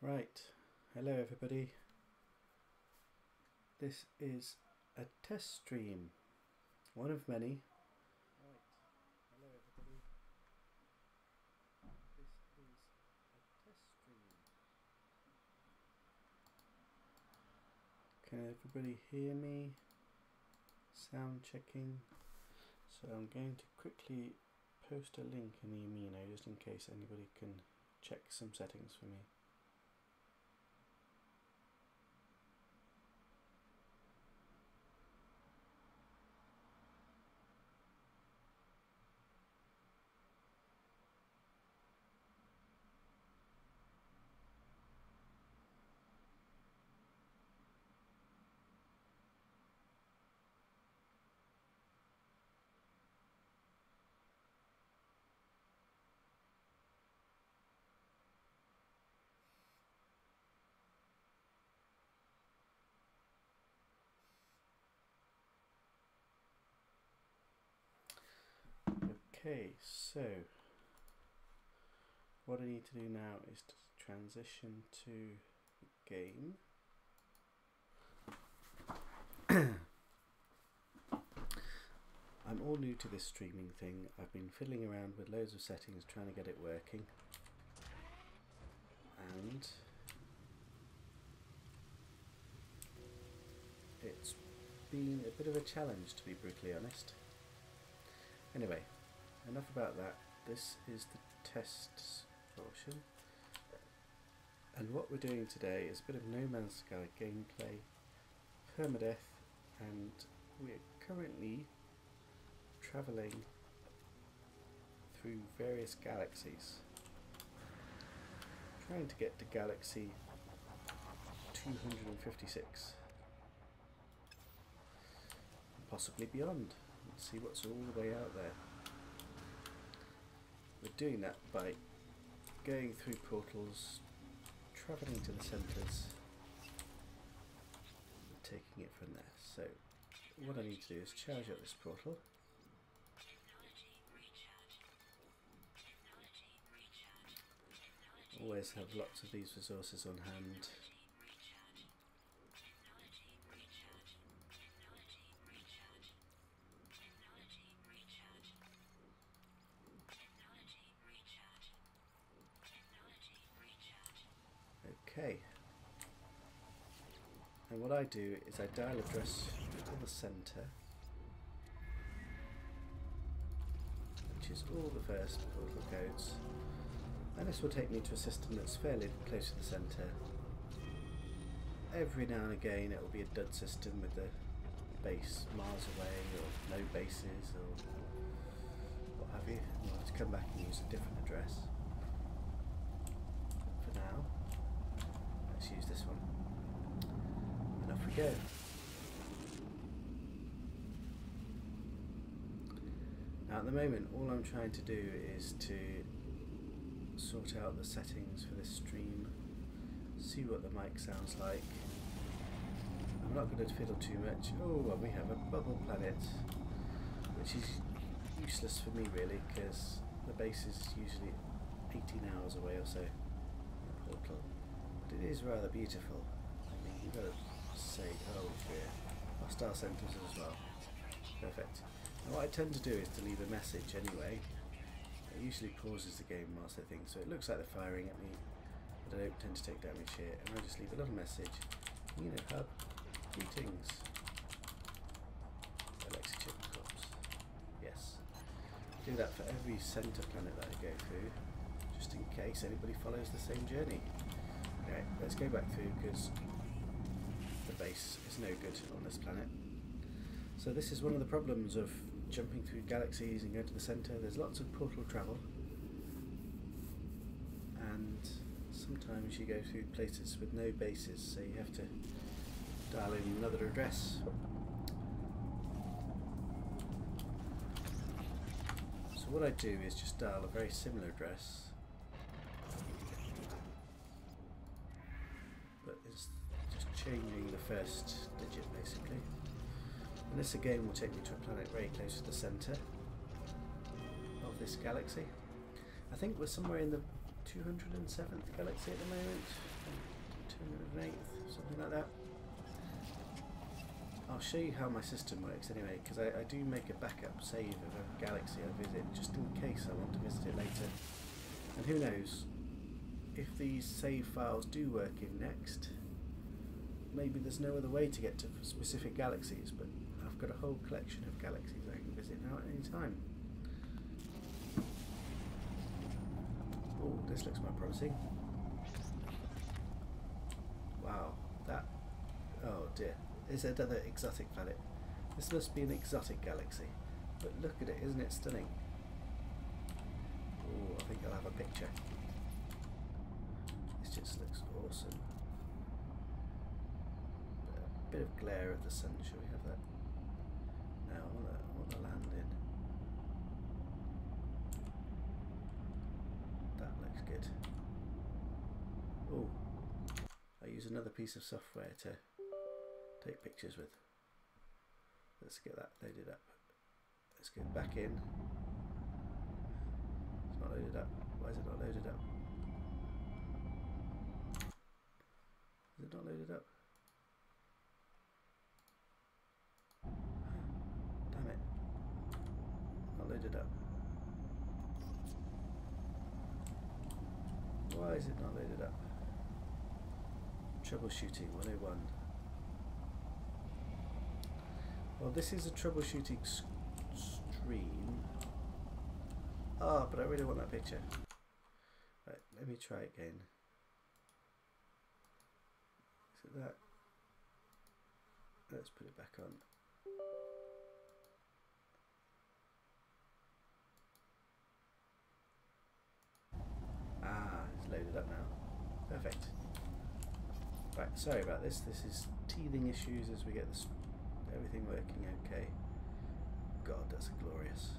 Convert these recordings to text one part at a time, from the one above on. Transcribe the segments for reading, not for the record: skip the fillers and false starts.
Right, hello everybody. This is a test stream, one of many. Right, hello everybody. This is a test stream. Can everybody hear me? Sound checking. So I'm going to quickly post a link in the Amino just in case anybody can check some settings for me. Okay, so what I need to do now is to transition to the game. I'm all new to this streaming thing. I've been fiddling around with loads of settings trying to get it working, and it's been a bit of a challenge, to be brutally honest. Anyway, enough about that. This is the tests portion, and what we're doing today is a bit of No Man's Sky gameplay, permadeath, and we're currently travelling through various galaxies, trying to get to galaxy 256 and possibly beyond. Let's see what's all the way out there. We're doing that by going through portals, travelling to the centres, and taking it from there. So what I need to do is charge up this portal. Always have lots of these resources on hand. Okay, and what I do is I dial address to the centre, which is all the first portal codes, and this will take me to a system that's fairly close to the centre. Every now and again it will be a dud system with the base miles away, or no bases, or what have you. I'll have to come back and use a different address. For now, let's use this one, and off we go. Now at the moment all I'm trying to do is to sort out the settings for this stream, see what the mic sounds like. I'm not going to fiddle too much. Oh, and we have a bubble planet, which is useless for me really, because the base is usually 18 hours away or so in the portal. But it is rather beautiful. I mean, you've got to say, oh dear, hostile centres as well. Perfect. Now what I tend to do is to leave a message anyway. It usually pauses the game whilst I think, so it looks like they're firing at me, but I don't tend to take damage here, and I just leave a little message. You know, hub, greetings. Alexicek Permadeath. Yes. I do that for every centre planet that I go through, just in case anybody follows the same journey. Alright, let's go back through because the base is no good on this planet. So this is one of the problems of jumping through galaxies and going to the centre. There's lots of portal travel, and sometimes you go through places with no bases, so you have to dial in another address. So what I do is just dial a very similar address, but it's just changing the first digit basically. And this again will take me to a planet very close to the centre of this galaxy. I think we're somewhere in the 207th galaxy at the moment. 208th, something like that. I'll show you how my system works anyway, because I do make a backup save of a galaxy I visit, just in case I want to visit it later. And who knows, if these save files do work in Next, maybe there's no other way to get to specific galaxies, but I've got a whole collection of galaxies I can visit now at any time. Oh, this looks more promising. Wow, that... oh dear. Is another exotic planet. This must be an exotic galaxy. But look at it, isn't it stunning? Oh, I think I'll have a picture. This just looks awesome. A bit of glare of the sun, shall we have that? Now, I want to land in. That looks good. Oh, I use another piece of software to take pictures with. Let's get that loaded up. Let's go back in. It's not loaded up. Why is it not loaded up? Is it not loaded up? Damn it. Not loaded up. Why is it not loaded up? Troubleshooting 101. Well, this is a troubleshooting stream. Ah, but I really want that picture. Right, let me try again. Is it that? Let's put it back on. Ah, it's loaded up now. Perfect. Right, sorry about this. This is teething issues as we get this. Everything working okay. God, that's glorious.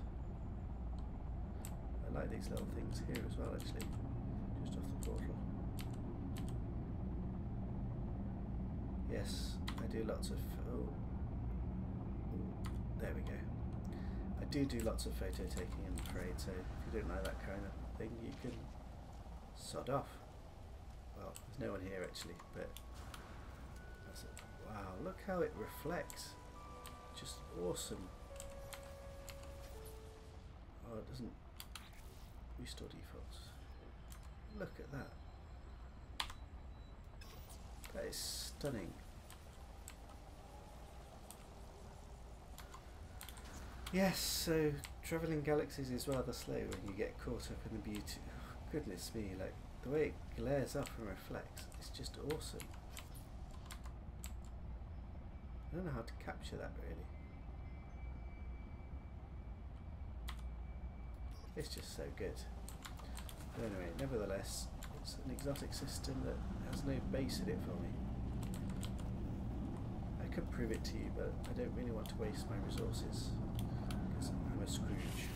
I like these little things here as well, actually, just off the portal. Yes, I do lots of... oh, there we go. I do lots of photo taking, I'm afraid, so if you don't like that kind of thing, you can sod off. Well, there's no one here actually, but that's it. Wow, look how it reflects. Just awesome. Oh, it doesn't restore defaults. Look at that. That is stunning. Yes, so travelling galaxies is rather slow when you get caught up in the beauty. Oh, goodness me, like the way it glares off and reflects, it's just awesome. I don't know how to capture that really. It's just so good. But anyway, nevertheless, it's an exotic system that has no base in it for me. I could prove it to you, but I don't really want to waste my resources because I'm a Scrooge.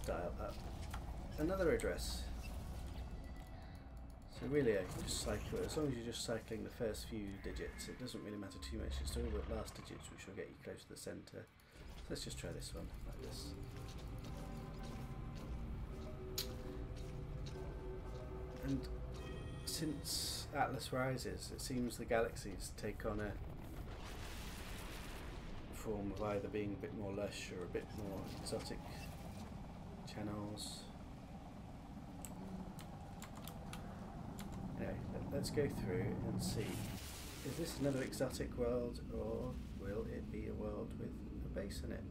Dial up another address. So really I can just cycle, as long as you're just cycling the first few digits, it doesn't really matter too much. It's all the last digits which will get you close to the centre. So let's just try this one, like this. And since Atlas rises, it seems the galaxies take on a form of either being a bit more lush or a bit more exotic channels. Anyway, let's go through and see. Is this another exotic world, or will it be a world with a base in it?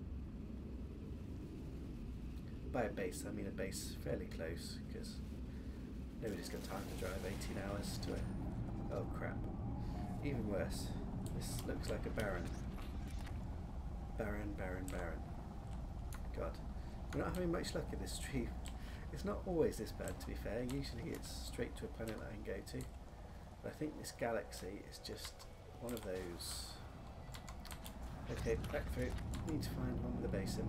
By a base, I mean a base fairly close, because nobody's got time to drive 18 hours to it. Oh crap. Even worse. This looks like a barren. Barren. God. We're not having much luck in this stream. It's not always this bad, to be fair. Usually it's straight to a planet that I can go to. But I think this galaxy is just one of those Okay, back through. Need to find one with a basin.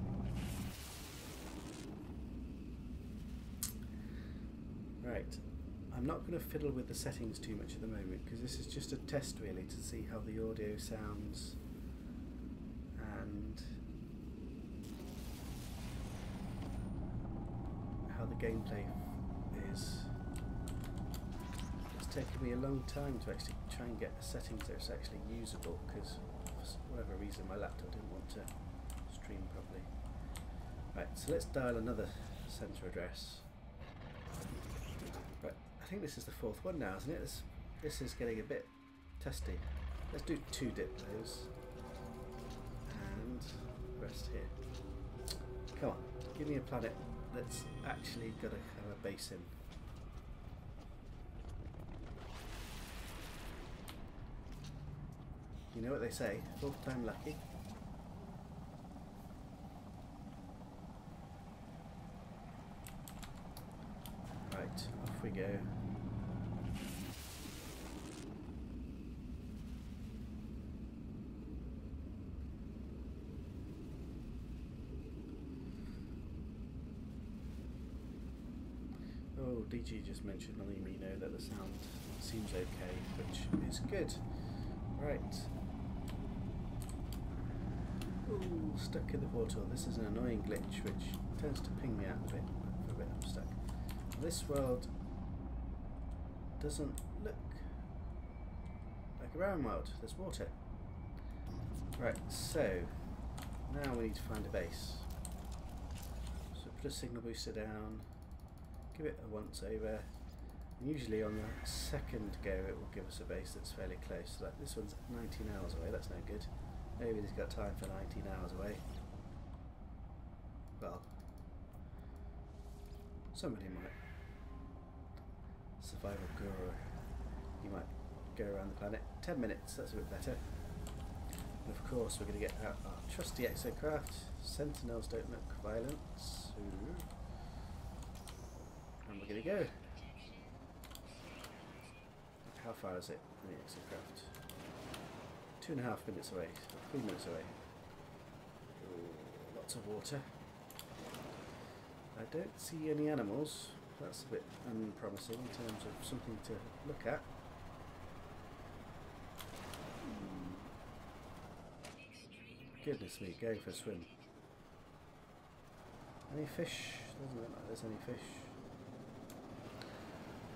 Right. I'm not going to fiddle with the settings too much at the moment because this is just a test really to see how the audio sounds and how the gameplay is. It's taken me a long time to actually try and get the settings that's actually usable because for whatever reason my laptop didn't want to stream properly. Right, so let's dial another centre address. Right, I think this is the fourth one now, isn't it? This is getting a bit testy. Let's do 2 diplos and rest here. Come on, give me a planet that's actually got to have a basin. You know what they say, 4th time lucky. Right, off we go. Oh, DG just mentioned on the Reno that the sound seems okay, which is good. Right. Ooh, stuck in the portal. This is an annoying glitch which tends to ping me out a bit. For a bit I'm stuck. This world doesn't look like a barren world. There's water. Right, so now we need to find a base. So put a signal booster down, give it a once over. And usually on the second go it will give us a base that's fairly close. Like this one's 19 hours away, that's no good. Nobody's got time for 19 hours away. Well, somebody might. Survival guru. You might go around the planet. 10 minutes, that's a bit better. And of course we're going to get out our trusty exocraft. Sentinels don't look violent. So, and we're going to go. How far is it in the exocraft? 2.5 minutes away, 3 minutes away. Ooh, lots of water. I don't see any animals. That's a bit unpromising in terms of something to look at. Goodness me, going for a swim. Any fish? Doesn't look like there's any fish.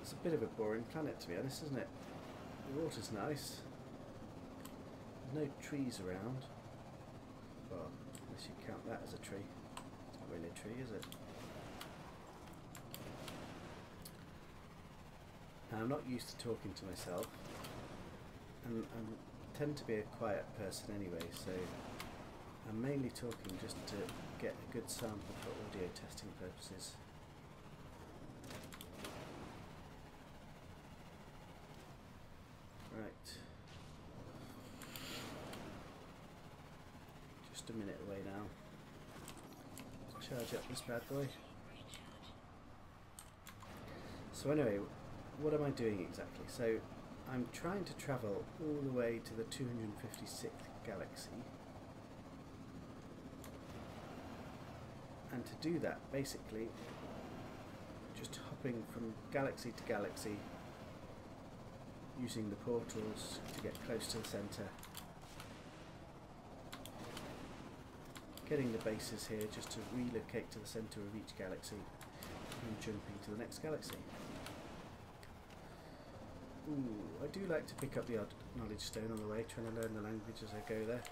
It's a bit of a boring planet to be honest, isn't it? The water's nice. There's no trees around. Well, unless you count that as a tree. It's not really a tree, is it? Now, I'm not used to talking to myself, and I tend to be a quiet person anyway, so I'm mainly talking just to get a good sample for audio testing purposes. Right. Just a minute away now. Let's charge up this bad boy. So anyway, what am I doing exactly? So I'm trying to travel all the way to the 256th galaxy. And to do that, basically, just hopping from galaxy to galaxy, using the portals to get close to the centre. Getting the bases here just to relocate to the centre of each galaxy and jumping to the next galaxy. Ooh, I do like to pick up the odd knowledge stone on the way, trying to learn the language as I go there.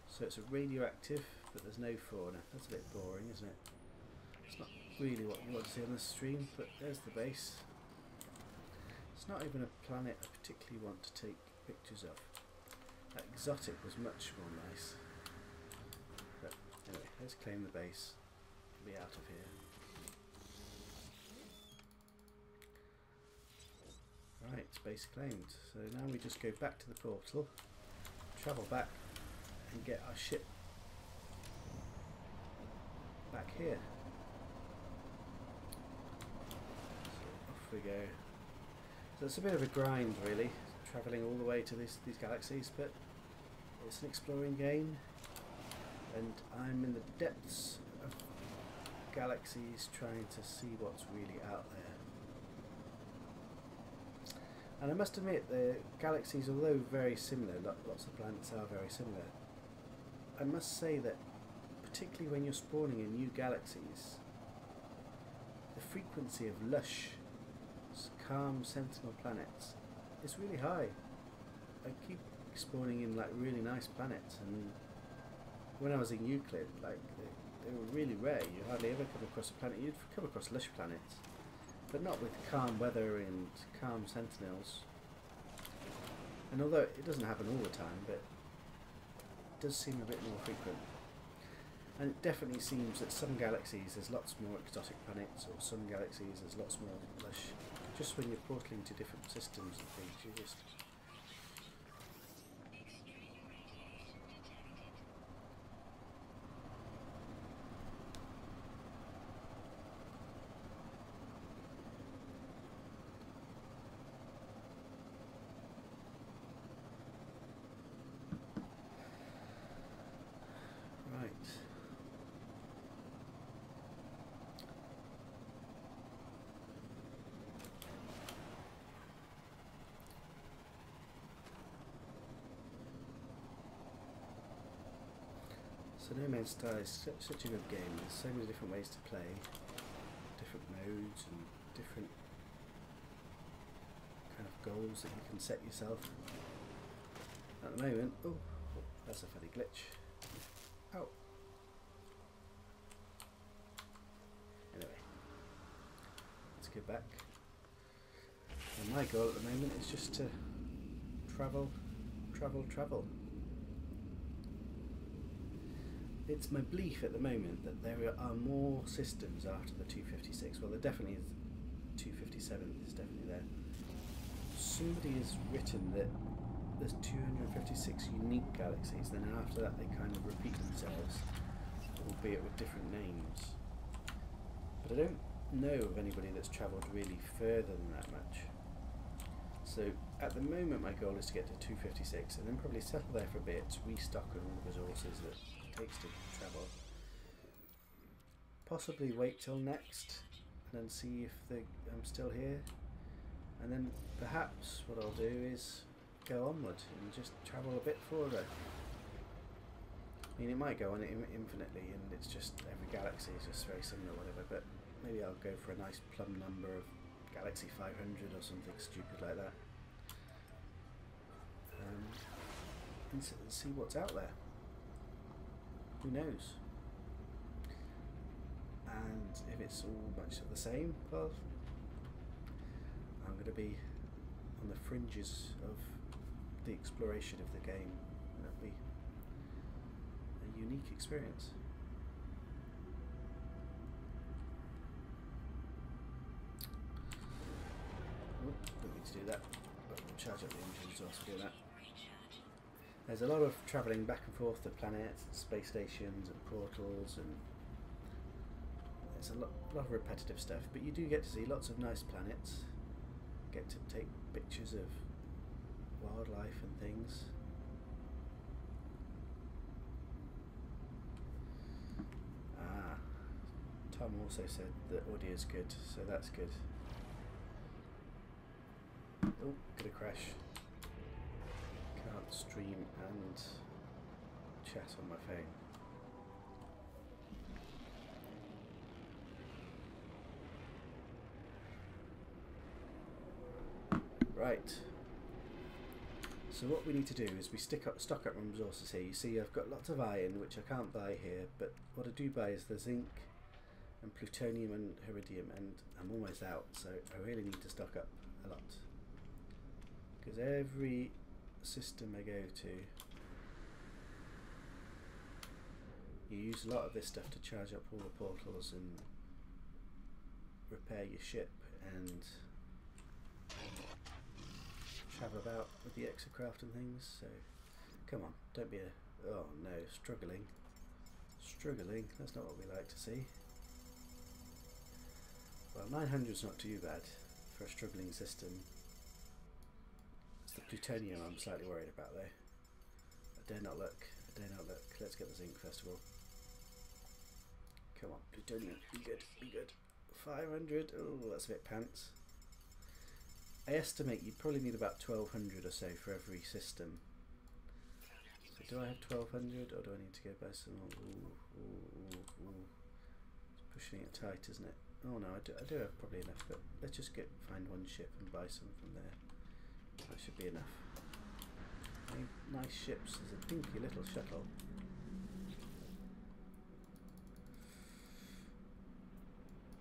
So it's a radioactive, but there's no fauna. That's a bit boring, isn't it? It's not really what you want to see on the stream, but there's the base. It's not even a planet I particularly want to take pictures of. That exotic was much more nice. But anyway, let's claim the base. Be out of here. Right, base claimed. So now we just go back to the portal, travel back, and get our ship back here. So off we go. So it's a bit of a grind really, travelling all the way to these galaxies, but It's an exploring game, and I'm in the depths of galaxies trying to see what's really out there. And I must admit, the galaxies, although very similar, lots of planets are very similar, I must say that particularly when you're spawning in new galaxies, the frequency of lush, calm sentinel planets is really high. I keep spawning in like really nice planets, and when I was in Euclid, like they were really rare. You hardly ever come across a planet. You'd come across lush planets, but not with calm weather and calm sentinels. And although it doesn't happen all the time, but it does seem a bit more frequent. And it definitely seems that some galaxies there's lots more exotic planets, or some galaxies there's lots more lush. Just when you're portaling to different systems and things, you just... So No Man's Sky is such a good game. There's so many different ways to play, different modes and different kind of goals that you can set yourself. At the moment, oh, that's a funny glitch. Oh. Anyway, let's go back. And my goal at the moment is just to travel. It's my belief at the moment that there are more systems after the 256. Well, there definitely is. 257 is definitely there. Somebody has written that there's 256 unique galaxies, then after that they kind of repeat themselves, albeit with different names. But I don't know of anybody that's travelled really further than that much. So at the moment my goal is to get to 256 and then probably settle there for a bit, restock on all the resources that it takes to travel. Possibly wait till next and then see if I'm still here. And then perhaps what I'll do is go onward and just travel a bit further. I mean, it might go on infinitely and it's just every galaxy is just very similar or whatever, but maybe I'll go for a nice plumb number of Galaxy 500 or something stupid like that. And see what's out there. Who knows? And if it's all much of the same, well, I'm going to be on the fringes of the exploration of the game. That'll be a unique experience. Oh, don't need to do that, but we'll charge up the engines whilst we do that. There's a lot of travelling back and forth to planets and space stations and portals, and it's a lot of repetitive stuff, but you do get to see lots of nice planets, get to take pictures of wildlife and things. Tom also said that audio is good, so that's good. Oh, gonna crash. Can't stream and chat on my phone. Right. So what we need to do is we stock up on resources here. You see I've got lots of iron, which I can't buy here, but what I do buy is the zinc and plutonium and iridium, and I'm almost out, so I really need to stock up a lot. Because every system I go to, you use a lot of this stuff to charge up all the portals and repair your ship and travel about with the exocraft and things. So come on, don't be oh no, struggling, that's not what we like to see. Well, 900's not too bad for a struggling system. It's the plutonium I'm slightly worried about though. I dare not look. I dare not look. Let's get the zinc first of all. Come on, plutonium. Be good. Be good. 500. Oh, that's a bit pants. I estimate you probably need about 1200 or so for every system. So do I have 1200 or do I need to go buy some more? Ooh. It's pushing it tight, isn't it? Oh no, I do have probably enough, but let's just find one ship and buy some from there. That should be enough. Nice ships. There's a dinky little shuttle.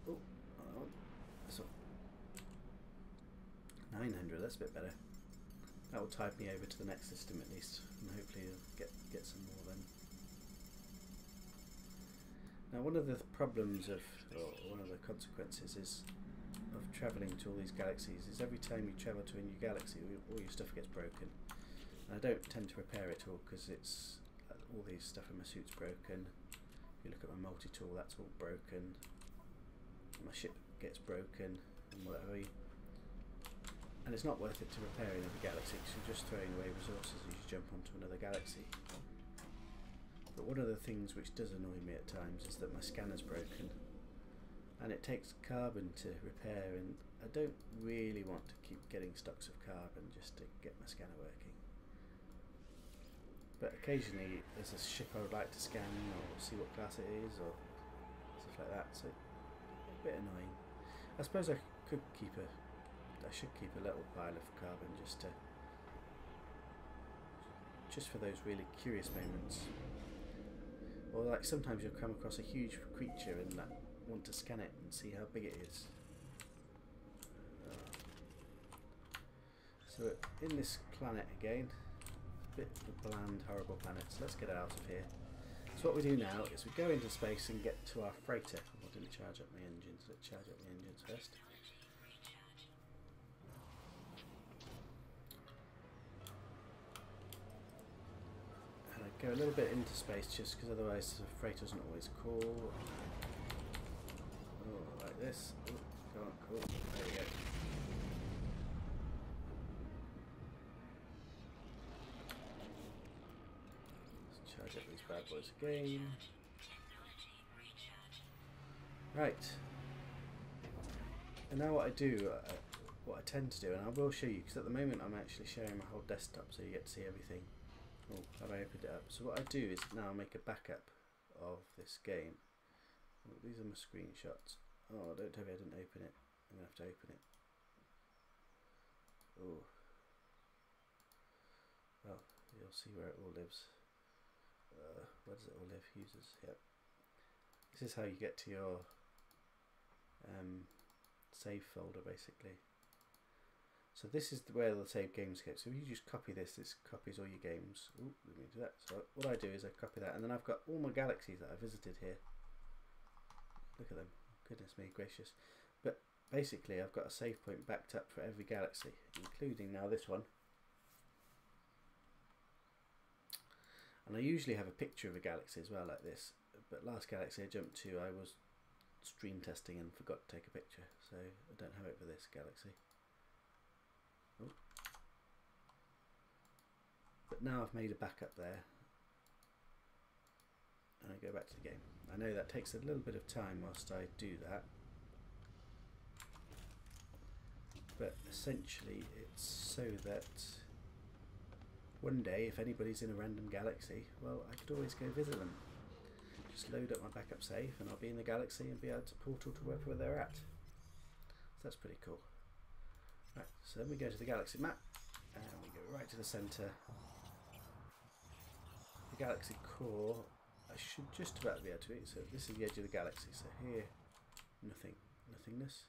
Oh, this one. 900, that's a bit better. That will tide me over to the next system at least, and hopefully I'll get some more then. Now one of the problems of, or one of the consequences of travelling to all these galaxies is every time you travel to a new galaxy all your stuff gets broken. And I don't tend to repair it all because it's all these stuff in my suit's broken. If you look at my multi-tool, that's all broken. My ship gets broken and whatever. And it's not worth it to repair in every galaxy because you're just throwing away resources as you jump onto another galaxy. But one of the things which does annoy me at times is that my scanner's broken and it takes carbon to repair, and I don't really want to keep getting stocks of carbon just to get my scanner working. But occasionally there's a ship I would like to scan or see what class it is or stuff like that, so a bit annoying. I suppose I should keep a little pile of carbon just for those really curious moments. Or like sometimes you'll come across a huge creature and want to scan it and see how big it is. So in this planet again, a bit of a bland, horrible planet, so let's get out of here. So what we do now is we go into space and get to our freighter. Oh, I didn't charge up my engines, let's charge up the engines first. Go a little bit into space just because otherwise the freighter doesn't always call. Oh, like this. Oh, come on, cool. There we go. Let's charge up these bad boys again. Right. And now what I do, what I tend to do, and I will show you because at the moment I'm actually sharing my whole desktop so you get to see everything. Oh, have I opened it up? So what I do is now make a backup of this game. Oh, these are my screenshots. Oh, don't tell me I didn't open it. I'm going to have to open it. Oh. Well, you'll see where it all lives. Where does it all live? Users, yep. This is how you get to your save folder basically. So this is where the save games go. So if you just copy this, this copies all your games. Ooh, let me do that. So what I do is I copy that, and then I've got all my galaxies that I visited here. Look at them. Goodness me gracious. But basically I've got a save point backed up for every galaxy, including now this one. And I usually have a picture of a galaxy as well like this. But last galaxy I jumped to, I was stream testing and forgot to take a picture. So I don't have it for this galaxy. Oh. But now I've made a backup there and I go back to the game. I know that takes a little bit of time whilst I do that, but essentially it's so that one day if anybody's in a random galaxy, well, I could always go visit them. Just load up my backup save and I'll be in the galaxy and be able to portal to wherever they're at. So that's pretty cool. Right, so then we go to the galaxy map and we go right to the centre. The galaxy core, I should just about be able to eat. So this is the edge of the galaxy. So here, nothingness.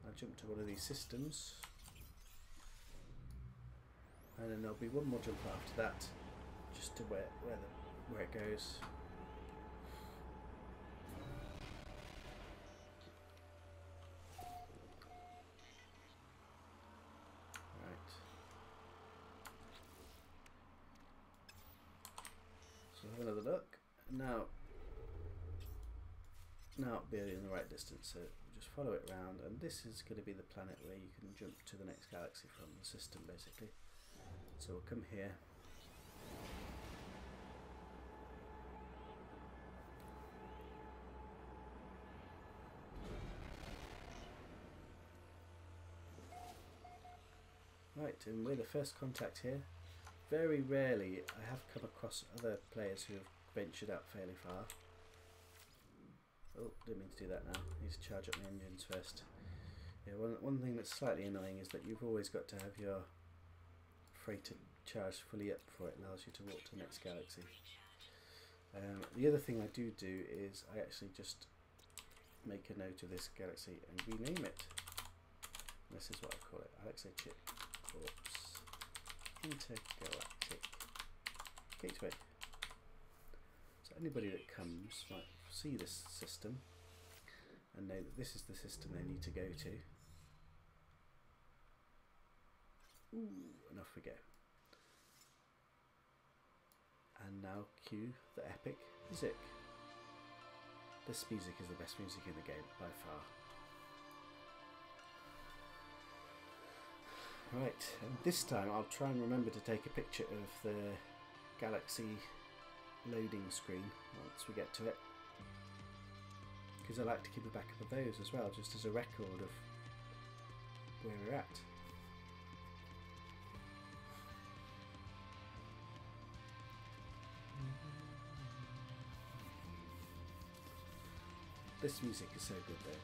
I'll jump to one of these systems, and then there'll be one more jump after that, just to where it goes. So have another look. Now it'll be in the right distance, so just follow it around, and this is going to be the planet where you can jump to the next galaxy from the system basically. So we'll come here Right, and we're the first contact here. Very rarely I have come across other players who have ventured out fairly far. Oh, didn't mean to do that now. I need to charge up my engines first. Yeah, one thing that's slightly annoying is that you've always got to have your freighter charged fully up before it allows you to walk to the next galaxy. The other thing I do is I actually just make a note of this galaxy and rename it. And this is what I call it, Alexicek Intergalactic Gateway. So anybody that comes might see this system and know that this is the system they need to go to. Ooh, and off we go. And now cue the epic music. This music is the best music in the game by far. Right, and this time I'll try and remember to take a picture of the galaxy loading screen once we get to it, because I like to keep a backup of those as well, just as a record of where we're at. This music is so good though.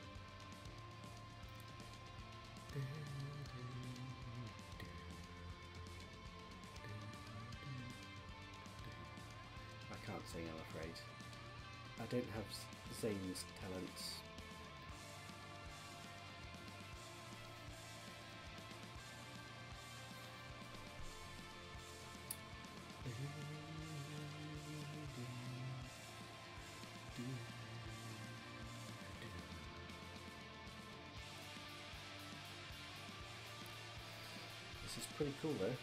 I can't sing, I'm afraid. I don't have Zane's talents. This is pretty cool though.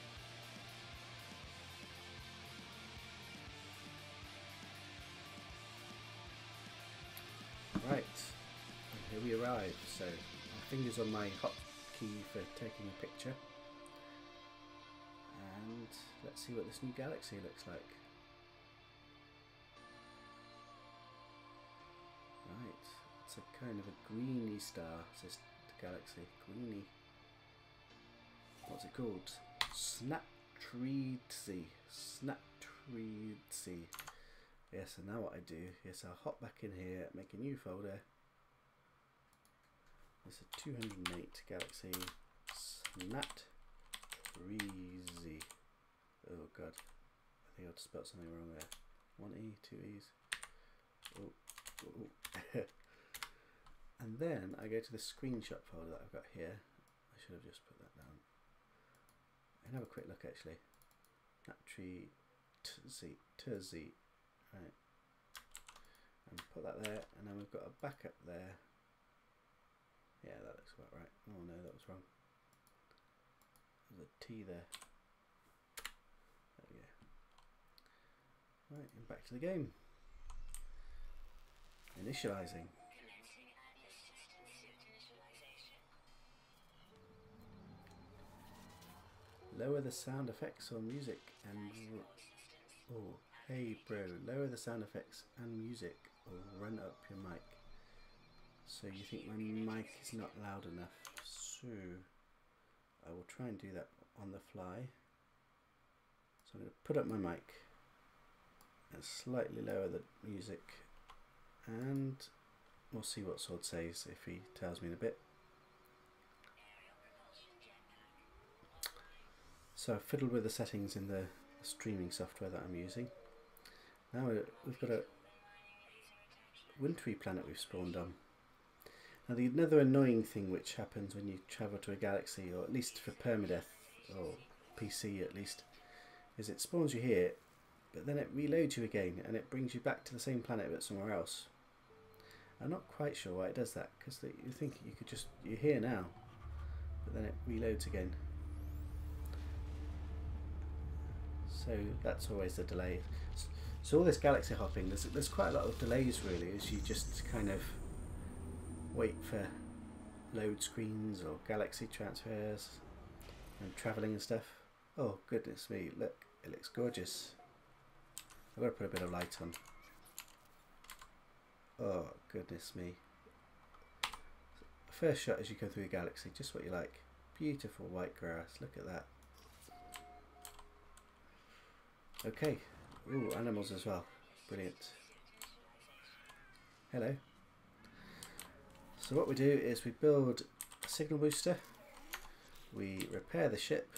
Right, and here we arrive. So my finger's on my hotkey for taking a picture. And let's see what this new galaxy looks like. Right, it's a kind of a greeny star, this galaxy, greeny. What's it called? Snaptreedsea. Snaptreedsea. Yes, and now what I do, yes, I'll hop back in here, make a new folder. It's a 208 galaxy. Snaptreedsea. Oh god, I think I've spelled something wrong there. 1 E, 2 E's. Oh. And then I go to the screenshot folder that I've got here. I should have just put that down. And have a quick look actually. Snaptreedsea. Right. And put that there, and then we've got a backup there. Yeah, that looks about right. Oh no, that was wrong. There's a T there. There we go. Right, and back to the game. Initializing. Lower the sound effects or music and... Oh, hey bro, lower the sound effects and music or run up your mic. So you think my mic is not loud enough. So I will try and do that on the fly. So I'm going to put up my mic and slightly lower the music, and we'll see what Sword says if he tells me in a bit. So I've fiddled with the settings in the streaming software that I'm using. Now we've got a wintry planet we've spawned on. Now another annoying thing which happens when you travel to a galaxy, or at least for Permadeath, or PC at least, is it spawns you here, but then it reloads you again and it brings you back to the same planet but somewhere else. I'm not quite sure why it does that, because you think you could just, you're here now, but then it reloads again. So that's always the delay. So all this galaxy hopping, there's quite a lot of delays really, as you just kind of wait for load screens or galaxy transfers and travelling and stuff. Oh goodness me, look, it looks gorgeous. I've got to put a bit of light on. Oh goodness me. First shot as you go through the galaxy, just what you like. Beautiful white grass, look at that. Okay, ooh, animals as well, brilliant. Hello. So what we do is we build a signal booster, we repair the ship.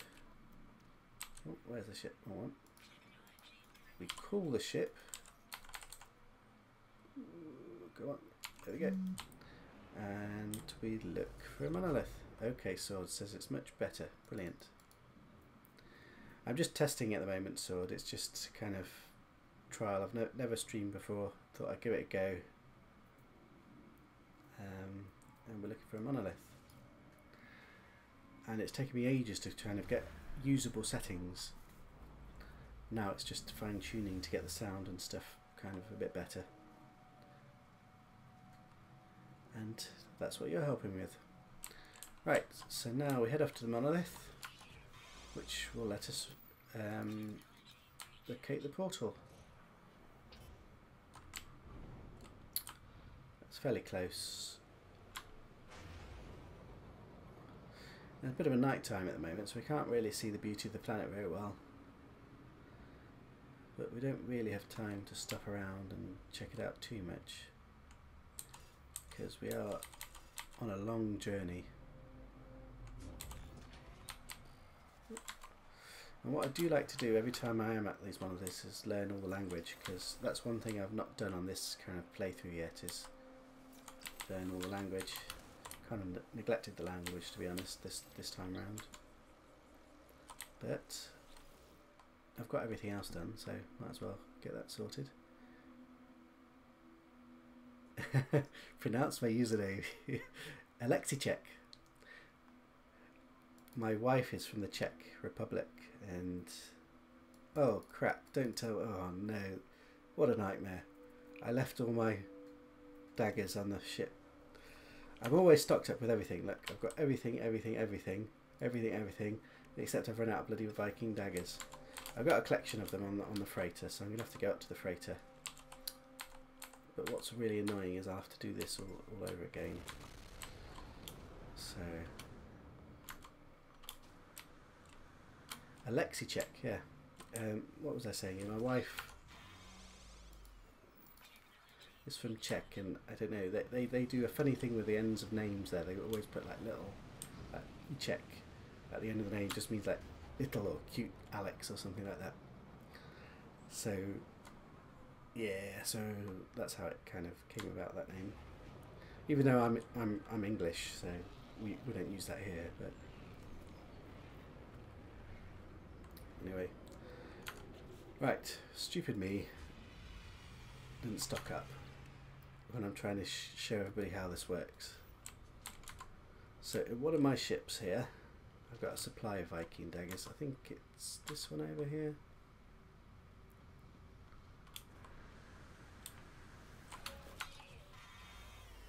Oh, where's the ship? I want. We cool the ship. Go on, there we go. And we look for a monolith. Okay, Sword says it's much better. Brilliant. I'm just testing at the moment, Sword. It's just kind of trial. I've never streamed before. Thought I'd give it a go. And we're looking for a monolith. And it's taken me ages to kind of get usable settings. Now it's just fine tuning to get the sound and stuff kind of a bit better. And that's what you're helping with. Right, so now we head off to the monolith, which will let us locate the portal. It's fairly close. There's a bit of a night time at the moment, so we can't really see the beauty of the planet very well. But we don't really have time to stop around and check it out too much, because we are on a long journey. And what I do like to do every time I am at these monoliths is learn all the language, because that's one thing I've not done on this kind of playthrough yet, is learn all the language. Kind of neglected the language, to be honest, this time round. But I've got everything else done, so might as well get that sorted. Pronounce my username. Alexicek. My wife is from the Czech Republic, and oh crap, don't tell. Oh no, what a nightmare. I left all my daggers on the ship. I've always stocked up with everything. Look, I've got everything, except I've run out of bloody Viking daggers. I've got a collection of them on the freighter, so I'm going to have to go up to the freighter. But what's really annoying is I have to do this all over again. So Alexicek, yeah. What was I saying? My wife is from Czech, and I don't know, they do a funny thing with the ends of names there. They always put like little Czech at the end of the name. Just means like little or cute Alex or something like that. So yeah, so that's how it kind of came about, that name. Even though I'm English, so we don't use that here. But anyway, right, stupid me didn't stock up when I'm trying to show everybody how this works. So in one of my ships here, I've got a supply of Viking daggers. I think it's this one over here.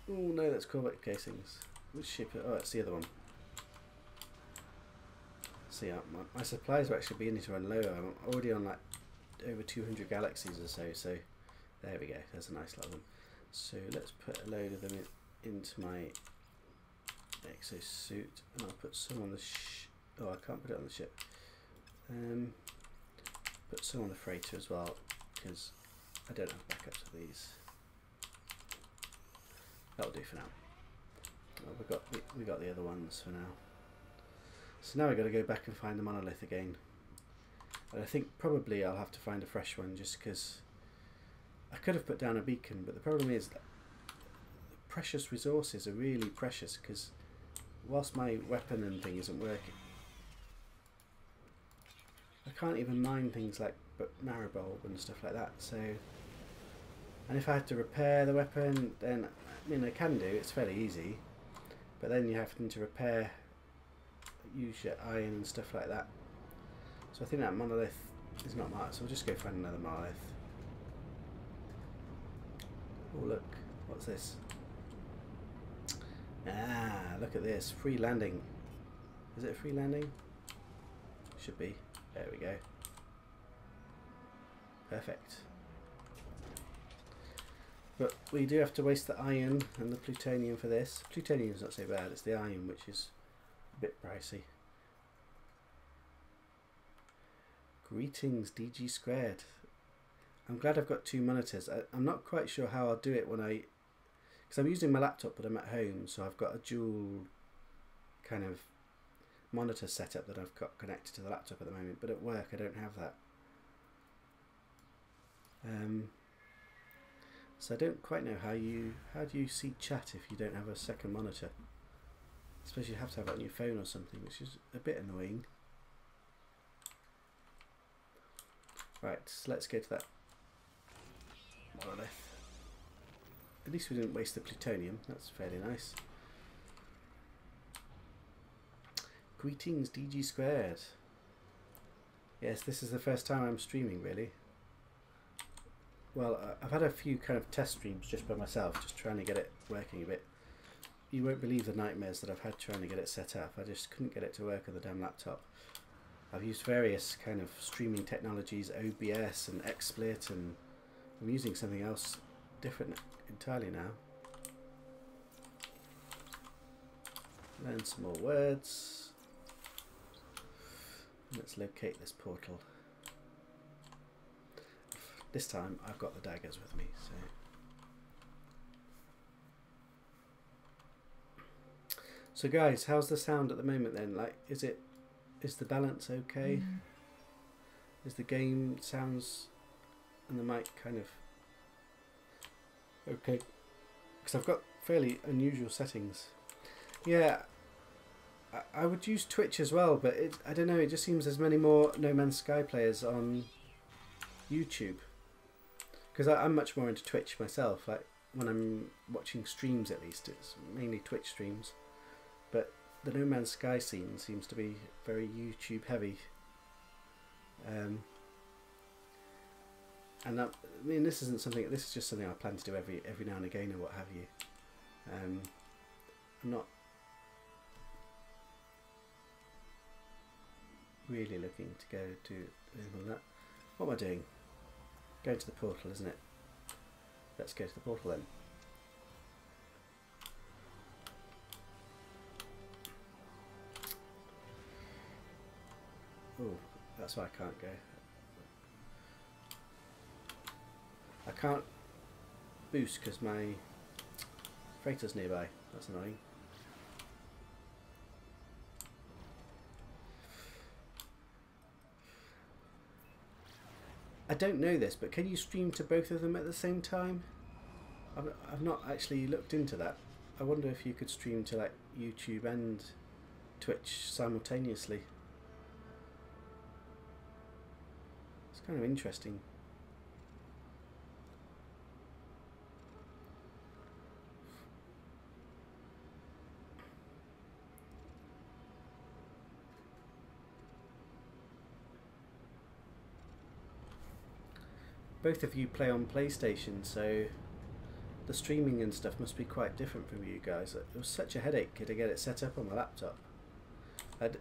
Oh no, that's corvette casings. Which ship? Oh, it's the other one. See, my supplies are actually beginning to run low. I'm already on like over 200 galaxies or so. So there we go. There's a nice lot of them. So let's put a load of them into my exosuit, and I'll put some on the oh, I can't put it on the ship. Put some on the freighter as well, because I don't have backups of these. That'll do for now. Well, we got the other ones for now. So now we've got to go back and find the monolith again. And I think probably I'll have to find a fresh one, just because I could have put down a beacon, but the problem is that the precious resources are really precious, because whilst my weapon and thing isn't working, I can't even mine things like maribulb and stuff like that. So, and if I had to repair the weapon, then I mean I can do, it's fairly easy, but then you have to repair, use your iron and stuff like that. So I think that monolith is not much, so we'll just go find another monolith. Oh look, what's this? Ah, look at this, free landing. Is it a free landing? Should be. There we go. Perfect. But we do have to waste the iron and the plutonium for this. Plutonium's not so bad, it's the iron which is a bit pricey. Greetings, DG squared. I'm glad I've got two monitors. I'm not quite sure how I'll do it when because I'm using my laptop, but I'm at home, so I've got a dual kind of monitor setup that I've got connected to the laptop at the moment, but at work I don't have that. So I don't quite know how do you see chat if you don't have a second monitor? I suppose you have to have it on your phone or something, which is a bit annoying. Right, so let's go to that monolith. At least we didn't waste the plutonium, that's fairly nice. Greetings, DG squared. Yes, this is the first time I'm streaming, really. Well, I've had a few kind of test streams just by myself, just trying to get it working a bit. You won't believe the nightmares that I've had trying to get it set up. I just couldn't get it to work on the damn laptop. I've used various kind of streaming technologies, OBS and XSplit, and I'm using something else different entirely now. Learn some more words. Let's locate this portal. This time I've got the daggers with me, so guys, how's the sound at the moment then? Like, is the balance okay? Is the game sounds and the mic kind of okay? Because I've got fairly unusual settings. Yeah, I would use Twitch as well, but I don't know, it just seems there's many more No Man's Sky players on YouTube. Because I'm much more into Twitch myself, like when I'm watching streams at least, it's mainly Twitch streams. But the No Man's Sky scene seems to be very YouTube heavy. And that, I mean, this is just something I plan to do every now and again or what have you. I'm not really looking to go to anything like that. What am I doing? Going to the portal, isn't it? Let's go to the portal then. Oh, that's why I can't go. I can't boost because my freighter's nearby. That's annoying. I don't know this, but can you stream to both of them at the same time? I've not actually looked into that. I wonder if you could stream to like YouTube and Twitch simultaneously. It's kind of interesting. Both of you play on PlayStation, so the streaming and stuff must be quite different from you guys. It was such a headache to get it set up on my laptop. Like,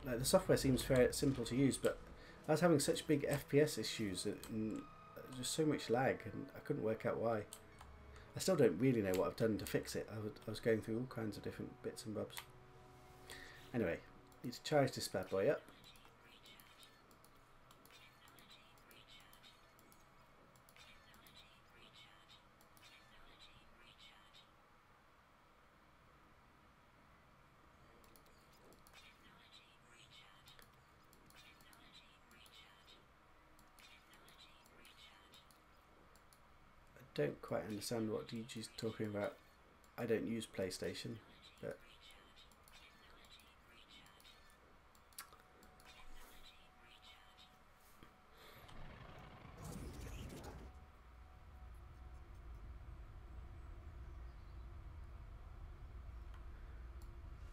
the software seems very simple to use, but I was having such big FPS issues and just so much lag, and I couldn't work out why. I still don't really know what I've done to fix it. I was going through all kinds of different bits and bobs. Anyway, need to charge this bad boy up. Don't quite understand what DG's talking about. I don't use PlayStation, but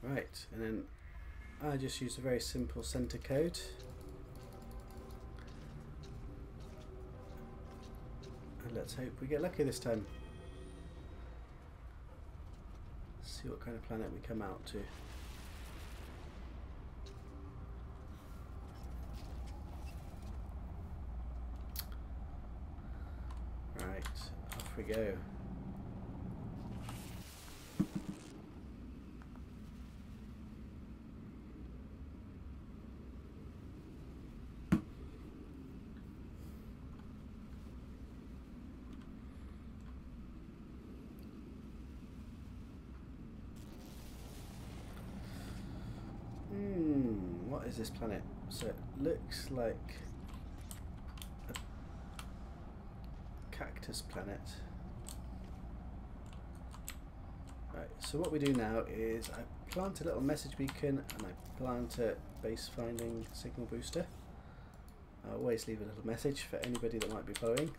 right, and then I just use a very simple center code. Let's hope we get lucky this time. See what kind of planet we come out to. Right, off we go. what is this planet? So it looks like a cactus planet. Right, so what we do now is I plant a little message beacon and I plant a base finding signal booster. I always leave a little message for anybody that might be following.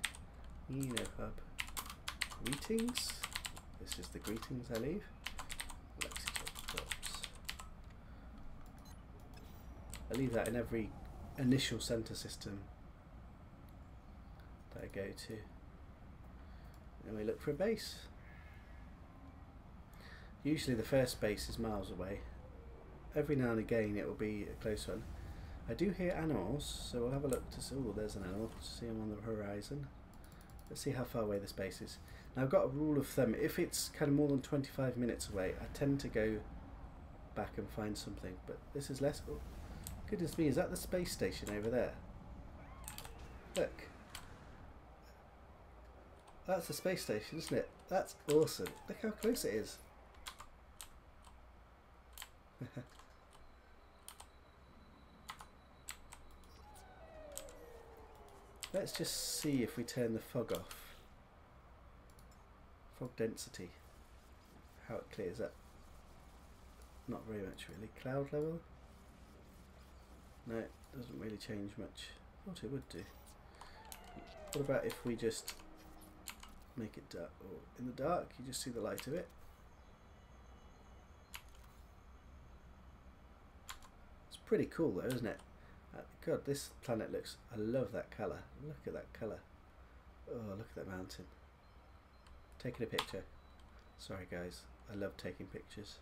Hub. Greetings. This is the greetings I leave. Alexicek Permadeath. I leave that in every initial center system that I go to. And we look for a base. Usually the first base is miles away. Every now and again it will be a close one. I do hear animals, so we'll have a look to see. Oh, there's an animal. See him on the horizon. Let's see how far away this base is. Now I've got a rule of thumb. If it's kind of more than 25 minutes away, I tend to go back and find something. But this is less. Oh, goodness me, is that the space station over there? Look. That's the space station, isn't it? That's awesome. Look how close it is. Let's just see if we turn the fog off. Fog density. How it clears up. Not very much really. Cloud level? No, it doesn't really change much. Thought it would do. What about if we just make it dark? Or in the dark you just see the light of it. It's pretty cool though, isn't it? God, this planet looks... I love that colour. Look at that colour. Oh, look at that mountain. Taking a picture. Sorry guys, I love taking pictures.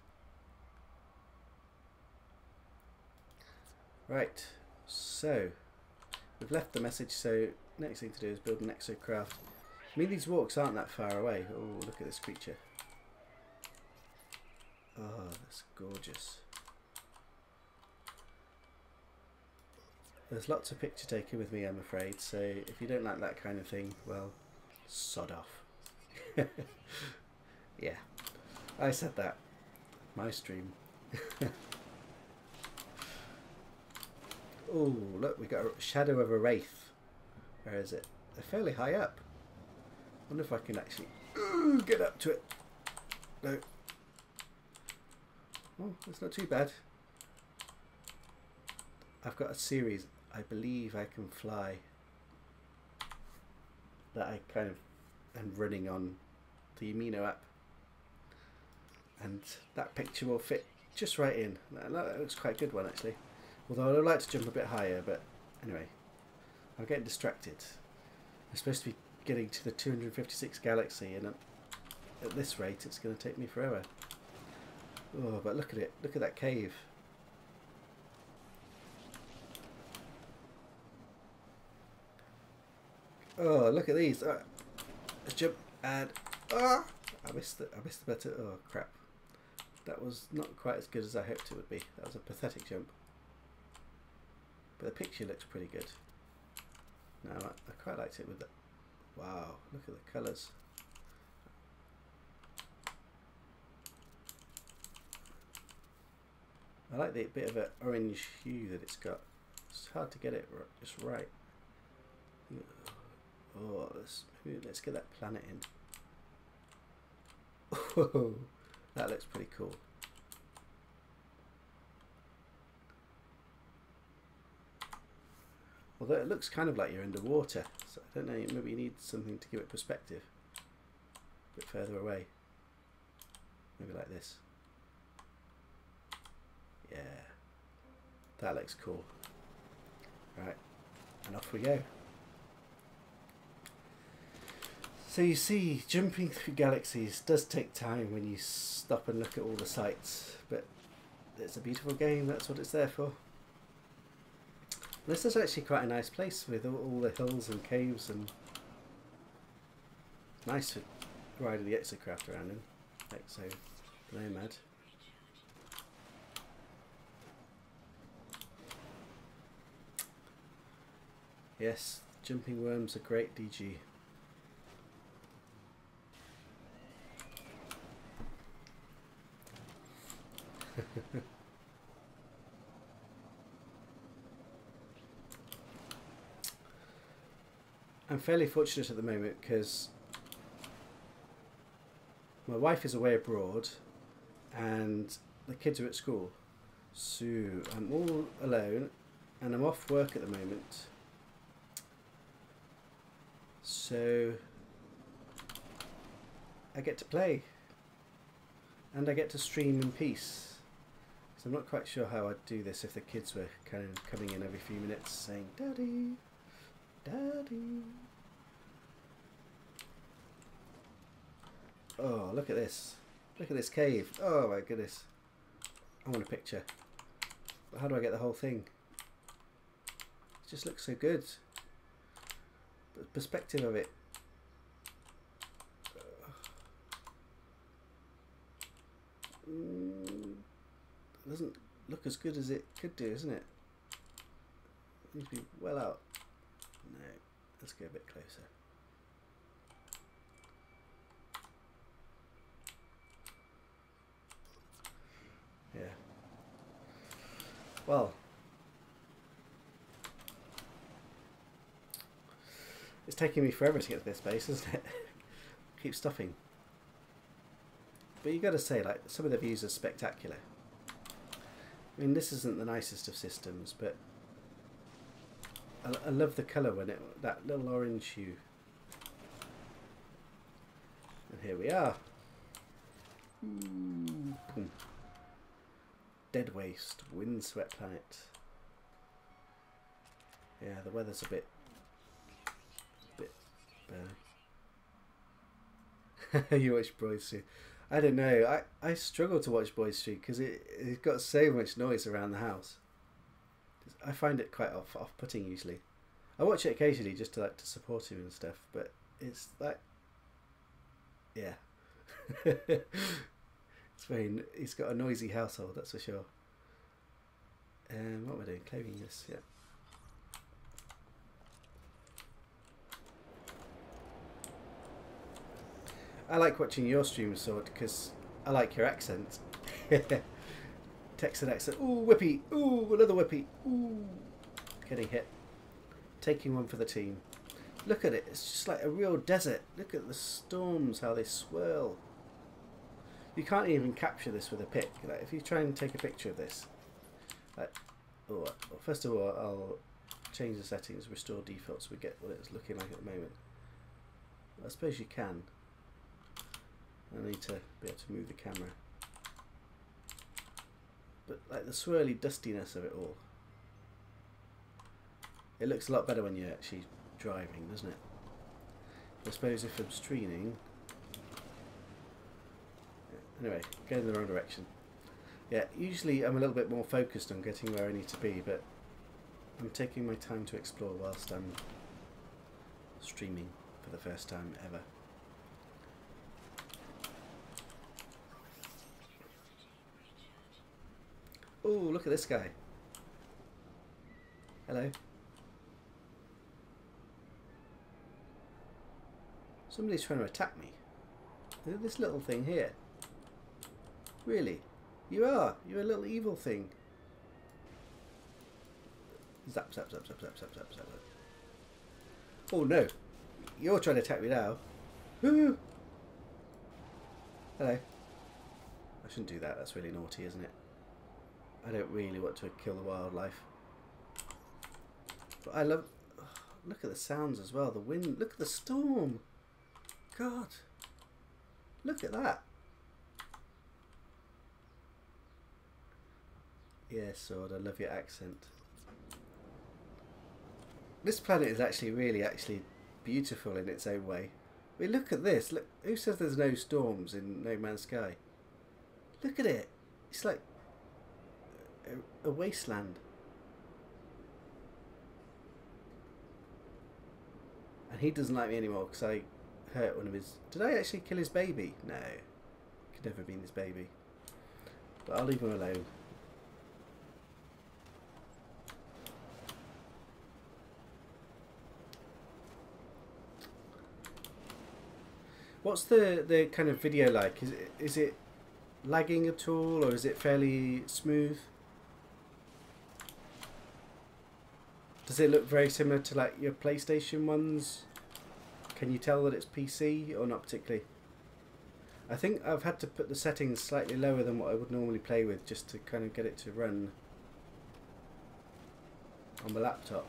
Right, so we've left the message, so next thing to do is build an exocraft. I mean, these walks aren't that far away. Oh, look at this creature. Oh, that's gorgeous. There's lots of picture taking with me, I'm afraid, so if you don't like that kind of thing, well, sod off. Yeah, I said that. My stream. Oh, look, we got a shadow of a wraith. Where is it? They're fairly high up. Wonder if I can actually get up to it. No. Oh, that's not too bad. I've got a series. I believe I can fly. That I kind of am running on the Amino app. And that picture will fit just right in. That looks quite a good one actually. Although I'd like to jump a bit higher, but anyway. I'm getting distracted. I'm supposed to be getting to the 256 galaxy, and at this rate it's going to take me forever. Oh, but look at it. Look at that cave. Oh, look at these. Let's jump and I missed the better. Oh crap! That was not quite as good as I hoped it would be. That was a pathetic jump. But the picture looks pretty good. No, I quite liked it with the. Wow! Look at the colours. I like the bit of an orange hue that it's got. It's hard to get it just right. Oh, let's get that planet in. Oh, that looks pretty cool. Although it looks kind of like you're underwater, so I don't know, maybe you need something to give it perspective. A bit further away. Maybe like this. Yeah, that looks cool. Right, and off we go. So you see, jumping through galaxies does take time when you stop and look at all the sights, but it's a beautiful game, that's what it's there for. This is actually quite a nice place with all the hills and caves, and nice to ride the exocraft around in. Exo Nomad. Yes, jumping worms are great, DG. I'm fairly fortunate at the moment because my wife is away abroad and the kids are at school. So I'm all alone and I'm off work at the moment. So I get to play and I get to stream in peace. So I'm not quite sure how I'd do this if the kids were kind of coming in every few minutes saying, "Daddy, Daddy." Oh, look at this. Look at this cave. Oh my goodness. I want a picture. But how do I get the whole thing? It just looks so good. The perspective of it. It doesn't look as good as it could do, isn't it? It needs to be well out. No, let's go a bit closer. Yeah. Well, it's taking me forever to get to this base, isn't it? Keep stopping. But you got to say, like, some of the views are spectacular. I mean, this isn't the nicest of systems, but I love the colour when that little orange hue. And here we are. Boom. Dead waste, windswept planet. Yeah, the weather's a bit You watch Boys Street. I don't know. I struggle to watch Boys Street because it's got so much noise around the house. I find it quite off-putting usually. I watch it occasionally just to support him and stuff, but it's like, yeah. He's got a noisy household, that's for sure. What am I doing? Clothing this, yeah. I like watching your stream, Sword, because I like your accent. Texan accent. Ooh, whippy. Ooh, another whippy. Ooh. Getting hit. Taking one for the team. Look at it. It's just like a real desert. Look at the storms, how they swirl. You can't even capture this with a pic. Like, if you try and take a picture of this. Well, first of all, I'll change the settings, restore default, so we get what it's looking like at the moment. I suppose you can. I need to be able to move the camera. But like the swirly dustiness of it all. It looks a lot better when you're actually driving, doesn't it? I suppose if I'm streaming... Anyway, going in the wrong direction. Yeah, usually I'm a little bit more focused on getting where I need to be, but I'm taking my time to explore whilst I'm streaming for the first time ever. Oh, look at this guy. Hello. Somebody's trying to attack me. Look at this little thing here. Really? You are. You're a little evil thing. Zap, zap, zap, zap, zap, zap, zap, zap. Oh no. You're trying to attack me now. Woo! Hello. I shouldn't do that. That's really naughty, isn't it? I don't really want to kill the wildlife. But I love... Oh, look at the sounds as well. The wind. Look at the storm. God. Look at that. Yeah, Sword. I love your accent. This planet is actually really beautiful in its own way. I mean, look at this. Look, who says there's no storms in No Man's Sky? Look at it. It's like a wasteland. And he doesn't like me anymore because I hurt one of his... Did I actually kill his baby? No. Could never have been his baby. But I'll leave him alone. What's the kind of video like? Is it lagging at all, or is it fairly smooth? Does it look very similar to like your PlayStation ones? Can you tell that it's PC or not particularly? I think I've had to put the settings slightly lower than what I would normally play with just to kind of get it to run on the laptop.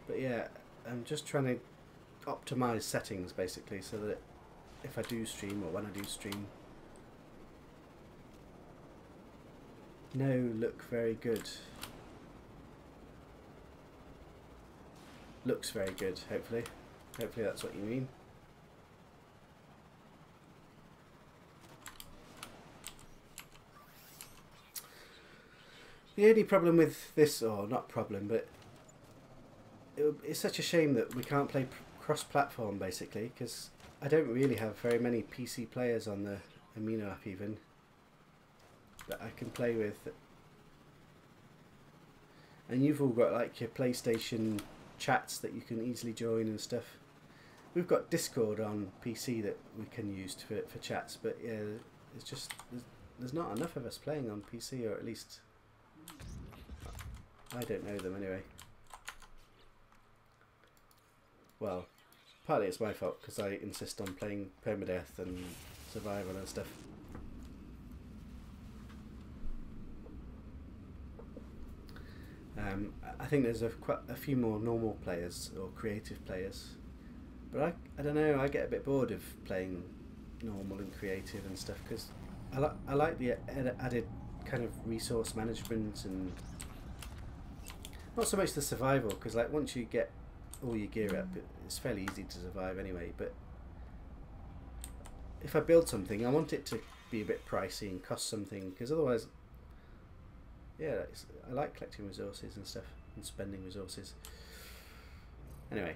But yeah, I'm just trying to optimize settings basically so that if I do stream or when I do stream, no, look very good. Looks very good, hopefully. Hopefully that's what you mean. The only problem with this, or not problem, but it's such a shame that we can't play cross-platform basically, because I don't really have very many PC players on the Amino app even that I can play with. And you've all got like your PlayStation chats that you can easily join and stuff. We've got Discord on PC that we can use for chats, but yeah, it's just there's not enough of us playing on PC, or at least I don't know them anyway. Well, partly it's my fault because I insist on playing Permadeath and Survival and stuff. I think there's quite a few more normal players or creative players, but I don't know, I get a bit bored of playing normal and creative and stuff because I like the added kind of resource management, and not so much the survival, because like once you get all your gear up it's fairly easy to survive anyway, but if I build something I want it to be a bit pricey and cost something, because otherwise, yeah, I like collecting resources and stuff and spending resources. Anyway,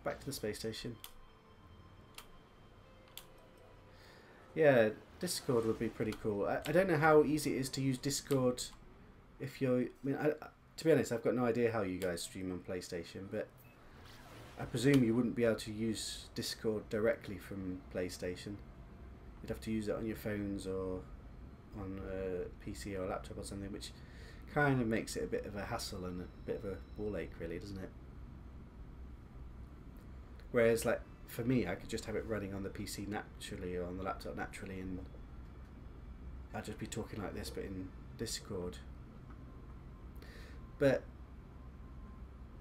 back to the space station. Yeah, Discord would be pretty cool. I don't know how easy it is to use Discord if you're... to be honest, I've got no idea how you guys stream on PlayStation, but I presume you wouldn't be able to use Discord directly from PlayStation. You'd have to use it on your phones or on a PC or a laptop or something, which kind of makes it a bit of a hassle and a bit of a ball ache, really, doesn't it? Whereas, like, for me, I could just have it running on the PC naturally or on the laptop naturally, and I'd just be talking like this, but in Discord. But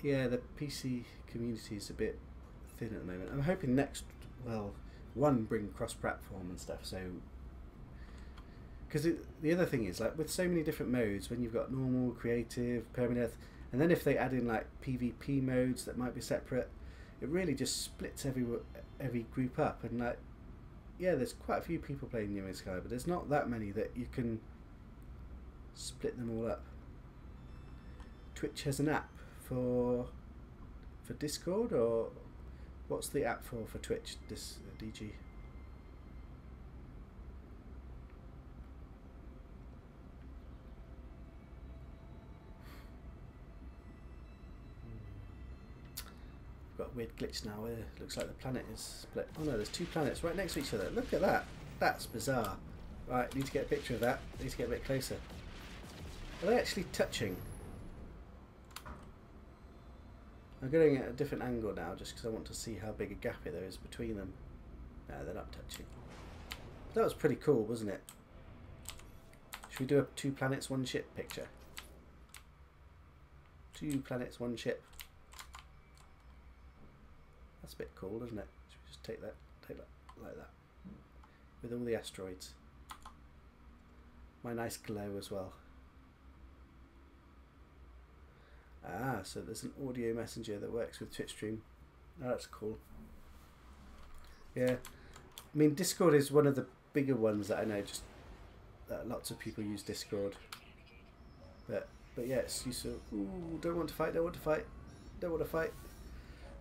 yeah, the PC community is a bit thin at the moment. I'm hoping next, well, bring cross-platform and stuff, so... Because the other thing is, like, with so many different modes, when you've got normal, creative, permadeath, and then if they add in, like, PvP modes that might be separate, it really just splits every group up. And, like, yeah, there's quite a few people playing New Sky, but there's not that many that you can split them all up. Twitch has an app for Discord, or what's the app for Twitch, this DG? Got a weird glitch now where it looks like the planet is split. Oh no, there's two planets right next to each other. Look at that. That's bizarre. Right, need to get a picture of that. Need to get a bit closer. Are they actually touching? I'm going at a different angle now just because I want to see how big a gap there is between them. No, they're not touching. That was pretty cool, wasn't it? Should we do a 2 planets 1 ship picture? 2 planets 1 ship. That's a bit cool, isn't it? Should we just take that like that, with all the asteroids. My nice glow as well. Ah, so there's an audio messenger that works with Twitch stream. Oh, that's cool. Yeah, I mean Discord is one of the bigger ones that I know. Just that lots of people use Discord. But yeah, it's useful. Ooh, don't want to fight. Don't want to fight. Don't want to fight.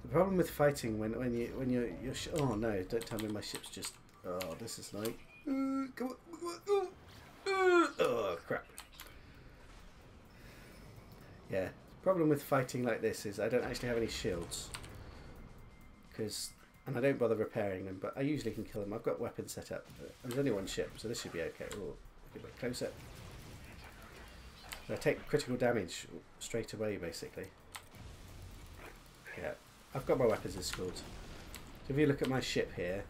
The problem with fighting when you're oh no! Don't tell me my ship's just. Oh, this is like. Come on. Oh crap. Yeah. The problem with fighting like this is I don't actually have any shields. And I don't bother repairing them, but I usually can kill them. I've got weapons set up. And there's only 1 ship, so this should be okay. Ooh, get a bit closer. I take critical damage straight away, basically. Yeah, I've got my weapons installed. So if you look at my ship here,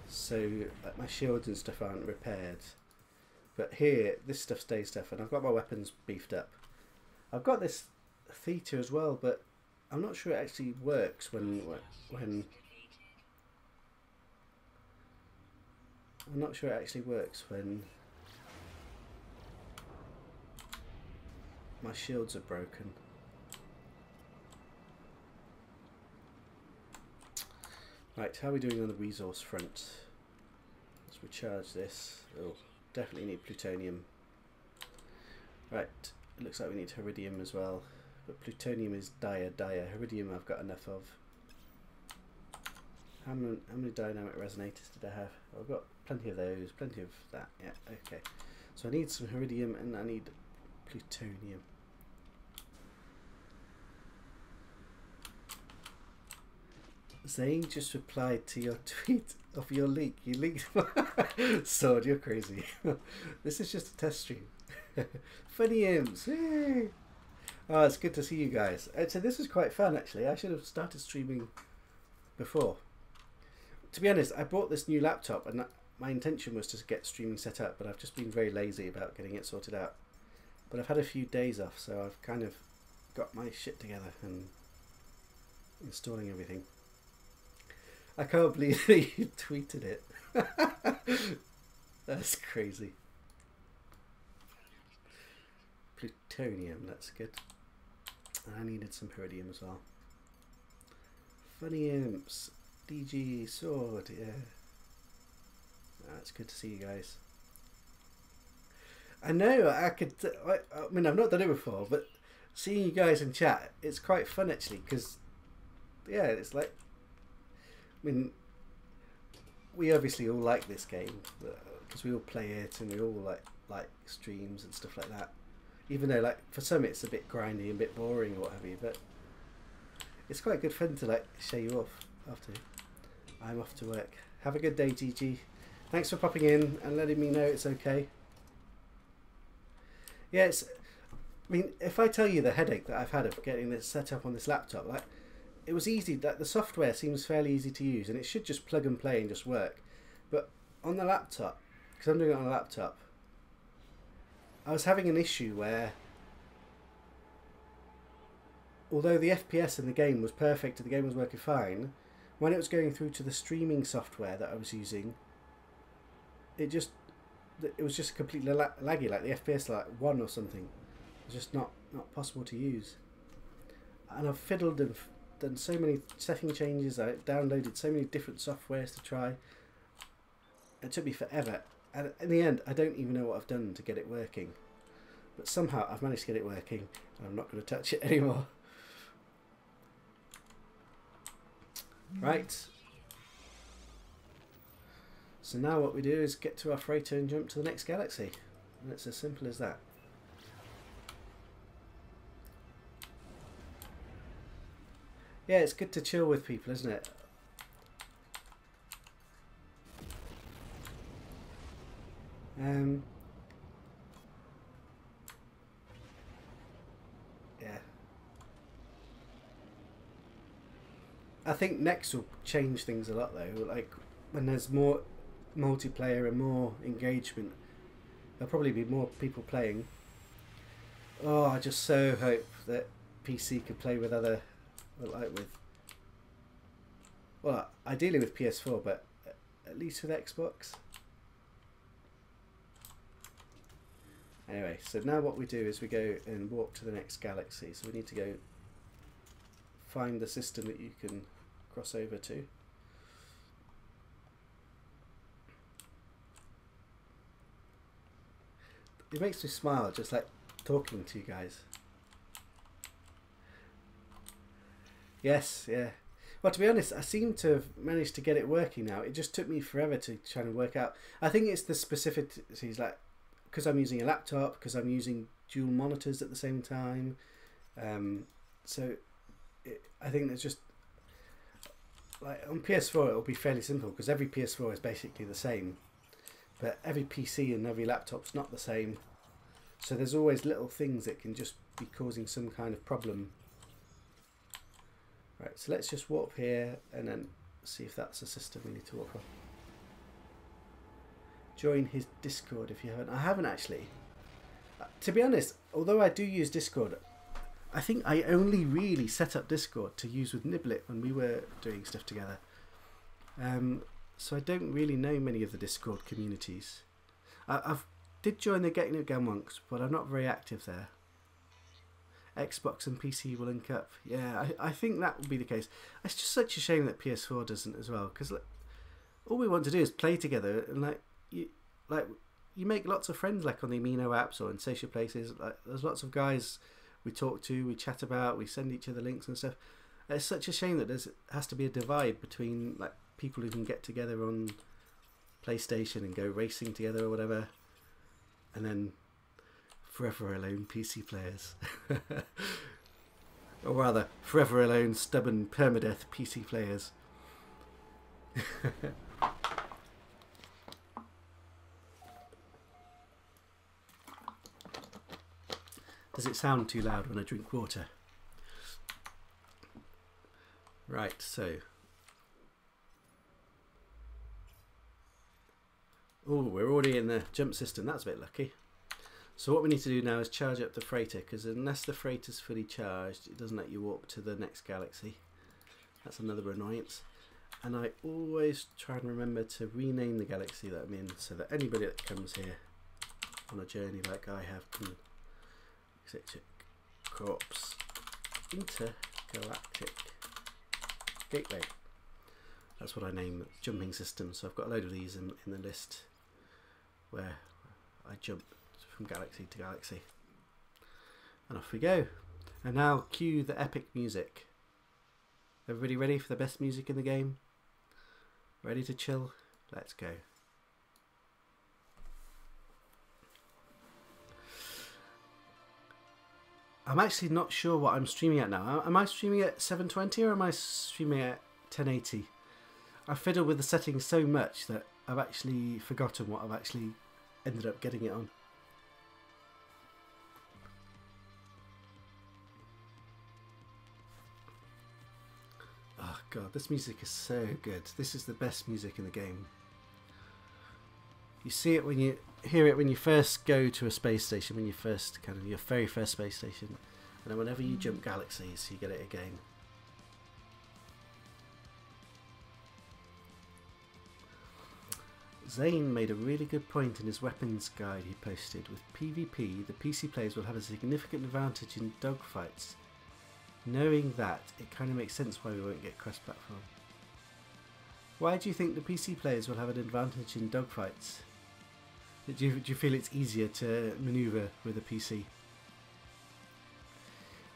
so like my shields and stuff aren't repaired, but here this stuff stays stuff, and I've got my weapons beefed up. I've got this theta as well, but I'm not sure it actually works when I'm not sure it actually works when my shields are broken. Right, how are we doing on the resource front? Let's recharge this. Oh, definitely need plutonium. Right, it looks like we need iridium as well. But plutonium is dire. Iridium I've got enough of. How many dynamic resonators did I have? Oh, I've got plenty of those, plenty of that. Yeah, okay. So I need some iridium and I need plutonium. Zane just replied to your tweet of your leak. You leaked. Sword, you're crazy. This is just a test stream. Funny imps. Yay. Oh, it's good to see you guys. So this was quite fun actually. I should have started streaming before. To be honest, I bought this new laptop and my intention was to get streaming set up, but I've just been very lazy about getting it sorted out. But I've had a few days off, so I've kind of got my shit together and installing everything. I can't believe that you tweeted it. That's crazy. Plutonium, that's good. I needed some iridium as well. Funny imps. DG sword, yeah. It's good to see you guys. I know, I mean, I've not done it before, but seeing you guys in chat, it's quite fun actually, because, yeah, it's like, I mean, we obviously all like this game, because we all play it, and we all like streams and stuff like that. Even though, like, for some it's a bit grindy and a bit boring or what have you, but it's quite good fun to, like, show you off after I'm off to work. Have a good day, Gigi. Thanks for popping in and letting me know it's okay. Yeah, I mean, if I tell you the headache that I've had of getting this set up on this laptop, like, it was easy. That the software seems fairly easy to use, and it should just plug and play and just work. But on the laptop, because I'm doing it on a laptop, I was having an issue where, although the FPS in the game was perfect and the game was working fine, when it was going through to the streaming software that I was using, it was just completely laggy, like the FPS like 1 or something. It was just not possible to use. And I've fiddled and done so many setting changes. I downloaded so many different softwares to try. It took me forever. And in the end, I don't even know what I've done to get it working. But somehow I've managed to get it working, and I'm not going to touch it anymore. Right. So now what we do is get to our freighter and jump to the next galaxy. And it's as simple as that. Yeah, it's good to chill with people, isn't it? Yeah. I think next will change things a lot though. Like when there's more multiplayer and more engagement, there'll probably be more people playing. Oh, I just so hope that PC could play with other, well, ideally with PS4, but at least with Xbox. Anyway, so now what we do is we go and walk to the next galaxy. So we need to go find the system that you can cross over to. It makes me smile just like talking to you guys. Yes, yeah. Well, to be honest, I seem to have managed to get it working now. It just took me forever to try and work out. I think it's the specificities, like, because I'm using a laptop, because I'm using dual monitors at the same time. I think there's just, like, on PS4 it'll be fairly simple, because every PS4 is basically the same. But every PC and every laptop's not the same. So there's always little things that can just be causing some kind of problem. Right, so let's just warp here and then see if that's a system we need to warp on. Join his Discord if you haven't. I haven't actually. To be honest, although I do use Discord, I think I only really set up Discord to use with Niblet when we were doing stuff together. So I don't really know many of the Discord communities. I've did join the Getting It Again once, but I'm not very active there. Xbox and PC will link up. Yeah, I think that will be the case. It's just such a shame that PS4 doesn't as well, because all we want to do is play together, and you make lots of friends like on the Amino apps or in social places. Like there's lots of guys we talk to, we chat about, we send each other links and stuff. It's such a shame that there has to be a divide between like people who can get together on PlayStation and go racing together or whatever, and then forever alone PC players. Or rather, forever alone stubborn permadeath PC players. Does it sound too loud when I drink water? Right, so. Oh, we're already in the jump system. That's a bit lucky. So what we need to do now is charge up the freighter, because unless the freighter's fully charged, it doesn't let you warp to the next galaxy. That's another annoyance. And I always try and remember to rename the galaxy that I'm in, so that anybody that comes here on a journey like I have can Alexicek Corps Intergalactic Gateway. That's what I name the jumping system. So I've got a load of these in the list where I jump from galaxy to galaxy. And off we go. And now cue the epic music. Everybody ready for the best music in the game? Ready to chill? Let's go. I'm actually not sure what I'm streaming at now. Am I streaming at 720 or am I streaming at 1080? I fiddle with the settings so much that I've actually forgotten what I've actually ended up getting it on. Oh god, this music is so good. This is the best music in the game. You see it when you hear it when you first go to a space station, when you first your very first space station, and then whenever you jump galaxies, you get it again. Zane made a really good point in his weapons guide he posted. With PvP, the PC players will have a significant advantage in dogfights. Knowing that, it kind of makes sense why we won't get cross-platform. Why do you think the PC players will have an advantage in dogfights? Do you feel it's easier to manoeuvre with a PC?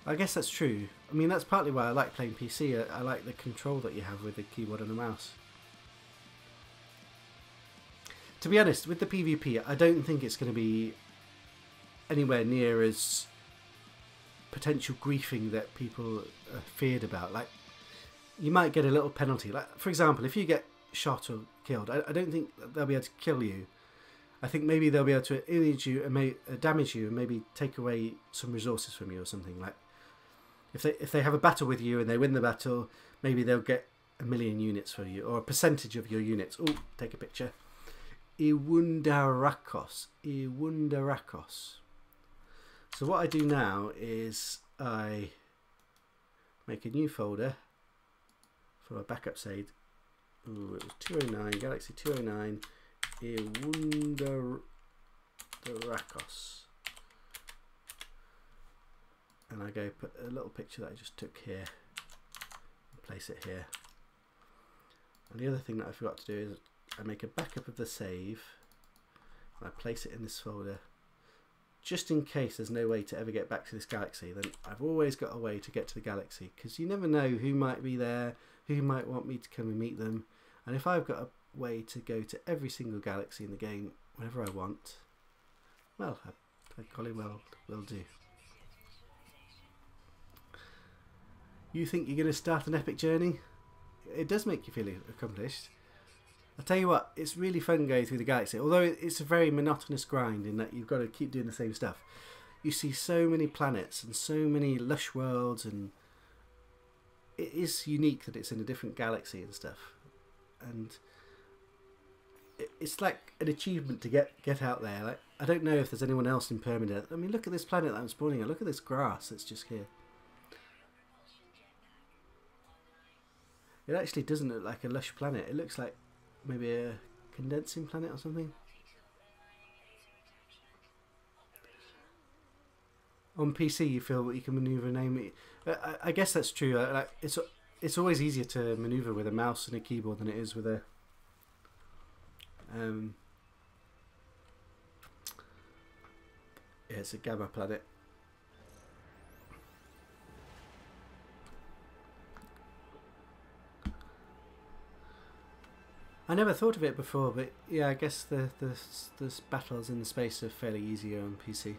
I guess that's true. I mean, that's partly why I like playing PC. I like the control that you have with the keyboard and the mouse. To be honest, with the PvP, I don't think it's going to be anywhere near as potential griefing that people are feared about. Like, you might get a little penalty. Like, for example, if you get shot or killed, I don't think they'll be able to kill you. I think maybe they'll be able to injure you and damage you and maybe take away some resources from you or something. Like, if they have a battle with you and they win the battle, maybe they'll get 1,000,000 units for you, or a percentage of your units. Oh, take a picture. Iwundarakos. Iwundarakos. So what I do now is I make a new folder for my backup save. Ooh, it was 209, Galaxy 209, Iwundarakos. And I go put a little picture that I just took here and place it here. And the other thing that I forgot to do is I make a backup of the save and I place it in this folder. Just in case there's no way to ever get back to this galaxy, then I've always got a way to get to the galaxy, because you never know who might be there, who might want me to come and meet them. And if I've got a way to go to every single galaxy in the game whenever I want, well, I golly well will do. You think you're going to start an epic journey? It does make you feel accomplished. I'll tell you what, it's really fun going through the galaxy, although it's a very monotonous grind in that you've got to keep doing the same stuff. You see so many planets and so many lush worlds and it is unique that it's in a different galaxy and stuff, and it's like an achievement to get out there. Like, I don't know if there's anyone else in Permadeath. I mean, look at this planet that I'm spawning on. Look at this grass that's just here. It actually doesn't look like a lush planet. It looks like maybe a condensing planet or something. On PC, you feel that you can maneuver and aim it. I guess that's true. Like, it's always easier to maneuver with a mouse and a keyboard than it is with a yeah, it's a gamma planet. I never thought of it before, but yeah, I guess the battles in the space are fairly easier on PC.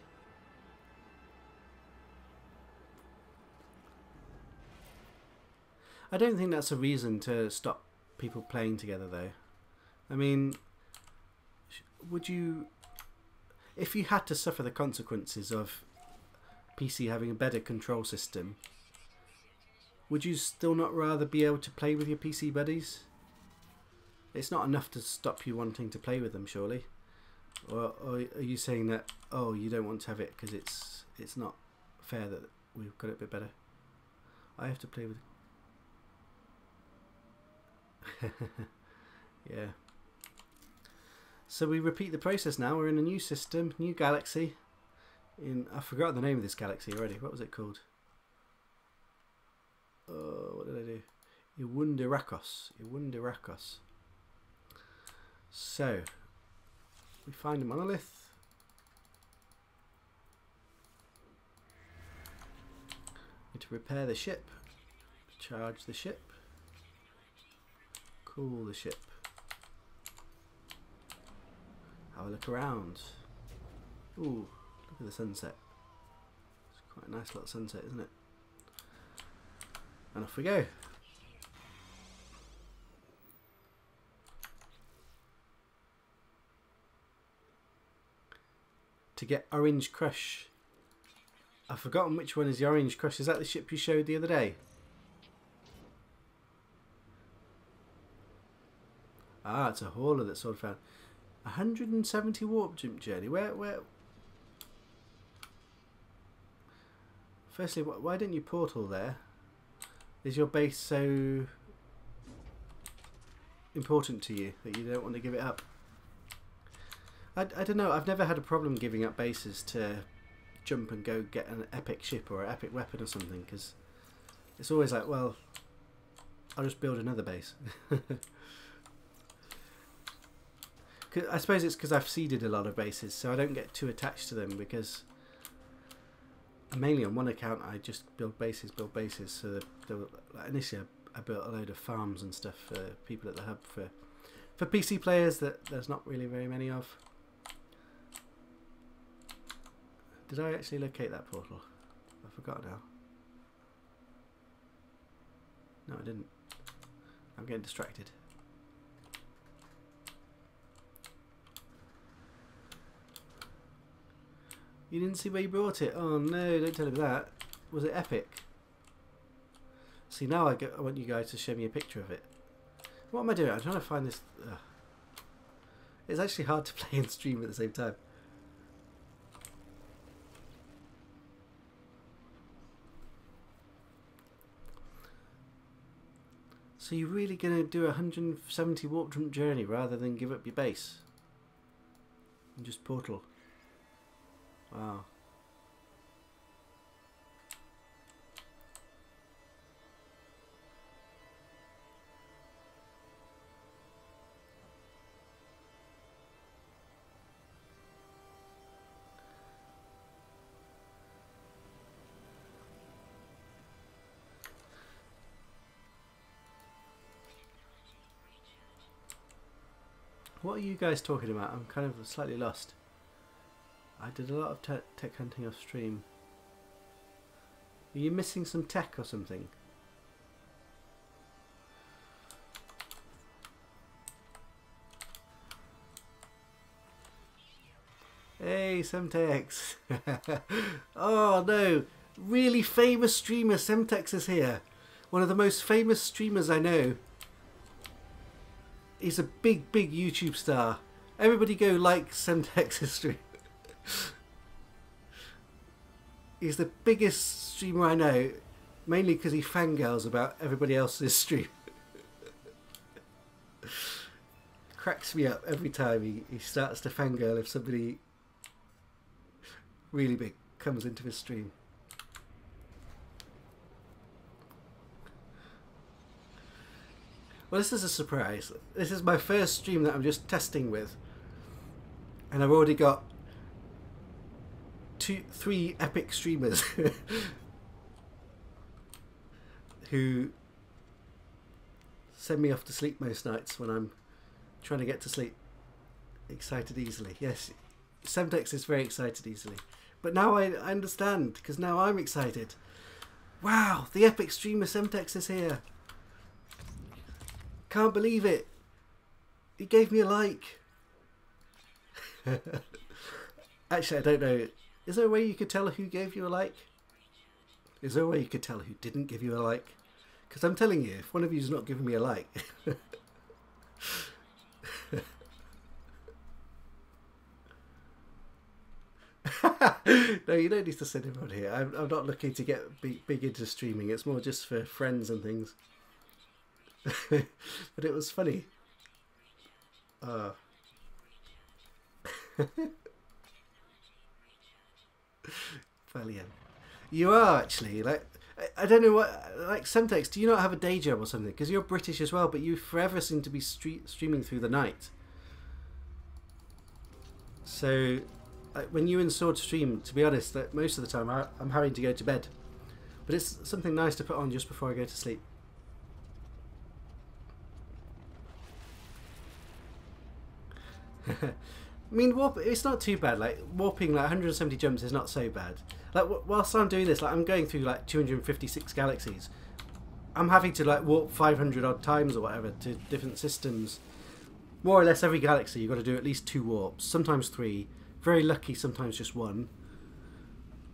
I don't think that's a reason to stop people playing together, though. I mean, would you, if you had to suffer the consequences of PC having a better control system, would you still not rather be able to play with your PC buddies? It's not enough to stop you wanting to play with them, surely. Or are you saying that, oh, you don't want to have it because it's not fair that we've got it a bit better? I have to play with... yeah. So we repeat the process now. We're in a new system, new galaxy. I forgot the name of this galaxy already. What was it called? What did I do? Iwundirakos. So we find a monolith. Need to repair the ship, charge the ship, cool the ship, have a look around. Ooh, look at the sunset. It's quite a nice little sunset, isn't it? And off we go. To get Orange Crush. I've forgotten which one is the Orange Crush. Is that the ship you showed the other day? Ah, it's a hauler that Sword found. 170 warp jump journey. Where? Firstly, why didn't you portal there? Is your base so important to you that you don't want to give it up? I don't know. I've never had a problem giving up bases to jump and go get an epic ship or an epic weapon or something, because it's always like, well, I'll just build another base. I suppose it's because I've seeded a lot of bases, so I don't get too attached to them, because mainly on one account I just build bases. So like initially I built a load of farms and stuff for people at the hub for PC players that there's not really very many of. Did I actually locate that portal? I forgot now. No, I didn't. I'm getting distracted. You didn't see where you brought it? Oh no, don't tell me that. Was it epic? See, now I want you guys to show me a picture of it. What am I doing? I'm trying to find this... It's actually hard to play and stream at the same time. So you're really going to do a 170 warp jump journey rather than give up your base? And just portal? Wow. What are you guys talking about? I'm kind of slightly lost. I did a lot of tech hunting off stream. Are you missing some tech or something? Hey, Semtex! Oh no! Really famous streamer Semtex is here! One of the most famous streamers I know. He's a big, big YouTube star. Everybody go like Semtex's stream. He's the biggest streamer I know, mainly because he fangirls about everybody else's stream. Cracks me up every time he starts to fangirl if somebody really big comes into his stream. Well, this is a surprise. This is my first stream that I'm just testing with. And I've already got 3 epic streamers who send me off to sleep most nights when I'm trying to get to sleep. Excited easily. Yes, Semtex is very excited easily. But now I understand, because now I'm excited. Wow, the epic streamer Semtex is here. Can't believe it. He gave me a like. Actually, I don't know. Is there a way you could tell who gave you a like? Is there a way you could tell who didn't give you a like? Because I'm telling you, if one of you's not giving me a like... No, you don't need to send him on here. I'm not looking to get big into streaming. It's more just for friends and things. But it was funny. Brilliant. You are actually, like, I don't know what, like Semtex, do you not have a day job or something? Because you're British as well, but you forever seem to be streaming through the night. So, like, when you and Sword stream, to be honest, that most of the time I'm having to go to bed. But it's something nice to put on just before I go to sleep. I mean, it's not too bad. Like, warping like 170 jumps is not so bad. Like, whilst I'm doing this, like, I'm going through like 256 galaxies. I'm having to like warp 500 odd times or whatever to different systems. More or less every galaxy you've got to do at least 2 warps, sometimes 3. Very lucky, sometimes just 1.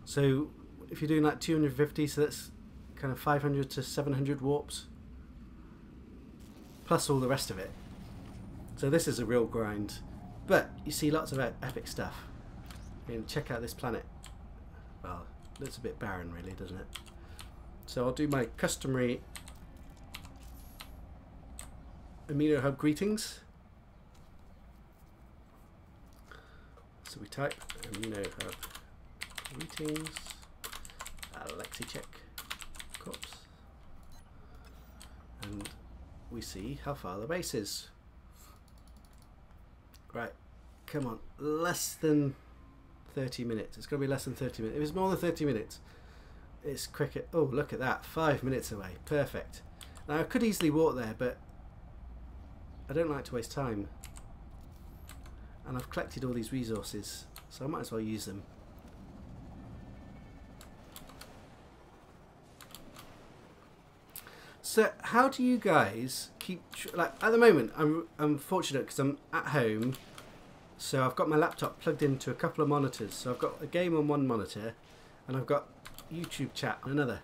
So if you're doing like 250, so that's kind of 500 to 700 warps. Plus all the rest of it. So this is a real grind. But you see lots of epic stuff. And check out this planet. Well, it looks a bit barren really, doesn't it? So I'll do my customary Amino Hub greetings. So we type Amino Hub greetings, Alexicek corpse, and we see how far the base is. Right, come on, less than 30 minutes. It's going to be less than 30 minutes. If it's more than 30 minutes, it's quicker. Oh, look at that, 5 minutes away. Perfect. Now I could easily walk there, but I don't like to waste time. And I've collected all these resources, so I might as well use them. So how do you guys keep, like, at the moment I'm fortunate because I'm at home, so I've got my laptop plugged into a couple of monitors. So I've got a game on one monitor and I've got YouTube chat on another.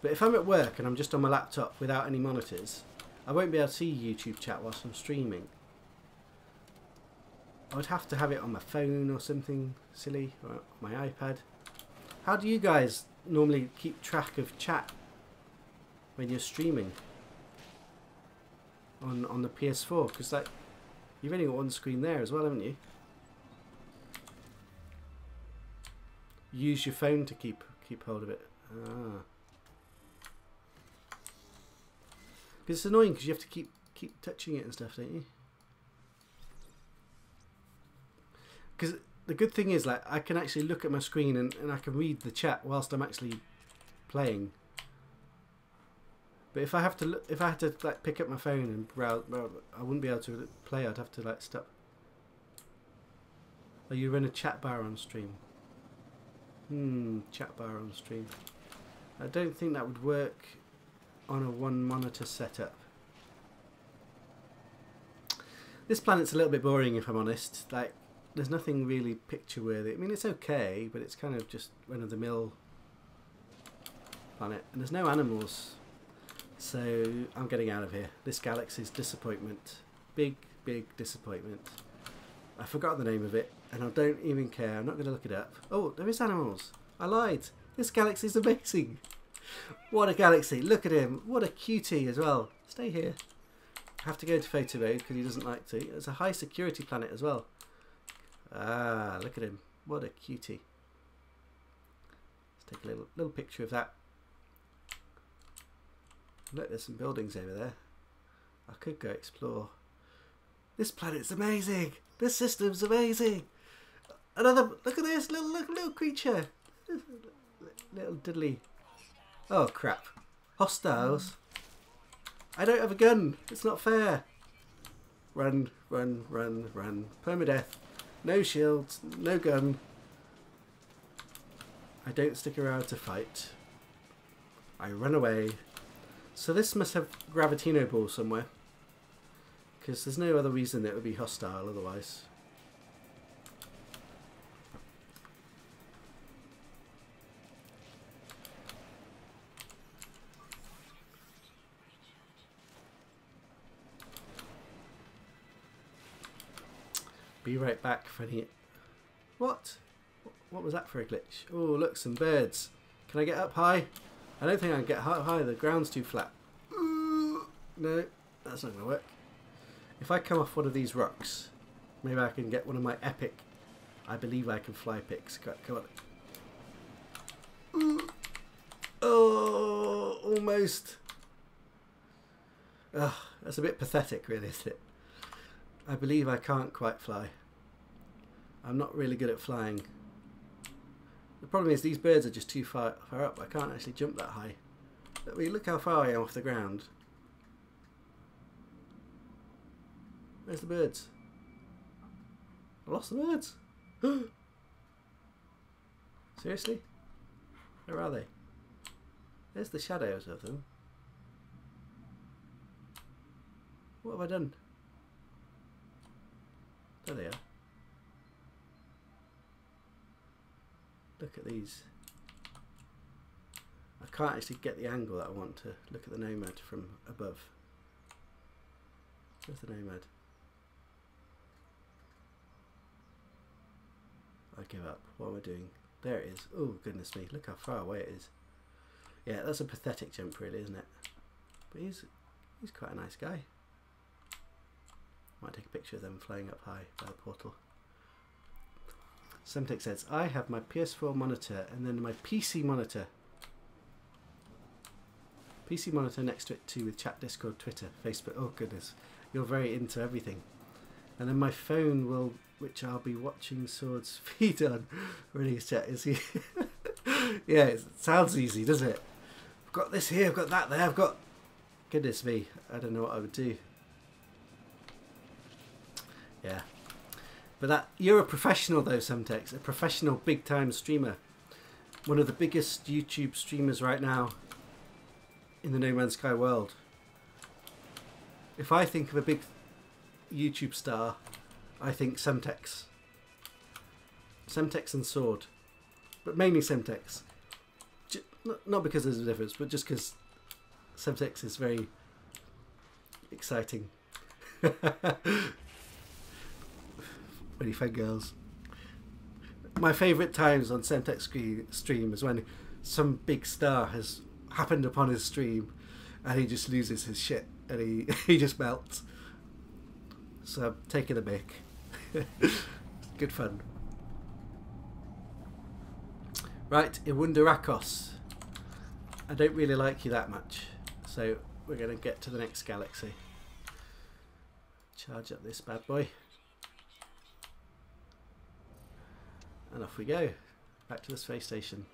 But if I'm at work and I'm just on my laptop without any monitors, I won't be able to see YouTube chat whilst I'm streaming. I would have to have it on my phone or something silly, or my iPad. How do you guys normally keep track of chat when you're streaming on the PS4? Because like, you've only got one screen there as well, haven't you? Use your phone to keep hold of it. Ah. Because it's annoying because you have to keep touching it and stuff, don't you? Because the good thing is, like, I can actually look at my screen and I can read the chat whilst I'm actually playing. But if I have to look, if I had to like pick up my phone and browse, I wouldn't be able to play. I'd have to like stop. Oh, you run a chat bar on stream. Chat bar on stream. I don't think that would work on a one monitor setup. This planet's a little bit boring, if I'm honest. Like, there's nothing really picture worthy. I mean, it's okay, but it's kind of just run of the mill planet, and there's no animals So I'm getting out of here. This galaxy's disappointment. Big, big disappointment. I forgot the name of it, and I don't even care. I'm not going to look it up. Oh, there is animals. I lied. This galaxy's amazing. What a galaxy. Look at him. What a cutie as well. Stay here. I have to go into photo mode because he doesn't like to. It's a high security planet as well. Ah, look at him. What a cutie. Let's take a little picture of that. Look, there's some buildings over there. I could go explore. This planet's amazing. This system's amazing. Another, look at this little creature. Little diddly. Oh crap. Hostiles. I don't have a gun. It's not fair. Run, run, run, run. Permadeath. No shields. No gun. I don't stick around to fight. I run away. So this must have Gravitino Ball somewhere. Because there's no other reason that it would be hostile otherwise. Be right back for any... What? What was that for a glitch? Oh, look, some birds. Can I get up high? I don't think I can get high. The ground's too flat. No, that's not going to work. If I come off one of these rocks, maybe I can get one of my epic... I believe I can fly picks. Come on. Oh, almost. Oh, that's a bit pathetic, really, isn't it? I believe I can't quite fly. I'm not really good at flying. The problem is these birds are just too far up. I can't actually jump that high. I mean, look how far I am off the ground. Where's the birds? I lost the birds. Seriously? Where are they? There's the shadows of them. What have I done? There they are. Look at these. I can't actually get the angle that I want to look at the nomad from above. Where's the nomad? I give up. What am I doing? There it is. Oh goodness me, look how far away it is. Yeah, that's a pathetic jump really, isn't it? But he's quite a nice guy. Might take a picture of them flying up high by the portal. Semtex says, I have my PS4 monitor and then my PC monitor. PC monitor next to it too with chat, Discord, Twitter, Facebook. Oh goodness, you're very into everything. And then my phone will, which I'll be watching Swords feed on. Really, chat is he? Yeah, it sounds easy, doesn't it? I've got this here, I've got that there, I've got... Goodness me, I don't know what I would do. Yeah. But that, you're a professional though, Semtex, a professional big time streamer. One of the biggest YouTube streamers right now in the No Man's Sky world. If I think of a big YouTube star, I think Semtex. Semtex and Sword. But mainly Semtex. Not because there's a difference, but just because Semtex is very exciting. When he fangirls. My favourite times on Semtex stream is when some big star has happened upon his stream and he just loses his shit and he just melts. So I'm taking a mic. Good fun. Right, Iwundarakos. I don't really like you that much, so we're going to get to the next galaxy. Charge up this bad boy. And off we go. Back to the space station.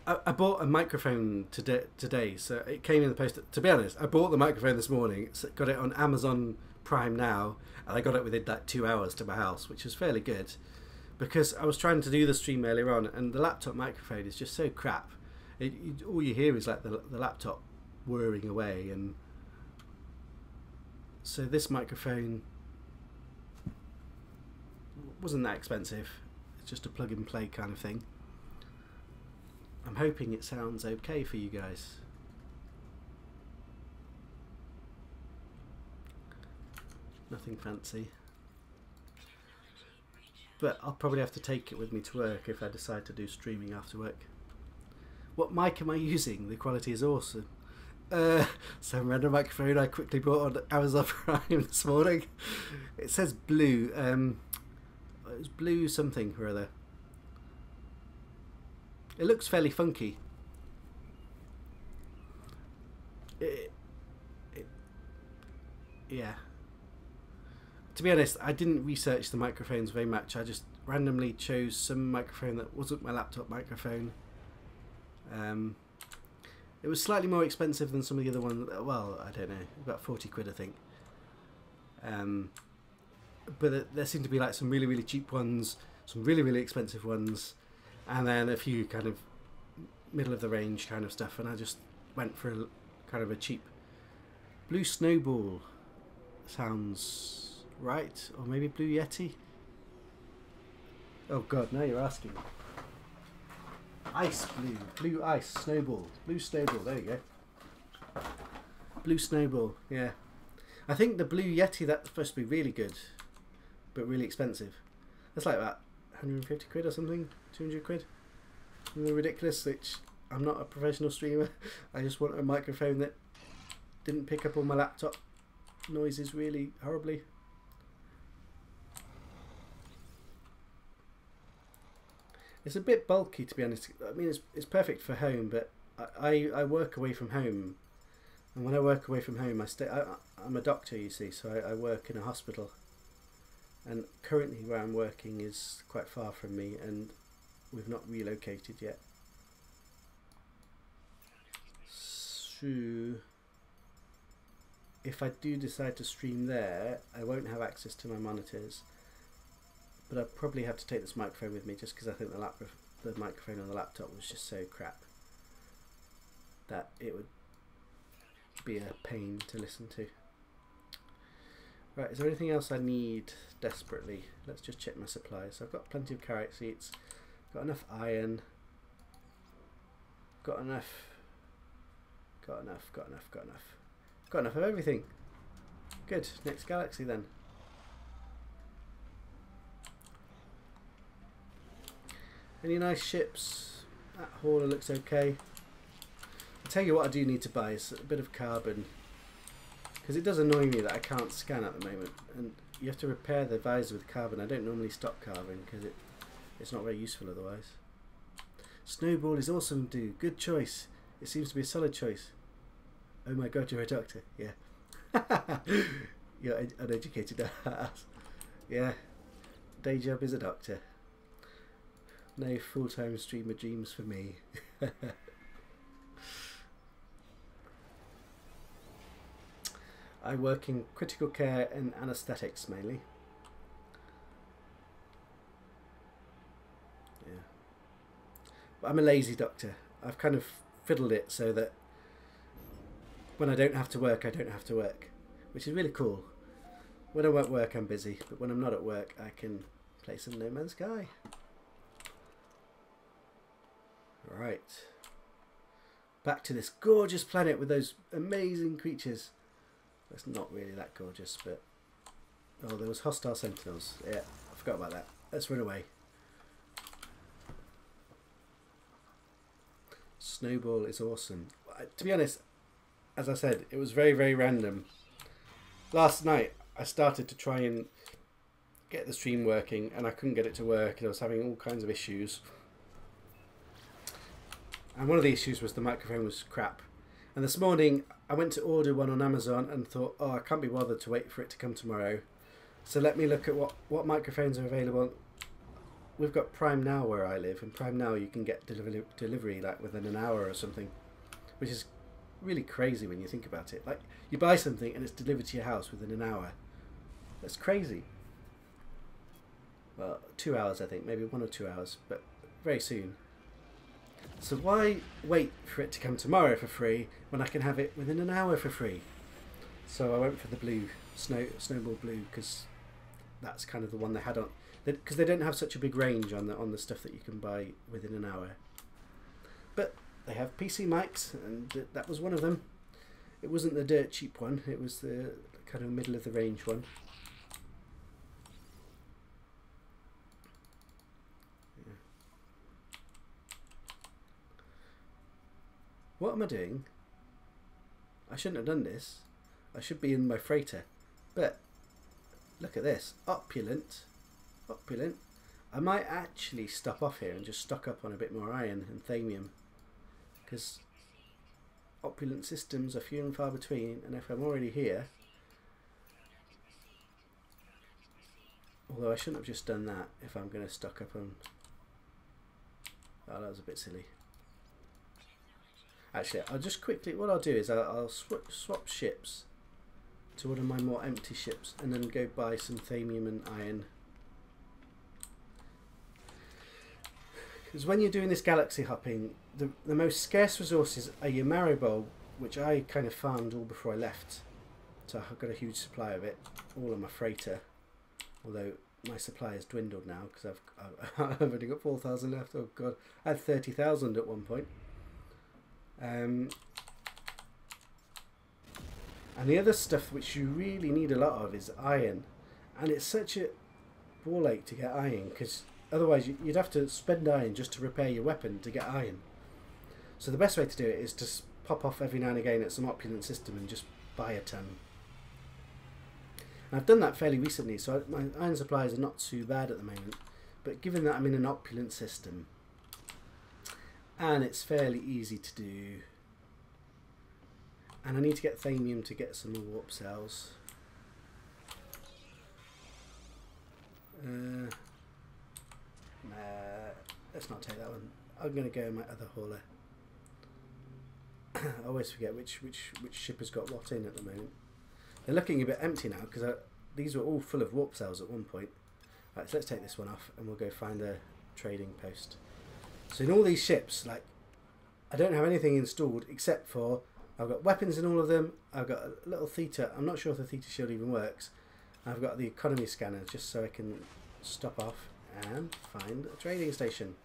I bought a microphone today, so it came in the post. To be honest, I bought the microphone this morning, got it on Amazon Prime now, and I got it within like 2 hours to my house, which was fairly good, because I was trying to do the stream earlier on, and the laptop microphone is just so crap. All you hear is like the laptop whirring away, and so this microphone wasn't that expensive. It's just a plug and play kind of thing. I'm hoping it sounds okay for you guys. Nothing fancy. But I'll probably have to take it with me to work if I decide to do streaming after work. What mic am I using? The quality is awesome. Some random microphone I quickly bought on Amazon Prime this morning. It says Blue. It was Blue something or other. It looks fairly funky. Yeah. To be honest, I didn't research the microphones very much. I just randomly chose some microphone that wasn't my laptop microphone. It was slightly more expensive than some of the other ones. Well, I don't know, about 40 quid I think. But there seemed to be like some really, really cheap ones, some really, really expensive ones, and then a few kind of middle of the range kind of stuff. And I just went for a kind of a cheap Blue Snowball. Sounds right, or maybe Blue Yeti. Oh god, now you're asking. Ice Blue, Blue Ice Snowball, Blue Snowball. There you go. Blue Snowball. Yeah, I think the Blue Yeti, that's supposed to be really good, but really expensive. That's like about 150 quid or something, 200 quid. Something ridiculous. Which I'm not a professional streamer. I just want a microphone that didn't pick up all my laptop noises really horribly. It's a bit bulky, to be honest. I mean, it's perfect for home, but I work away from home, and when I work away from home, I'm a doctor, you see, so I work in a hospital, and currently where I'm working is quite far from me, and we've not relocated yet. So if I do decide to stream there, I won't have access to my monitors. But I'll probably have to take this microphone with me, just because I think the microphone on the laptop was just so crap that it would be a pain to listen to. Right, is there anything else I need desperately? Let's just check my supplies. So I've got plenty of carrot seeds, got enough iron, got enough of everything. Good, next galaxy then. Any nice ships? That hauler looks okay. I'll tell you what I do need to buy is a bit of carbon, because it does annoy me that I can't scan at the moment, and you have to repair the visor with carbon. I don't normally stock carbon because it's not very useful otherwise. Snowball is awesome, dude. Good choice. It seems to be a solid choice. Oh my god, you're a doctor. Yeah. You're uneducated ass. Yeah. Day job is a doctor. No full-time streamer dreams for me. I work in critical care and anaesthetics mainly. Yeah. But I'm a lazy doctor. I've kind of fiddled it so that when I don't have to work, I don't have to work, which is really cool. When I'm at work, I'm busy, but when I'm not at work, I can play some No Man's Sky. Right, back to this gorgeous planet with those amazing creatures. It's not really that gorgeous, but oh, there was hostile sentinels. Yeah, I forgot about that. Let's run away. Snowball is awesome. To be honest, as I said, it was very, very random. Last night I started to try and get the stream working, and I couldn't get it to work, and I was having all kinds of issues. And one of the issues was the microphone was crap. And this morning I went to order one on Amazon and thought, oh, I can't be bothered to wait for it to come tomorrow. So let me look at what microphones are available. We've got Prime Now where I live, and Prime Now you can get delivery like within an hour or something, which is really crazy when you think about it. Like, you buy something and it's delivered to your house within an hour. That's crazy. Well, 2 hours I think, maybe 1 or 2 hours, but very soon. So why wait for it to come tomorrow for free when I can have it within an hour for free? So I went for the blue, Snowball Blue, because that's kind of the one they had on. because they don't have such a big range on the stuff that you can buy within an hour. But they have PC mics, and that was one of them. It wasn't the dirt cheap one, it was the kind of middle of the range one. Yeah. What am I doing? I shouldn't have done this. I should be in my freighter. But look at this. Opulent. Opulent. I might actually stop off here and just stock up on a bit more iron and thamium, because opulent systems are few and far between, and if I'm already here, although I shouldn't have just done that if I'm going to stock up on... Oh, that was a bit silly. Actually, I'll just quickly, what I'll do is I'll swap ships to one of my more empty ships and then go buy some thamium and iron. Because when you're doing this galaxy hopping, the most scarce resources are your marrow bowl, which I kind of farmed all before I left. So I've got a huge supply of it, all on my freighter. Although my supply has dwindled now because I've only got 4,000 left. Oh god, I had 30,000 at one point. And the other stuff which you really need a lot of is iron, and it's such a ball ache to get iron, because otherwise you'd have to spend iron just to repair your weapon to get iron. So the best way to do it is to pop off every now and again at some opulent system and just buy a ton. And I've done that fairly recently, so my iron supplies are not too bad at the moment, but given that I'm in an opulent system and it's fairly easy to do, and I need to get thamium to get some more warp cells. Nah, let's not take that one. I'm going to go in my other hauler. I always forget which ship has got what in at the moment. They're looking a bit empty now because these were all full of warp cells at one point. Right, so let's take this one off and we'll go find a trading post. So in all these ships, like, I don't have anything installed except for I've got weapons in all of them. I've got a little theta. I'm not sure if the theta shield even works. I've got the economy scanner just so I can stop off and find a trading station.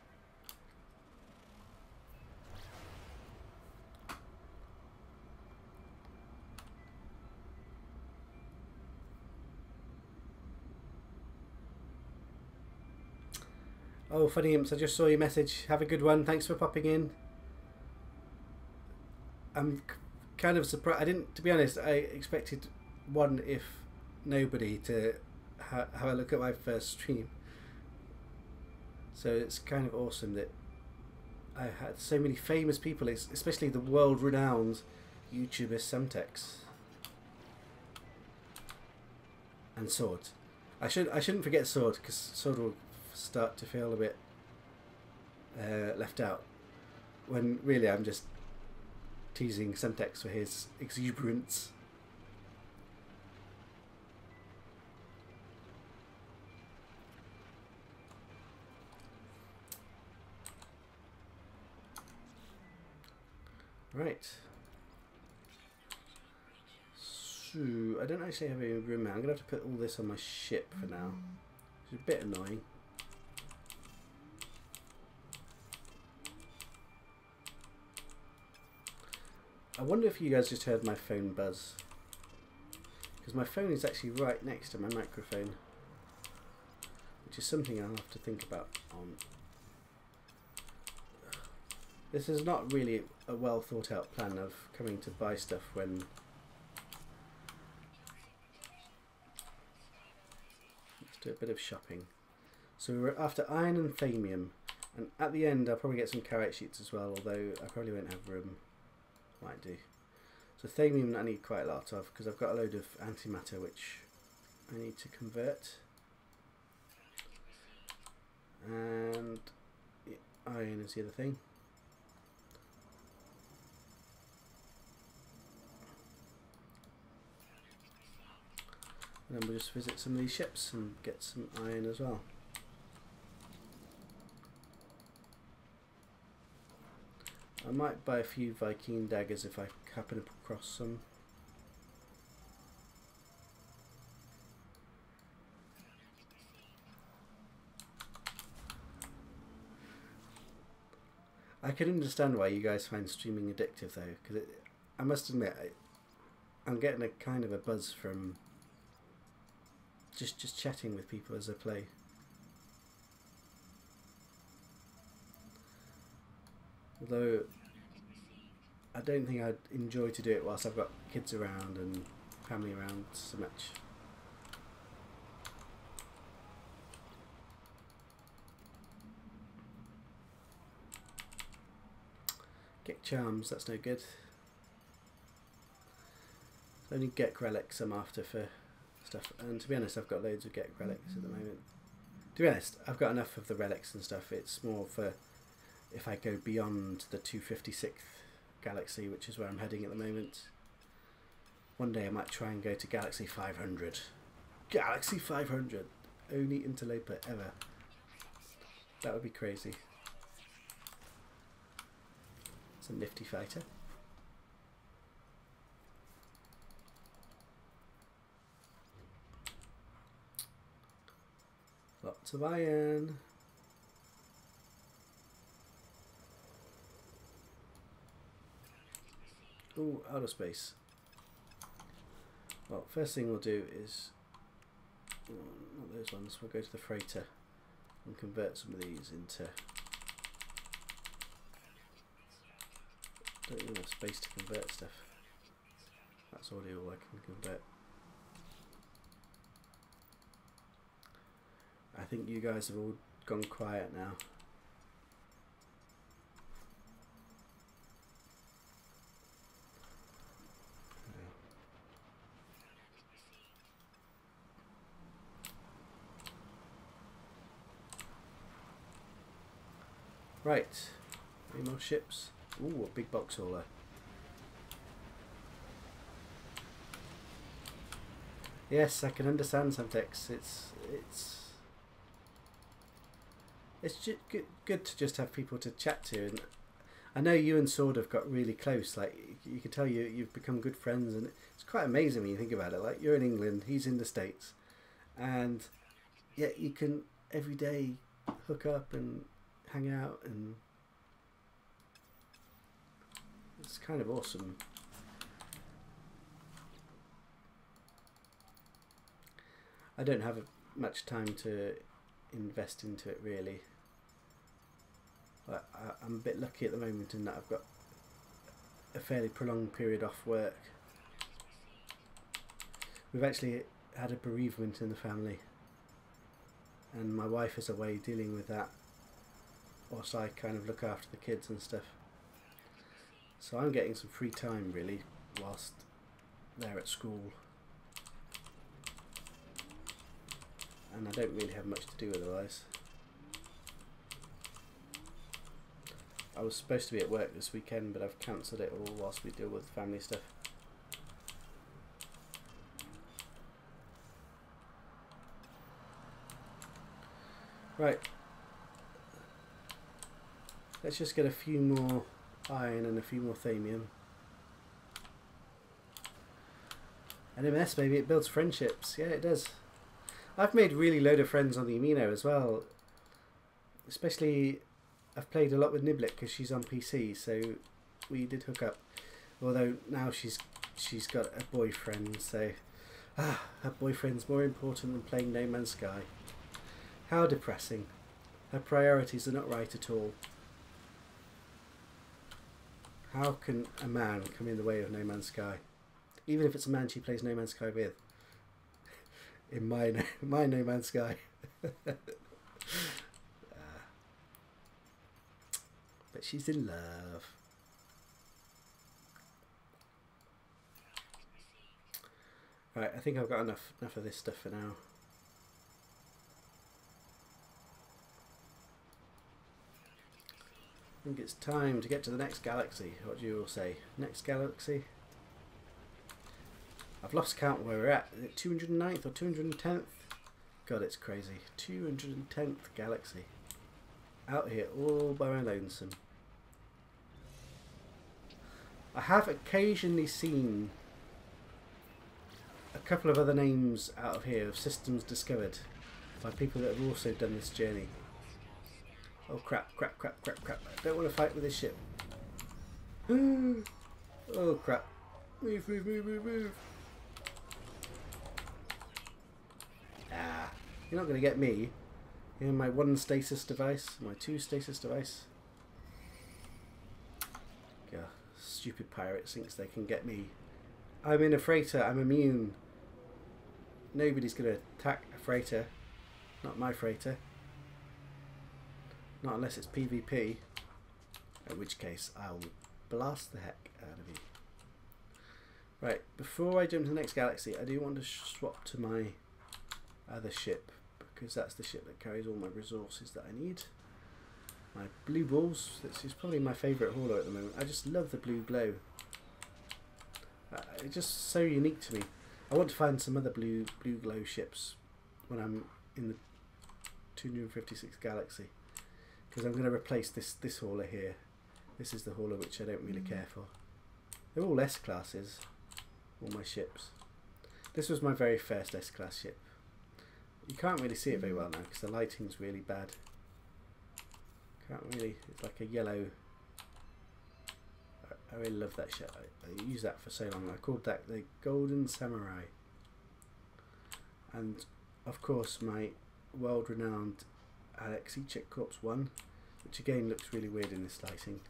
Oh, Funny Imps, I just saw your message. Have a good one. Thanks for popping in. I'm kind of surprised. I didn't, to be honest, I expected one, if nobody, to have a look at my first stream. So it's kind of awesome that I had so many famous people, especially the world-renowned YouTuber Semtex. And Sword. I shouldn't forget Sword, because Sword will start to feel a bit left out, when really I'm just teasing Semtex for his exuberance. Right. So I don't actually have any room now. I'm gonna have to put all this on my ship for now, which is a bit annoying. I wonder if you guys just heard my phone buzz, because my phone is actually right next to my microphone, which is something I'll have to think about on. This is not really a well thought out plan of coming to buy stuff when let's do a bit of shopping. So we're after iron and thamium, and at the end I'll probably get some carrot sheets as well, although I probably won't have room. Might do. So thamium I need quite a lot of, because I've got a load of antimatter which I need to convert, and iron is the other thing. And then we'll just visit some of these ships and get some iron as well. I might buy a few Viking daggers if I happen to cross some. I can understand why you guys find streaming addictive though, because I must admit, I'm getting a kind of a buzz from just chatting with people as I play. Although I don't think I'd enjoy to do it whilst I've got kids around and family around so much. Get charms, that's no good. It's only get relics I'm after for stuff, and to be honest I've got loads of get relics at the moment. To be honest, I've got enough of the relics and stuff. It's more for if I go beyond the 256th galaxy, which is where I'm heading at the moment. One day I might try and go to Galaxy 500. Galaxy 500! Only interloper ever. That would be crazy. It's a nifty fighter. Lots of iron. Ooh, outer space. Well, first thing we'll do is, not those ones, we'll go to the freighter and convert some of these into, don't even have space to convert stuff. That's already all I can convert. I think you guys have all gone quiet now. Right, any more ships? Ooh, a big box hauler. Yes, I can understand some texts. It's just good to just have people to chat to, and I know you and Sword have got really close. Like you can tell you've become good friends, and it's quite amazing when you think about it. Like you're in England, he's in the States, and yet you can every day hook up and hang out, and it's kind of awesome. I don't have much time to invest into it really. But I'm a bit lucky at the moment in that I've got a fairly prolonged period off work. We've actually had a bereavement in the family, and my wife is away dealing with that whilst I kind of look after the kids and stuff. So I'm getting some free time really whilst they're at school, and I don't really have much to do otherwise. I was supposed to be at work this weekend, but I've cancelled it all whilst we deal with family stuff. Right, let's just get a few more iron and a few more thamium. And MS, maybe it builds friendships. Yeah, it does. I've made really load of friends on the Amino as well. Especially, I've played a lot with Niblet because she's on PC, so we did hook up. Although now she's got a boyfriend, so her boyfriend's more important than playing No Man's Sky. How depressing. Her priorities are not right at all. How can a man come in the way of No Man's Sky? Even if it's a man she plays No Man's Sky with. In my No Man's Sky. But she's in love. Right, I think I've got enough of this stuff for now. I think it's time to get to the next galaxy. What do you all say? Next galaxy? I've lost count where we're at. Is it 209th or 210th? God, it's crazy. 210th galaxy. Out here all by my lonesome. I have occasionally seen a couple of other names out of here of systems discovered by people that have also done this journey. Oh crap, crap, crap, crap, crap. I don't want to fight with this ship. Oh crap. Move, move, move, move, move. Ah, you're not going to get me. You know, my one stasis device, my two stasis device. Yeah, stupid pirate thinks they can get me. I'm in a freighter, I'm immune. Nobody's going to attack a freighter. Not my freighter. Not unless it's PvP. In which case, I'll blast the heck out of you. Right, before I jump to the next galaxy, I do want to swap to my other ship, because that's the ship that carries all my resources that I need. My blue balls. This is probably my favourite hauler at the moment. I just love the blue glow. It's just so unique to me. I want to find some other blue glow ships when I'm in the 256 galaxy, because I'm going to replace this hauler here. This is the hauler which I don't really care for. They're all S classes, all my ships. This was my very first S class ship. You can't really see it very well now because the lighting's really bad. Can't really. It's like a yellow. I really love that ship. I used that for so long. I called that the Golden Samurai. And of course my world-renowned Alexicek Corpse 1, which again looks really weird in this lighting.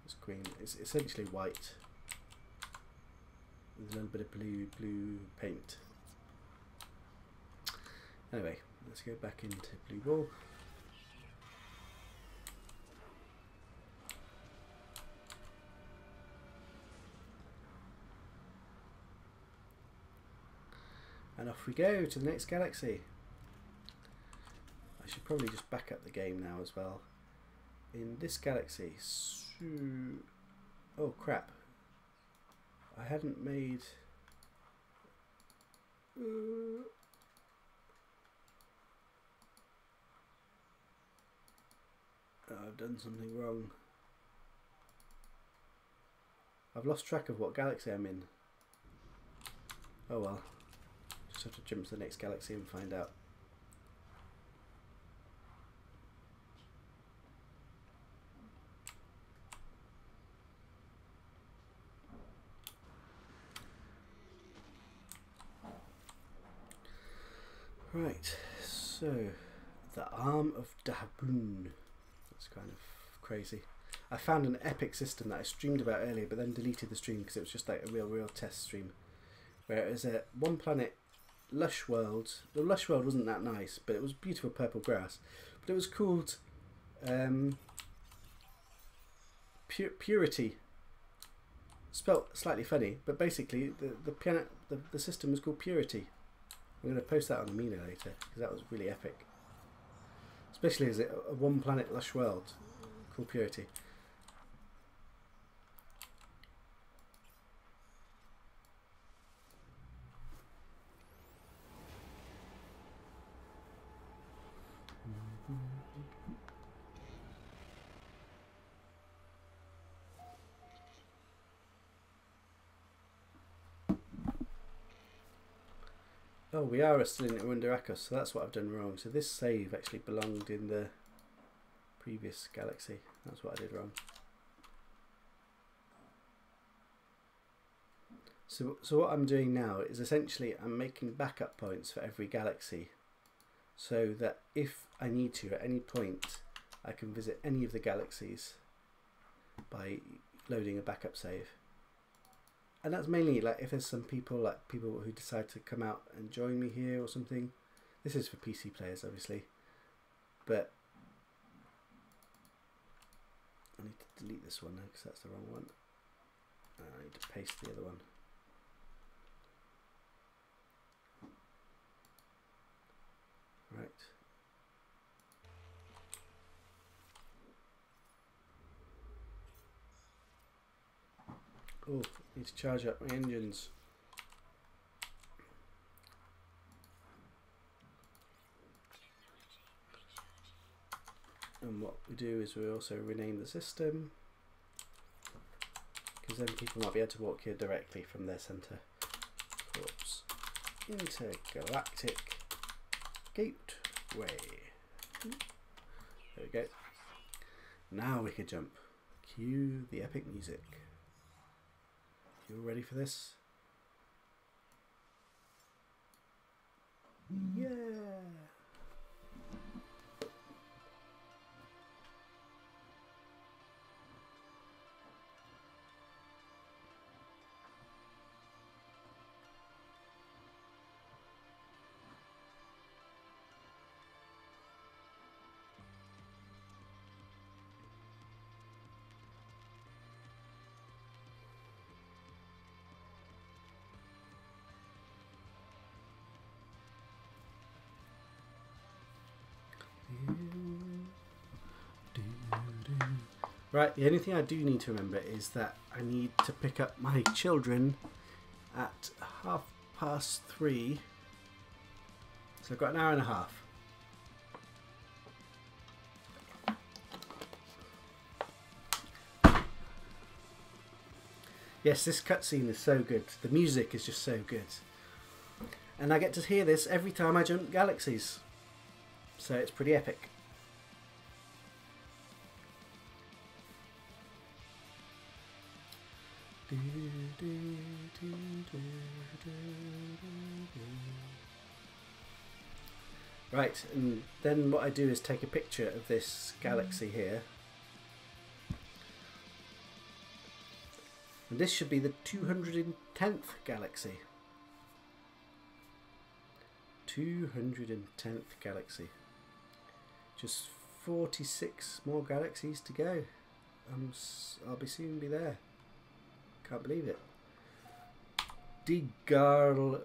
It's green. It's essentially white with a little bit of blue paint. Anyway, let's go back into blue ball. And off we go to the next galaxy. I should probably just back up the game now as well. In this galaxy, oh crap, I hadn't made oh, I've done something wrong. I've lost track of what galaxy I'm in. Oh well, just have to jump to the next galaxy and find out. Right, so the Arm of Dahabun. That's kind of crazy. I found an epic system that I streamed about earlier, but then deleted the stream because it was just like a real test stream, where it was a one planet lush world. The lush world wasn't that nice, but it was beautiful purple grass. But it was called Purity. Spelt slightly funny, but basically the system was called Purity. I'm going to post that on Amino later because that was really epic. Especially as a one planet lush world called Purity. Oh, we are still in Underakos, so that's what I've done wrong. So this save actually belonged in the previous galaxy. That's what I did wrong. So what I'm doing now is essentially I'm making backup points for every galaxy, so that if I need to at any point I can visit any of the galaxies by loading a backup save. And that's mainly like if there's some people, like people who decide to come out and join me here or something. This is for PC players, obviously. But I need to delete this one now because that's the wrong one. I need to paste the other one. Right. Oh, need to charge up my engines. And what we do is we also rename the system, because then people might be able to walk here directly from their center. Corpse Intergalactic Gateway. There we go. Now we can jump. Cue the epic music. You all ready for this? Yeah! Right, the only thing I do need to remember is that I need to pick up my children at 3:30. So I've got an hour and a half. Yes, this cutscene is so good. The music is just so good. And I get to hear this every time I jump galaxies. So it's pretty epic. Right, and then what I do is take a picture of this galaxy here. And this should be the 210th galaxy. 210th galaxy. Just 46 more galaxies to go. I'll soon be there. Can't believe it. Digarlawena.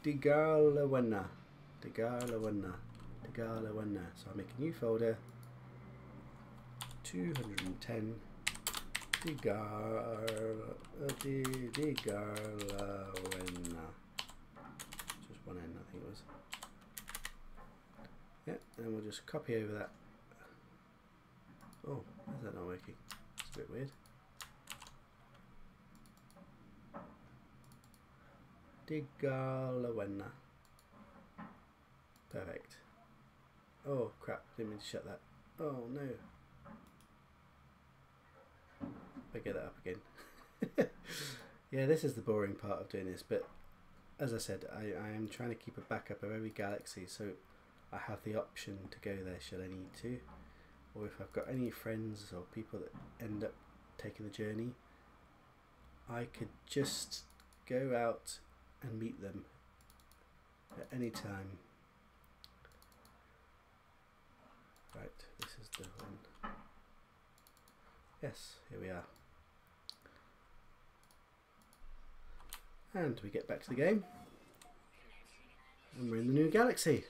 Digarlawena. Digarlawena. Digarlawena. So I'll make a new folder. 210. Digarlawena. Just one N, I think it was. Yeah, and we'll just copy over that. Oh, why is that not working? It's a bit weird. Digarlawena. Perfect. Oh crap, didn't mean to shut that. Oh no. I'll get that up again. Yeah, this is the boring part of doing this, but as I said, I am trying to keep a backup of every galaxy so I have the option to go there should I need to, or if I've got any friends or people that end up taking the journey, I could just go out and meet them at any time. Right, this is the one. Yes, here we are. And we get back to the game. And we're in the new galaxy.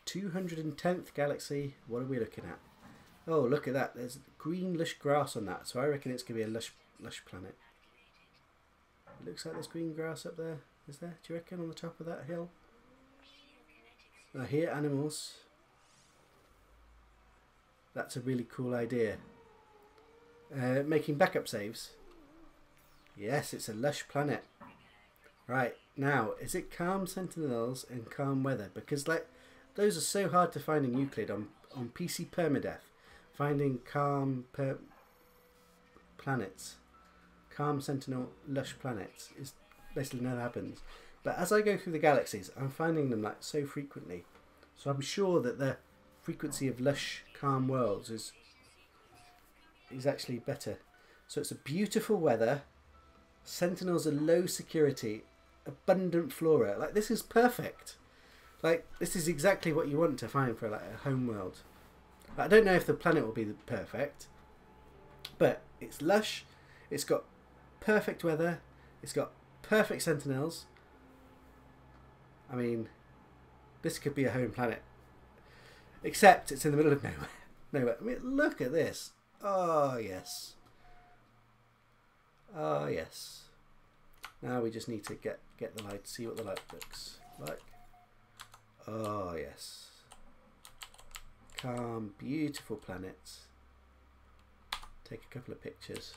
210th galaxy. What are we looking at? Oh, look at that. There's green lush grass on that. So I reckon it's going to be a lush planet. It looks like there's green grass up there. Is there? Do you reckon on the top of that hill? I hear animals. That's a really cool idea. Making backup saves. Yes, it's a lush planet. Right, now, is it calm sentinels and calm weather? Because like those are so hard to find in Euclid on PC Permadeath. Finding calm planets, calm sentinel lush planets is basically never happens. But as I go through the galaxies, I'm finding them like so frequently. So I'm sure that the frequency of lush calm worlds is actually better. So it's a beautiful weather, sentinels are low security, abundant flora. Like this is perfect. Like this is exactly what you want to find for like a home world. I don't know if the planet will be perfect, but it's lush, it's got perfect weather, it's got perfect sentinels. I mean, this could be a home planet. Except it's in the middle of nowhere. Nowhere. I mean, look at this. Oh, yes. Oh, yes. Now we just need to get the light, see what the light looks like. Oh, yes. Calm, beautiful planets. Take a couple of pictures.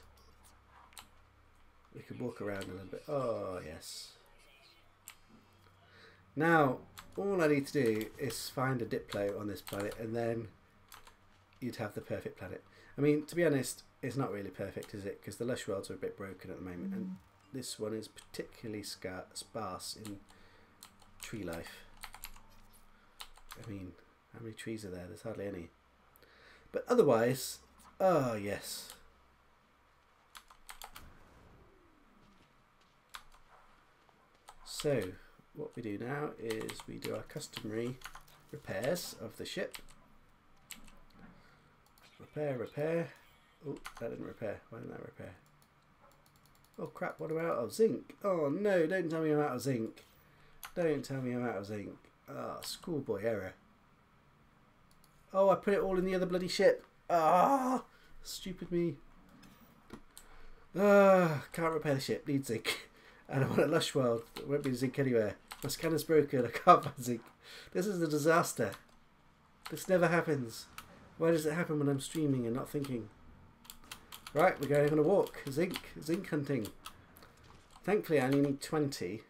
We could walk around a little bit. Oh, yes. Now, all I need to do is find a Diplo on this planet, and then you'd have the perfect planet. I mean, to be honest, it's not really perfect, is it? Because the lush worlds are a bit broken at the moment, and this one is particularly sparse in tree life. I mean, how many trees are there? There's hardly any. But otherwise, oh yes. So, what we do now is we do our customary repairs of the ship. Repair. Oh, that didn't repair. Why didn't that repair? Oh crap, what am I out of? Zinc. Oh no, don't tell me I'm out of zinc. Don't tell me I'm out of zinc. Ah, oh, schoolboy error. Oh, I put it all in the other bloody ship. Ah, stupid me. Ah, can't repair the ship. Need zinc. And I'm on a lush world. There won't be zinc anywhere. My scanner's broken. I can't find zinc. This is a disaster. This never happens. Why does it happen when I'm streaming and not thinking? Right, we're going on a walk. Zinc hunting. Thankfully, I only need 20.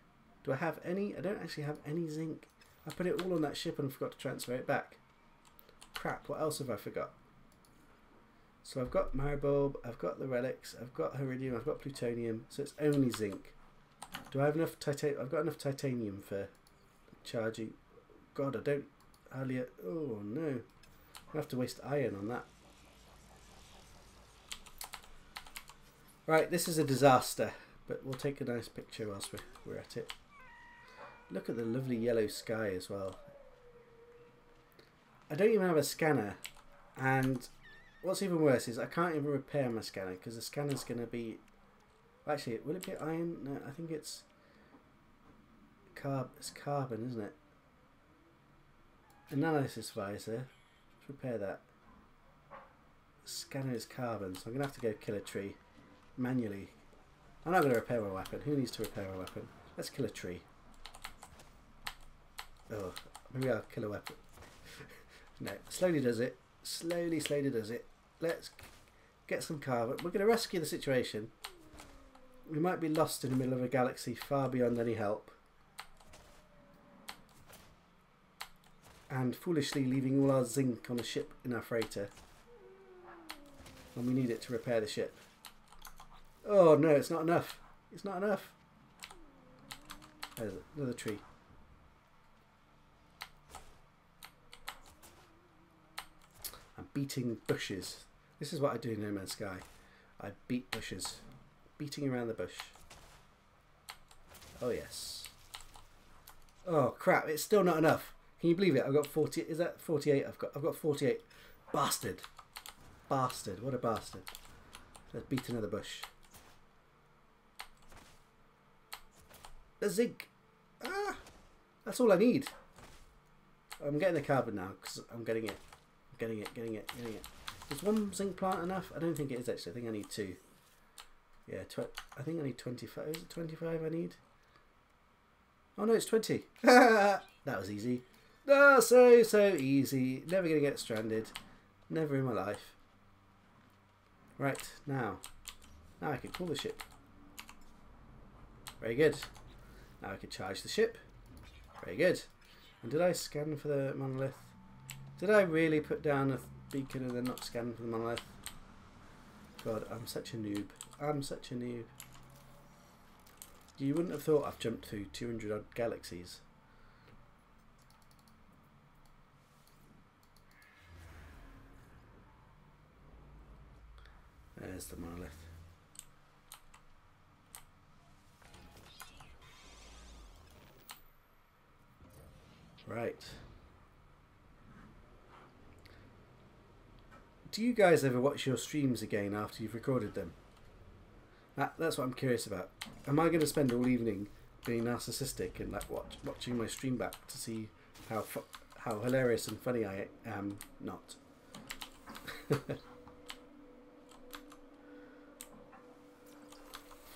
Do I have any? I don't actually have any zinc. I put it all on that ship and forgot to transfer it back. Crap, what else have I forgot? So I've got Maribulb, I've got the relics, I've got Iridium, I've got Plutonium, so it's only zinc. Do I have enough titanium? I've got enough titanium for charging. God, I don't hardly. Oh no. I have to waste iron on that. Right, this is a disaster, but we'll take a nice picture whilst we're at it. Look at the lovely yellow sky as well. I don't even have a scanner, and what's even worse is I can't even repair my scanner because the scanner's going to be... Actually, will it be iron? No, I think it's carbon, isn't it? Analysis visor. Let's repair that. Scanner is carbon, so I'm going to have to go kill a tree manually. I'm not going to repair my weapon. Who needs to repair my weapon? Let's kill a tree. Oh, maybe I'll kill a weapon. No, slowly does it. Slowly does it. Let's get some carbon. We're going to rescue the situation. We might be lost in the middle of a galaxy far beyond any help. And foolishly leaving all our zinc on a ship in our freighter. And we need it to repair the ship. Oh no, it's not enough. It's not enough. There's another tree. I'm beating bushes. This is what I do in No Man's Sky. I beat bushes. Beating around the bush. Oh yes. Oh crap, it's still not enough. Can you believe it? I've got 40. Is that 48? I've got 48. Bastard. Bastard. What a bastard. Let's beat another bush. The zinc. Ah! That's all I need. I'm getting the carbon now because I'm getting it. Getting it. Is one zinc plant enough? I don't think it is actually. I think I need 2. Yeah, I think I need 25. Is it 25 I need? Oh no, it's 20. That was easy. Oh, so easy. Never going to get stranded. Never in my life. Right, now I can pull the ship. Very good. Now I can charge the ship. Very good. And did I scan for the monolith? Did I really put down a beacon and then not scan for the monolith? God, I'm such a noob. I'm such a noob. You wouldn't have thought I've jumped through 200 odd galaxies. There's the monolith. Right. Do you guys ever watch your streams again after you've recorded them? That's what I'm curious about. Am I going to spend all evening being narcissistic and like watching my stream back to see how hilarious and funny I am? Not.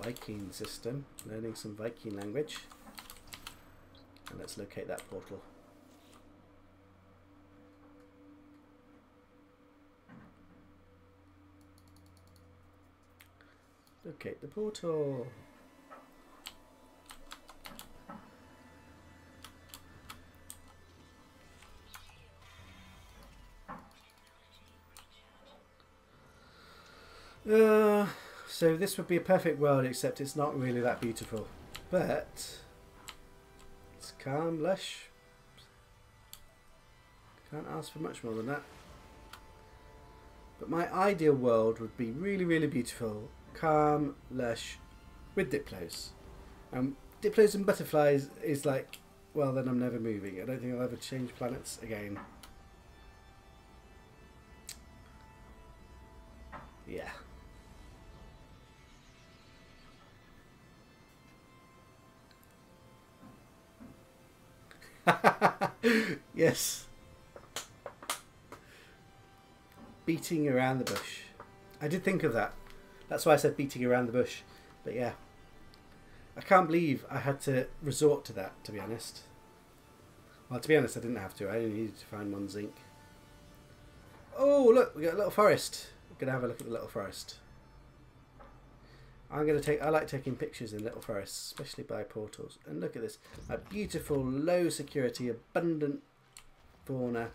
Viking system. Learning some Viking language. And let's locate that portal. Locate the portal. So this would be a perfect world, except it's not really that beautiful. But it's calm, lush. Can't ask for much more than that. But my ideal world would be really, really beautiful, calm, lush, with diplos. Diplos and butterflies is like, well, then I'm never moving. I don't think I'll ever change planets again. Yeah. Yes. Beating around the bush. I did think of that. That's why I said beating around the bush. But yeah. I can't believe I had to resort to that, to be honest. Well, to be honest, I didn't have to. I only needed to find one zinc. Oh, look, we got a little forest. I'm going to have a look at the little forest. I like taking pictures in little forests, especially by portals. And look at this. A beautiful, low security, abundant fauna.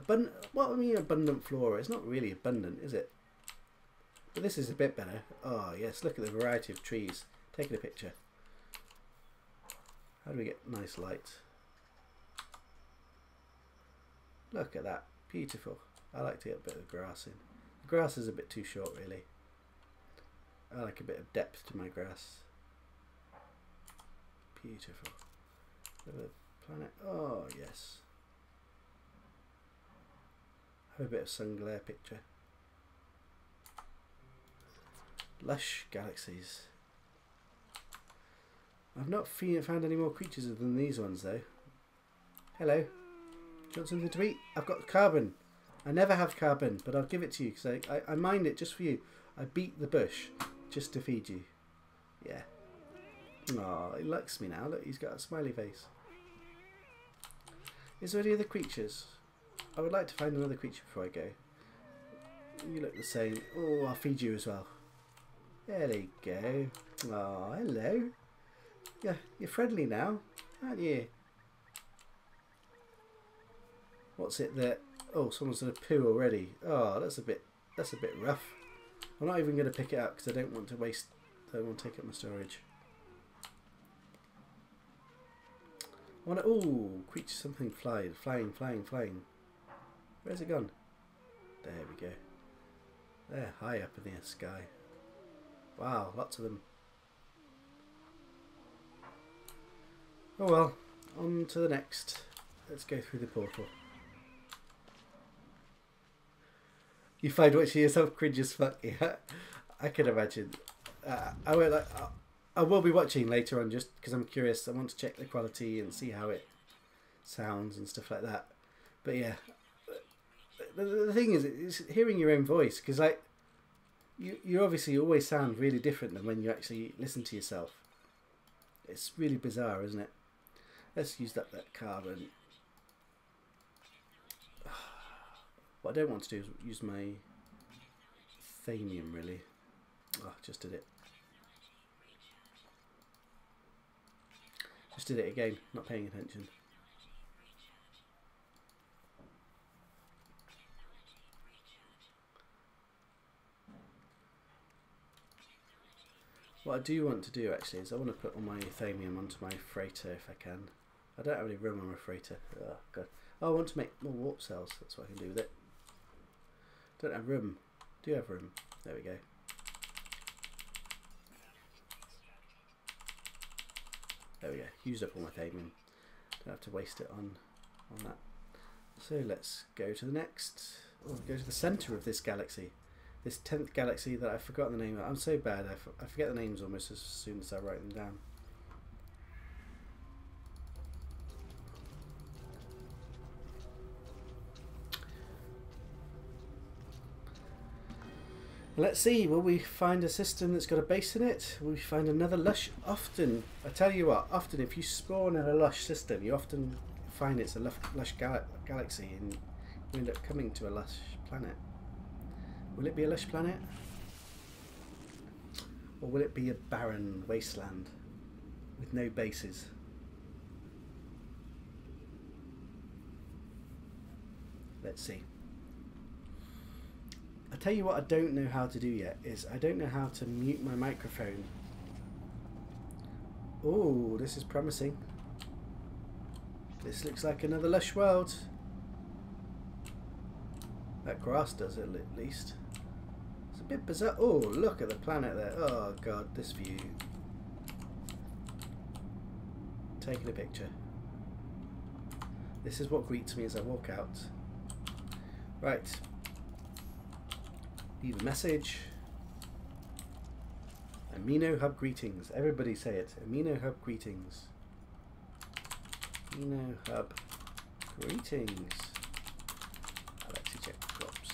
What do I mean abundant flora? It's not really abundant, is it? But this is a bit better. Oh, yes, look at the variety of trees. Taking a picture. How do we get nice light? Look at that. Beautiful. I like to get a bit of grass in. The grass is a bit too short, really. I like a bit of depth to my grass. Beautiful. The planet. Oh, yes. Have a bit of sun glare picture. Lush galaxies. I've not found any more creatures other than these ones, though. Hello. Do you want something to eat? I've got carbon. I never have carbon, but I'll give it to you because I mined it just for you. I beat the bush just to feed you. Yeah. Oh, he likes me now. Look, he's got a smiley face. Is there any other creatures? I would like to find another creature before I go. You look the same. Oh, I'll feed you as well. There you go. Oh, hello. Yeah, you're friendly now, aren't you? What's it that? Oh, someone's done a poo already. Oh, that's a bit rough. I'm not even going to pick it up because I don't want to waste. I don't want to take up my storage. I want to. Oh, creature something flying. Where's it gone? There we go. They're high up in the sky. Wow, lots of them. Oh well, on to the next. Let's go through the portal. You find watching yourself cringe as fuck. Yeah, I can imagine. I will be watching later on just because I'm curious. I want to check the quality and see how it sounds and stuff like that. But yeah, the thing is hearing your own voice because like you obviously always sound really different than when you actually listen to yourself. It's really bizarre, isn't it? Let's use that carbon. What I don't want to do is use my thamium, really. Oh, just did it. Just did it again, not paying attention. What I do want to do actually is I want to put all my thamium onto my freighter if I can. I don't have any room on my freighter. Oh god. Oh, I want to make more warp cells. That's what I can do with it. Don't have room. Do have room. There we go. There we go. Used up all my thamium. Don't have to waste it on that. So let's go to the next. Oh, go to the centre of this galaxy. This 10th galaxy that I've forgotten the name of. I'm so bad. I forget the names almost as soon as I write them down. Let's see, will we find a system that's got a base in it? Will we find another lush? Often, I tell you what, often if you spawn in a lush system, you often find it's a lush galaxy and you end up coming to a lush planet. Will it be a lush planet? Or will it be a barren wasteland with no bases? Let's see. I tell you what I don't know how to do yet is I don't know how to mute my microphone. Oh, this is promising. This looks like another lush world. That grass does it at least. It's a bit bizarre. Oh, look at the planet there. Oh god, this view. Taking a picture. This is what greets me as I walk out. Right. Leave a message. Amino Hub greetings. Everybody say it. Amino Hub greetings. Amino Hub greetings. Alexicek drops.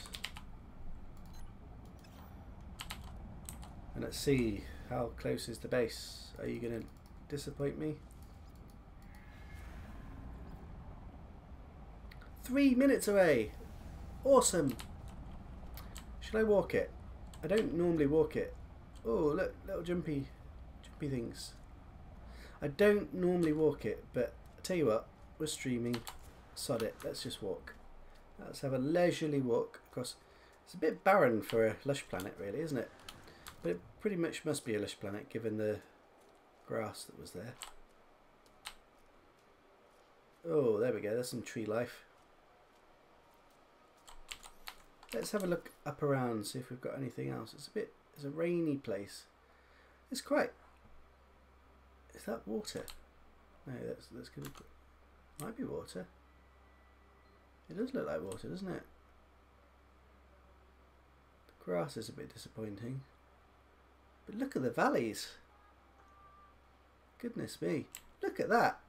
And let's see, how close is the base? Are you going to disappoint me? 3 minutes away. Awesome. Should I walk it? I don't normally walk it. Oh, look, little jumpy things. I don't normally walk it, but I tell you what, we're streaming. Sod it. Let's just walk. Let's have a leisurely walk across. It's a bit barren for a lush planet, really, isn't it? But it pretty much must be a lush planet, given the grass that was there. Oh, there we go. There's some tree life. Let's have a look up around, see if we've got anything else. It's a rainy place. It's quite. Is that water? No, that's gonna. Might be water. It does look like water, doesn't it? The grass is a bit disappointing. But look at the valleys. Goodness me. Look at that.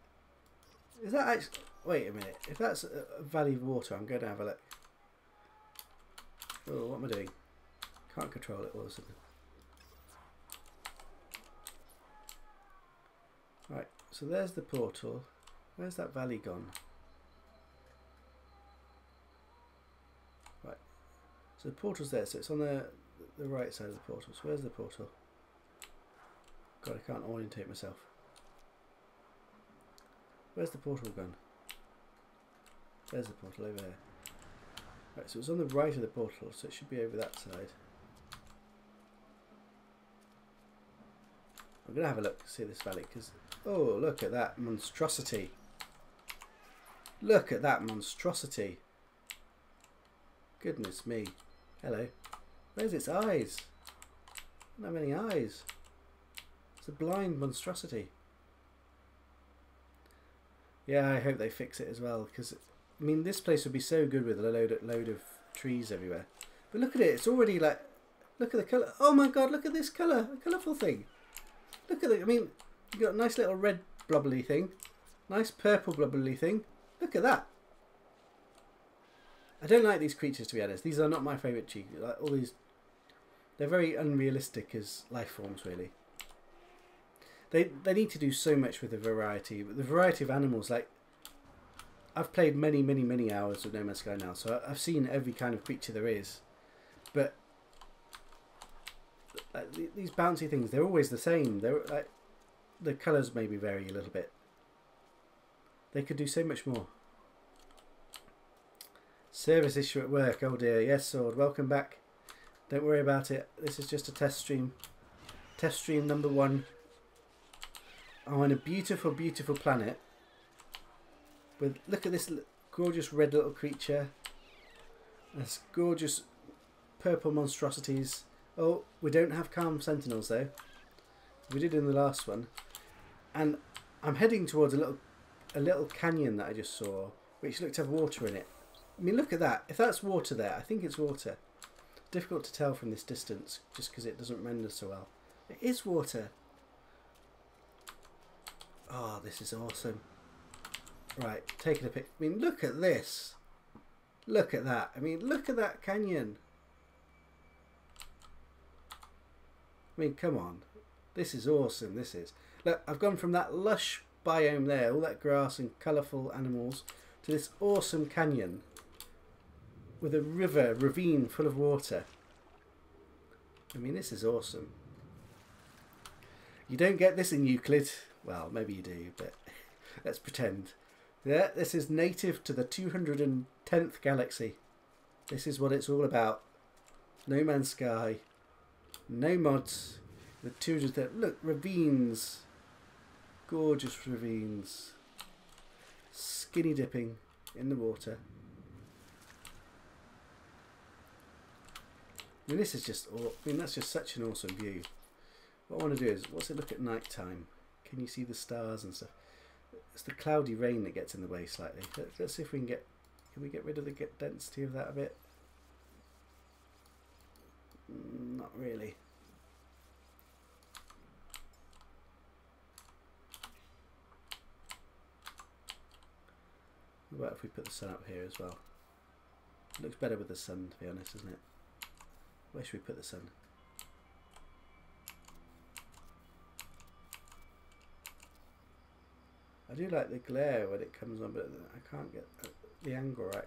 Is that actually... Wait a minute. If that's a valley of water, I'm going to have a look. Oh, what am I doing? Can't control it all of a sudden. Right, so there's the portal. Where's that valley gone? Right, so the portal's there, so it's on the right side of the portal. So where's the portal? God, I can't orientate myself. Where's the portal gone? There's the portal over there. Right, so it's on the right of the portal, so it should be over that side. I'm going to have a look, see this valley, because... Oh, look at that monstrosity. Look at that monstrosity. Goodness me. Hello. Where's its eyes? I don't have any eyes. It's a blind monstrosity. Yeah, I hope they fix it as well, because... I mean, this place would be so good with a load of trees everywhere. But look at it. It's already like... Look at the colour. Oh my god, look at this colour. A colourful thing. Look at it. I mean, you've got a nice little red blubbly thing. Nice purple blubbly thing. Look at that. I don't like these creatures, to be honest. These are not my favourite cheeks. Like, all these... They're very unrealistic as life forms, really. They need to do so much with the variety. The variety of animals, like... I've played many hours of No Man's Sky now, so I've seen every kind of creature there is. But like, these bouncy things, they're always the same. They're like, the colours maybe vary a little bit. They could do so much more. Service issue at work. Oh dear. Yes, Sword. Welcome back. Don't worry about it. This is just a test stream. Test stream number 1. I'm on a beautiful planet. With, look at this gorgeous red little creature. This gorgeous purple monstrosities. Oh, we don't have calm sentinels though. We did in the last one. And I'm heading towards a little canyon that I just saw, which looked to have water in it. I mean, look at that. If that's water there, I think it's water. Difficult to tell from this distance, just because it doesn't render so well. It is water. Oh, this is awesome. Right, taking a pic. I mean, look at this. Look at that. I mean, look at that canyon. I mean, come on. This is awesome, this is. Look, I've gone from that lush biome there, all that grass and colourful animals, to this awesome canyon with a ravine full of water. I mean, this is awesome. You don't get this in Euclid. Well, maybe you do, but let's pretend. Yeah, this is native to the 210th galaxy. This is what it's all about. No Man's Sky. No mods. The 230. Look, ravines. Gorgeous ravines. Skinny dipping in the water. I mean, this is just. I mean, that's just such an awesome view. What I want to do is, what's it look at night time? Can you see the stars and stuff? It's the cloudy rain that gets in the way slightly. Let's see if we can get. Can we get rid of the density of that a bit? Not really. What about if we put the sun up here as well? It looks better with the sun, to be honest, doesn't it? Where should we put the sun? I do like the glare when it comes on, but I can't get the angle right.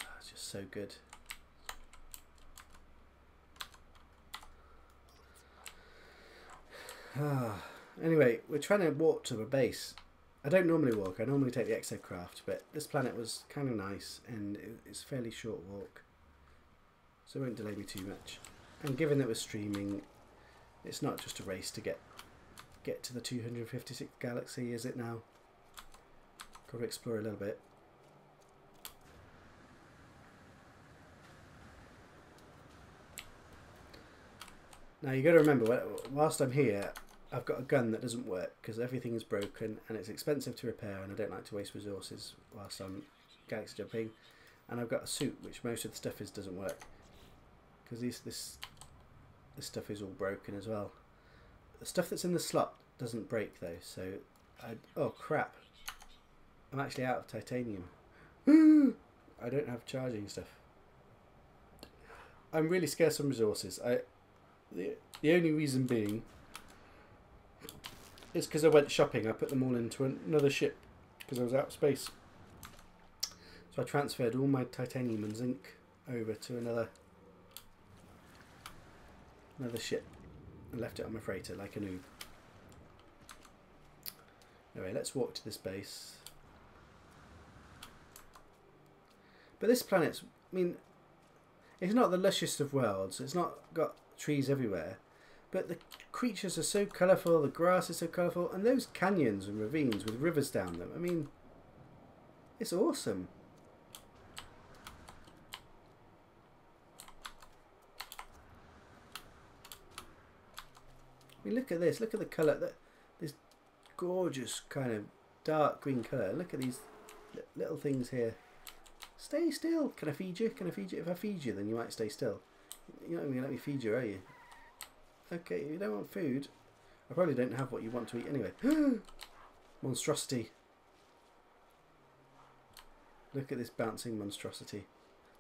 Oh, it's just so good. Anyway, we're trying to walk to the base. I don't normally walk, I normally take the exocraft, but this planet was kind of nice and it's a fairly short walk, so it won't delay me too much. And given that we're streaming, it's not just a race to get to the 256th galaxy, is it now? Got to explore a little bit. Now you got to remember, whilst I'm here, I've got a gun that doesn't work because everything is broken and it's expensive to repair, and I don't like to waste resources whilst I'm galaxy jumping. And I've got a suit which most of the stuff doesn't work because this stuff is all broken as well. The stuff that's in the slot doesn't break though, so oh crap, I'm actually out of titanium. I don't have charging stuff. I'm really scarce on resources. The only reason being is because I went shopping. I put them all into another ship because I was out of space. So I transferred all my titanium and zinc over to another ship and left it on my freighter like a noob. Anyway, let's walk to this base. But this planet's, I mean, it's not the lushest of worlds. It's not got trees everywhere. But the creatures are so colourful, the grass is so colourful, and those canyons and ravines with rivers down them, I mean, it's awesome. I mean, look at this, look at the colour, this gorgeous kind of dark green colour. Look at these little things here. Stay still. Can I feed you? Can I feed you? If I feed you, then you might stay still. You're not going to let me feed you, are you? Okay, if you don't want food, I probably don't have what you want to eat anyway. Monstrosity. Look at this bouncing monstrosity.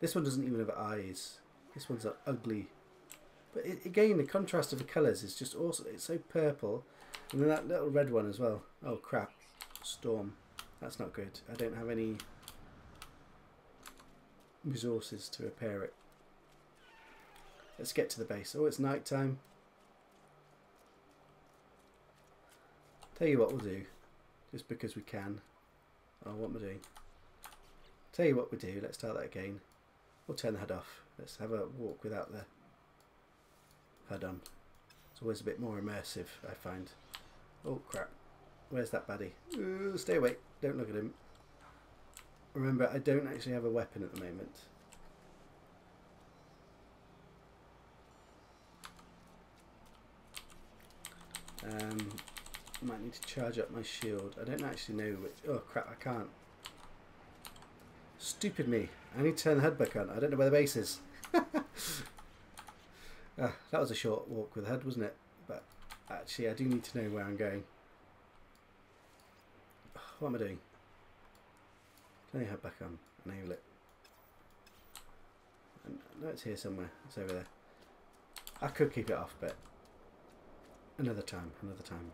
This one doesn't even have eyes. This one's ugly. But again, the contrast of the colours is just awesome. It's so purple. And then that little red one as well. Oh crap. Storm. That's not good. I don't have any resources to repair it. Let's get to the base. Oh, it's night time. Tell you what we'll do, just because we can. Oh, what am I doing? Tell you what we do, let's start that again. We'll turn the HUD off. Let's have a walk without the HUD on. It's always a bit more immersive, I find. Oh crap, where's that baddie? Ooh, stay away, don't look at him. Remember, I don't actually have a weapon at the moment. Might need to charge up my shield. I don't actually know which. Oh crap, I can't. Stupid me. I need to turn the HUD back on. I don't know where the base is. That was a short walk with the HUD, wasn't it? But actually, I do need to know where I'm going. What am I doing? Turn the HUD back on. Enable it. No, it's here somewhere. It's over there. I could keep it off, but another time. Another time.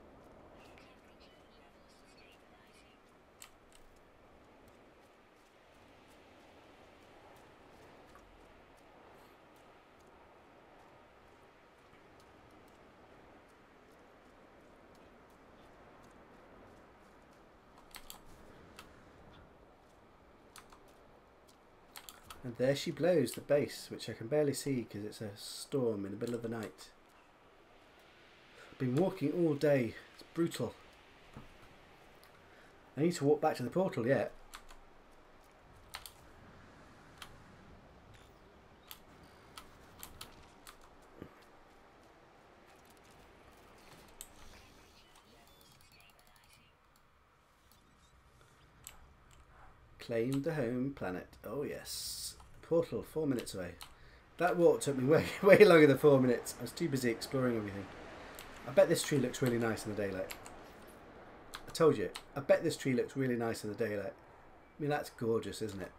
And there she blows, the base, which I can barely see because it's a storm in the middle of the night. I've been walking all day. It's brutal. I need to walk back to the portal yet. Claim the home planet. Oh yes. Portal, 4 minutes away. That walk took me way longer than 4 minutes. I was too busy exploring everything. I bet this tree looks really nice in the daylight. I told you. I bet this tree looks really nice in the daylight. I mean, that's gorgeous, isn't it?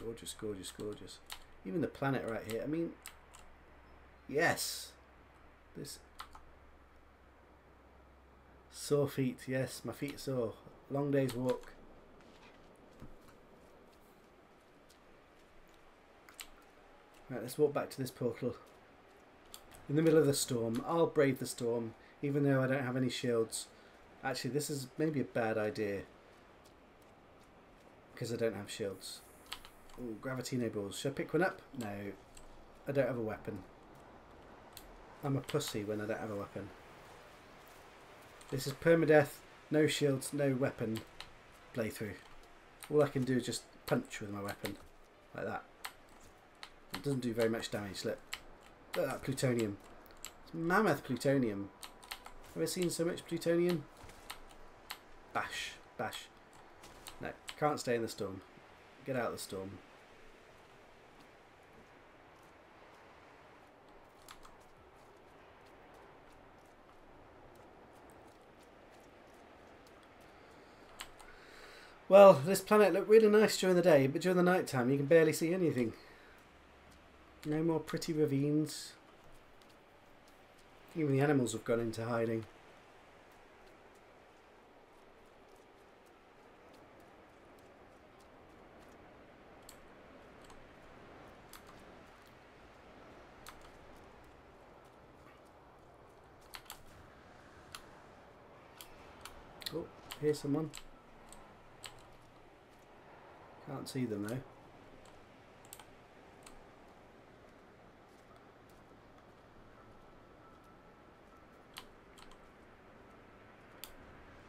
Gorgeous, gorgeous, gorgeous. Even the planet right here. I mean, yes. This sore feet. Yes, my feet are sore. Long day's walk. Right, let's walk back to this portal. In the middle of the storm. I'll brave the storm, even though I don't have any shields. Actually, this is maybe a bad idea. Because I don't have shields. Ooh, Gravitino balls. Should I pick one up? No. I don't have a weapon. I'm a pussy when I don't have a weapon. This is permadeath. No shields, no weapon playthrough. All I can do is just punch with my weapon. Like that. It doesn't do very much damage. Look at that plutonium. It's mammoth plutonium. Have I seen so much plutonium? Bash. Bash. No, can't stay in the storm. Get out of the storm. Well, this planet looked really nice during the day, but during the night time you can barely see anything. No more pretty ravines. Even the animals have gone into hiding. Oh, here's someone. Can't see them though.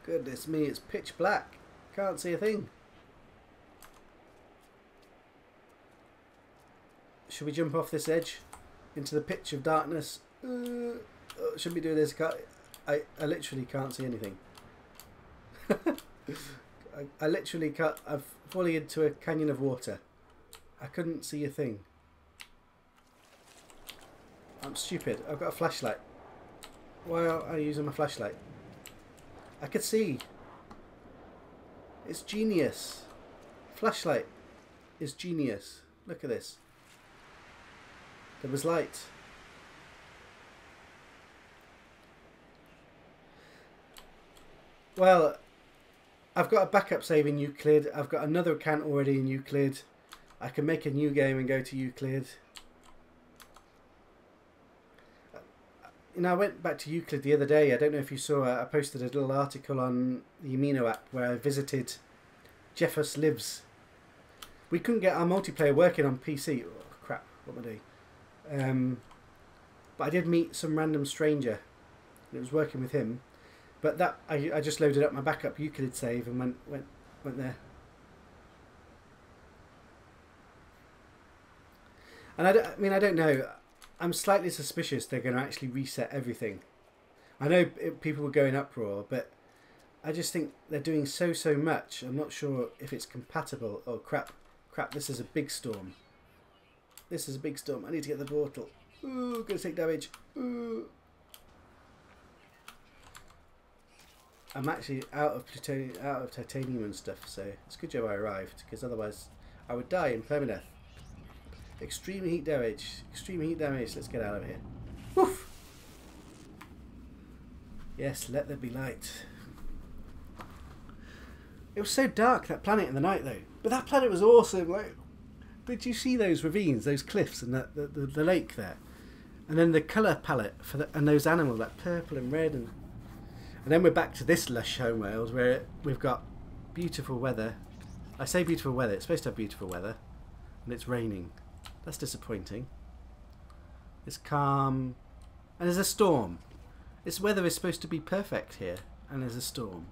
Goodness me, it's pitch black. Can't see a thing. Should we jump off this edge into the pitch of darkness? Shouldn't be doing this. I literally can't see anything. I literally can't. I'm falling into a canyon of water. I couldn't see a thing. I'm stupid. I've got a flashlight. Why aren't I using my flashlight? I could see. It's genius. Flashlight is genius. Look at this. There was light. Well, I've got a backup save in Euclid. I've got another account already in Euclid. I can make a new game and go to Euclid. You know, I went back to Euclid the other day. I don't know if you saw, I posted a little article on the Amino app where I visited Jeffus Lives. We couldn't get our multiplayer working on PC. Oh, crap, what am I doing? But I did meet some random stranger. It was working with him. But that I just loaded up my backup Euclid save and went there. And I mean, I don't know. I'm slightly suspicious they're going to actually reset everything. I know people were going uproar, but I just think they're doing so much. I'm not sure if it's compatible. Oh crap, this is a big storm. This is a big storm. I need to get the portal. Ooh, gonna take damage. Ooh. I'm actually out of plutonium, out of titanium and stuff, so it's a good job I arrived, because otherwise I would die in permadeath. Extreme heat damage. Extreme heat damage. Let's get out of here. Woof! Yes, let there be light. It was so dark, that planet, in the night, though. But that planet was awesome. Like, did you see those ravines, those cliffs, and the lake there? And then the colour palette for and those animals, like purple and red, and then we're back to this lush homeworld where we've got beautiful weather. I say beautiful weather. It's supposed to have beautiful weather. and it's raining. That's disappointing. It's calm, and there's a storm. This weather is supposed to be perfect here, and there's a storm.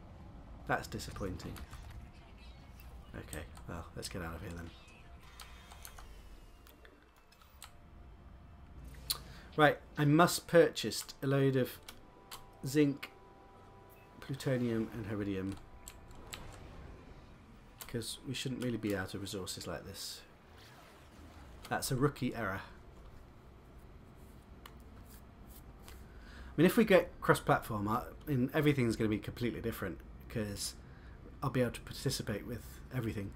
That's disappointing. Okay, well, let's get out of here then. Right, I must purchase a load of zinc, plutonium and iridium, because we shouldn't really be out of resources like this. That's a rookie error. I mean, if we get cross-platform, everything's going to be completely different, because I'll be able to participate with everything.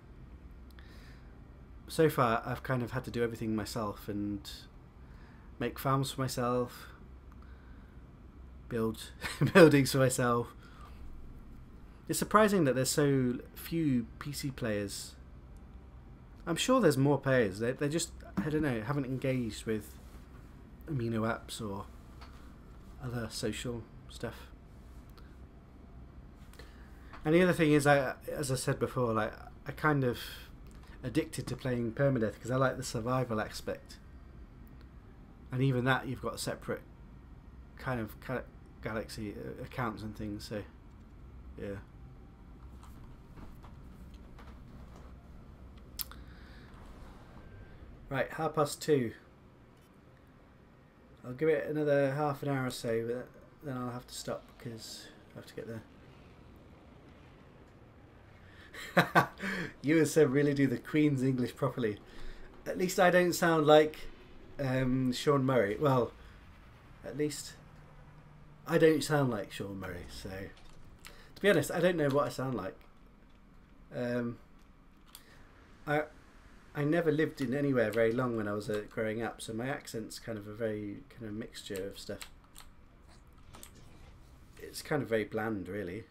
So far, I've kind of had to do everything myself and make farms for myself, build buildings for myself. It's surprising that there's so few PC players. I'm sure there's more players. They just, I don't know, haven't engaged with amino apps or other social stuff. And the other thing is, as I said before, like I kind of addicted to playing Permadeath because I like the survival aspect. And even that, you've got separate kind of Galaxy accounts and things. So, yeah. Right, 2:30. I'll give it another half an hour or so, but then I'll have to stop because I have to get there. You and Seb really do the Queen's English properly. At least I don't sound like Sean Murray. Well, at least I don't sound like Sean Murray. So, to be honest, I don't know what I sound like. I never lived in anywhere very long when I was growing up, so my accent's kind of a very kind of mixture of stuff. It's kind of very bland, really.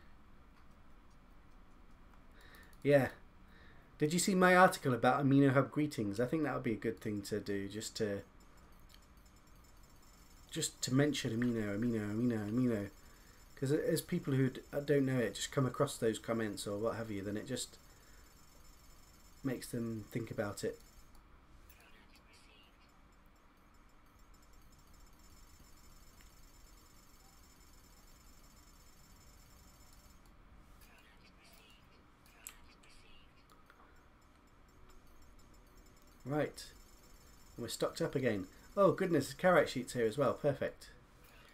Yeah. Did you see my article about Amino Hub greetings? I think that would be a good thing to do, just to mention amino. Because as people who don't know it just come across those comments or what have you, then it just makes them think about it. Right, and we're stocked up again. Oh goodness, carrot sheets here as well. Perfect.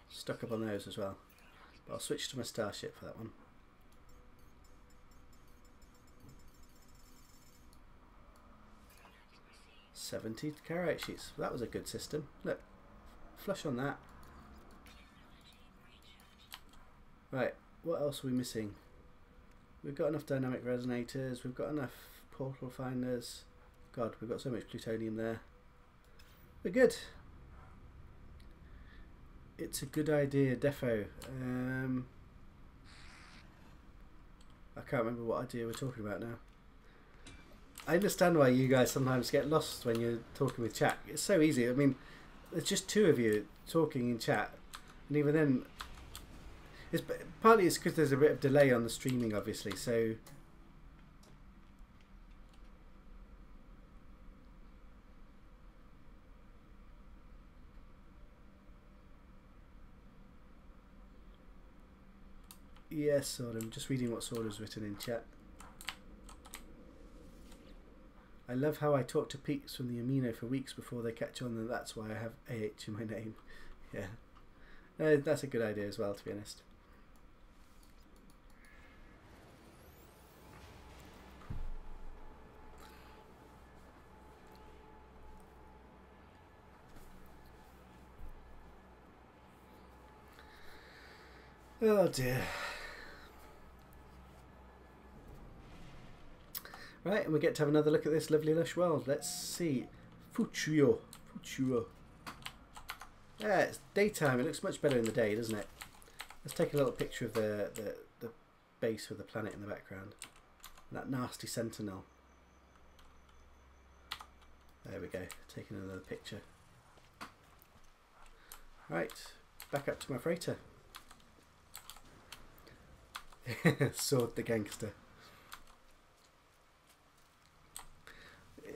Stock up on those as well. But I'll switch to my starship for that one. $70 carrot sheets. That was a good system. Look, flush on that. Right, what else are we missing? We've got enough dynamic resonators. We've got enough portal finders. God, we've got so much plutonium there. We're good. It's a good idea, defo. I can't remember what idea we're talking about now. I understand why you guys sometimes get lost when you're talking with chat. It's so easy. I mean, there's just two of you talking in chat, and even then, it's partly it's because there's a bit of delay on the streaming, obviously. So. Yes, sort of. I'm just reading what Sword has written in chat. I love how I talk to peeps from the amino for weeks before they catch on, and that's why I have AH in my name. Yeah. That's a good idea as well, to be honest. Oh dear. Right, and we get to have another look at this lovely lush world. Let's see. Fuchuyo. Yeah, it's daytime. It looks much better in the day, doesn't it? Let's take a little picture of the base with the planet in the background. That nasty sentinel. There we go. Taking another picture. Right, back up to my freighter. Sword the gangster.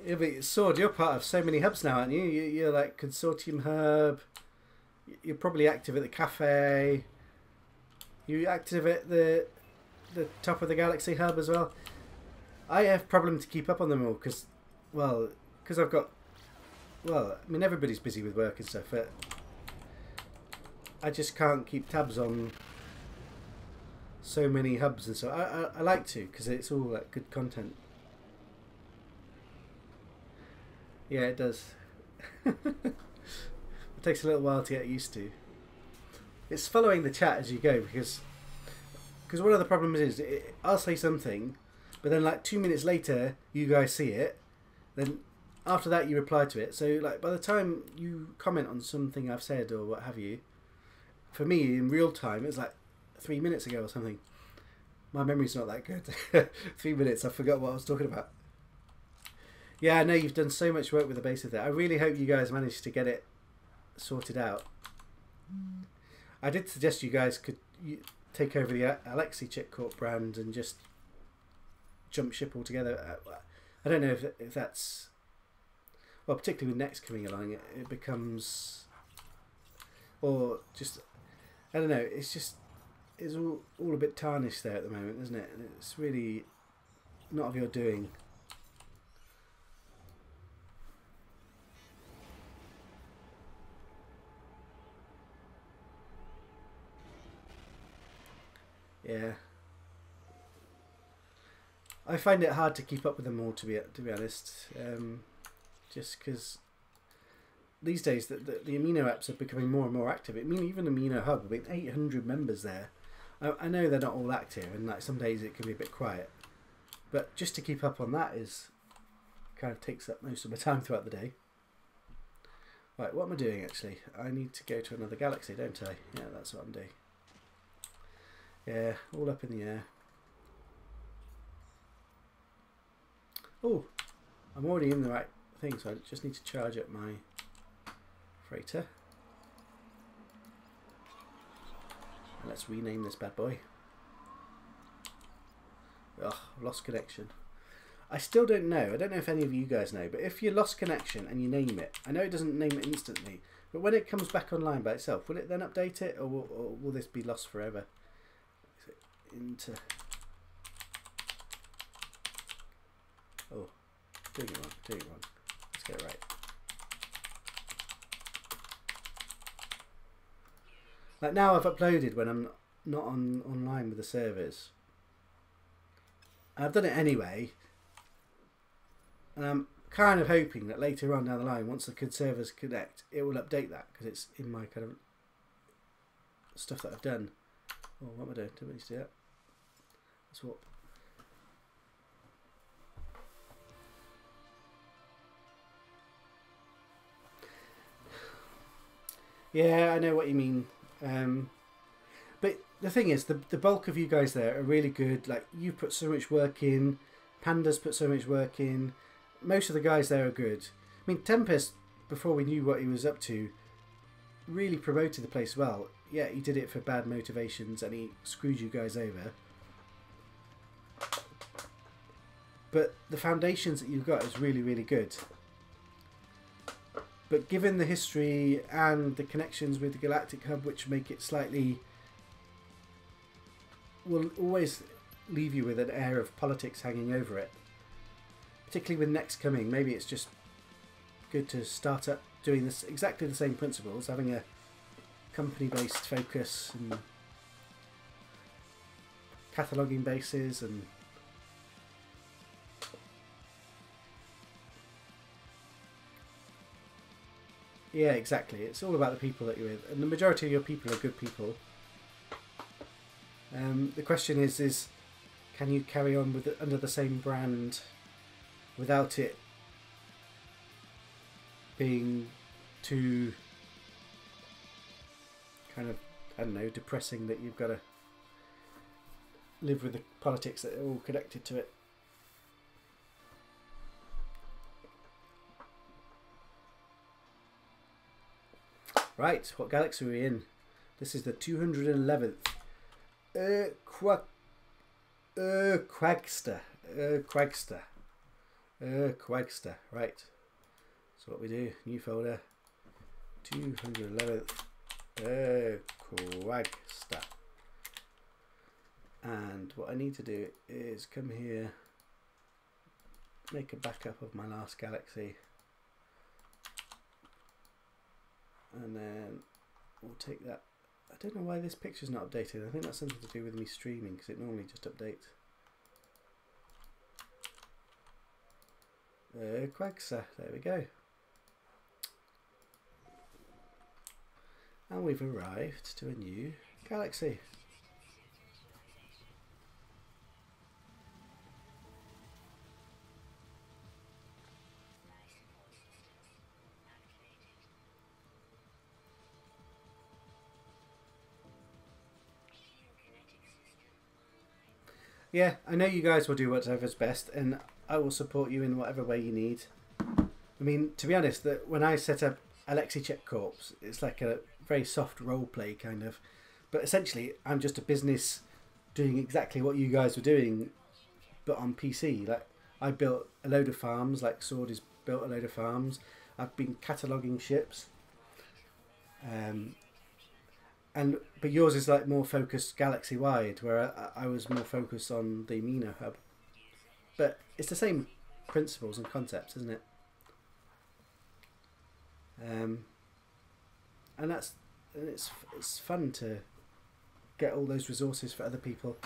Yeah, but Sword, you're part of so many hubs now, aren't you? You're like Consortium Hub. You're probably active at the cafe. You active at the top of the Galaxy Hub as well. I have problem to keep up on them all because I've got, I mean, everybody's busy with work and stuff, but I just can't keep tabs on so many hubs and so I like to, because it's all like good content. Yeah, it does. It takes a little while to get used to. It's following the chat as you go, because one of the problems is I'll say something, but then like 2 minutes later you guys see it, then after that you reply to it, so like by the time you comment on something I've said or what have you, for me in real time it's like 3 minutes ago or something. My memory's not that good. 3 minutes, I forgot what I was talking about. Yeah, I know you've done so much work with the base of that. I really hope you guys managed to get it sorted out. I did suggest you guys could take over the Alexicek Corp brand and just jump ship altogether. I don't know if that's... Well, particularly with Next coming along, it becomes... Or just... I don't know, it's just... It's all a bit tarnished there at the moment, isn't it? And it's really not of your doing. Yeah, I find it hard to keep up with them all, to be honest. Just because these days the Amino apps are becoming more and more active. I mean, even Amino Hub, I mean, 800 members there. I know they're not all active, and like some days it can be a bit quiet. But just to keep up on that is kind of takes up most of my time throughout the day. Right, what am I doing actually? I need to go to another galaxy, don't I? Yeah, that's what I'm doing. Yeah, all up in the air. Oh, I'm already in the right thing, so I just need to charge up my freighter. And let's rename this bad boy. Ugh, lost connection. I still don't know. I don't know if any of you guys know, but if you lost connection and you name it, I know it doesn't name it instantly, but when it comes back online by itself, will it then update it, or will this be lost forever? Into... Oh, doing it wrong. Let's get it right. Like now I've uploaded when I'm not online with the servers. I've done it anyway. And I'm kind of hoping that later on down the line, once the servers connect, it will update that, because it's in my kind of stuff that I've done. Oh, what am I doing? Don't need to do that. Swap. Yeah, I know what you mean. But the thing is, the bulk of you guys there are really good. Like, you put so much work in. Panda's put so much work in. Most of the guys there are good. I mean, Tempest, before we knew what he was up to, really promoted the place well. Yeah, he did it for bad motivations and he screwed you guys over. But the foundations that you've got is really, really good. But given the history and the connections with the Galactic Hub, which make it slightly... will always leave you with an air of politics hanging over it. Particularly with Next coming, maybe it's just good to start up doing this exactly the same principles, having a company-based focus and cataloguing bases and... Yeah, exactly. It's all about the people that you're with, and the majority of your people are good people. The question is can you carry on with it under the same brand without it being too kind of, I don't know, depressing that you've got to live with the politics that are all connected to it. Right, what galaxy are we in? This is the 211th. Quagster. Quagster, right. So what we do, new folder, 211th Quagster. And what I need to do is come here, make a backup of my last galaxy, and then we'll take that. I don't know why this picture's not updated. I think that's something to do with me streaming, because it normally just updates. Quagster, there we go. And we've arrived to a new galaxy. Yeah, I know you guys will do whatever's best, and I will support you in whatever way you need. I mean, to be honest, that when I set up Alexicek Corps, it's like a very soft role play kind of, but essentially I'm just a business doing exactly what you guys were doing, but on PC. Like, I built a load of farms, like Sword has built a load of farms. I've been cataloguing ships, but yours is like more focused galaxy wide, where I was more focused on the Amino hub. But it's the same principles and concepts, isn't it? And it's fun to get all those resources for other people.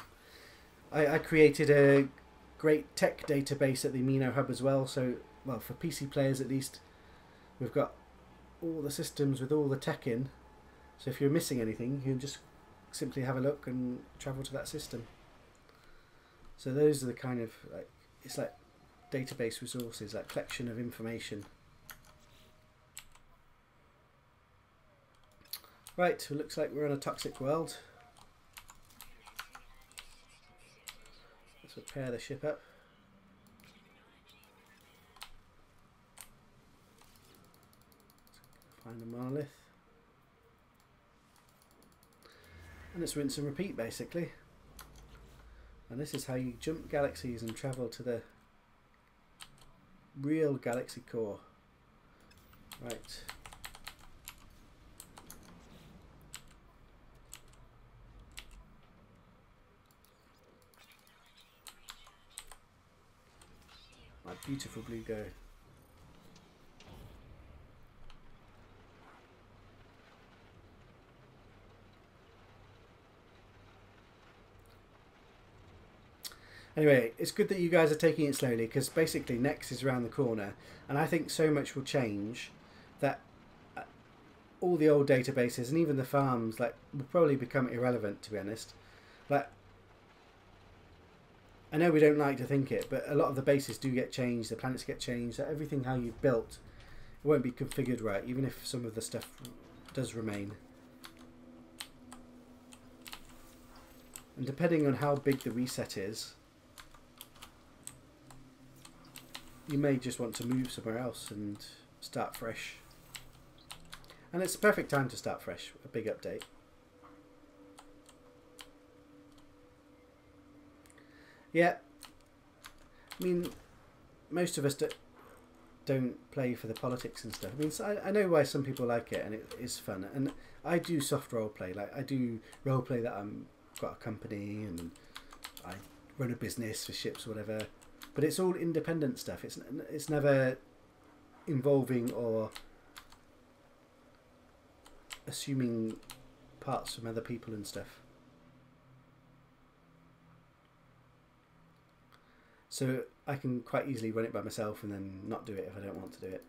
I created a great tech database at the Amino hub as well. So, well, for PC players at least, we've got all the systems with all the tech in. So if you're missing anything, you can just simply have a look and travel to that system. So those are the kind of, like, it's like database resources, like collection of information. Right, it looks like we're on a toxic world. Let's repair the ship up. Find a monolith. And it's rinse and repeat, basically. And this is how you jump galaxies and travel to the real galaxy core. Right. My beautiful blue go. Anyway, it's good that you guys are taking it slowly, because basically next is around the corner, and I think so much will change that all the old databases and even the farms, like, will probably become irrelevant, to be honest. Like, I know we don't like to think it, but a lot of the bases do get changed, the planets get changed, so everything how you've built, it won't be configured right, even if some of the stuff does remain. And depending on how big the reset is, you may just want to move somewhere else and start fresh. And it's the perfect time to start fresh, a big update. Yeah, I mean, most of us don't play for the politics and stuff. I mean, so I know why some people like it, and it is fun. And I do soft role play. Like, I do role play that got a company and I run a business for ships or whatever. But it's all independent stuff. It's never involving or assuming parts from other people and stuff. So I can quite easily run it by myself and then not do it if I don't want to do it.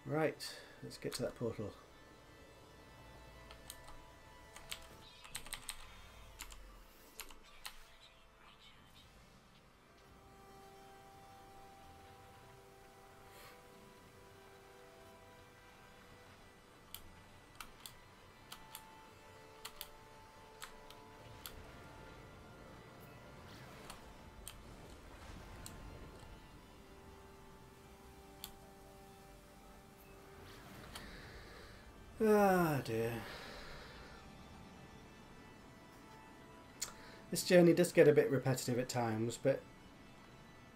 Right, let's get to that portal. Ah dear. This journey does get a bit repetitive at times, but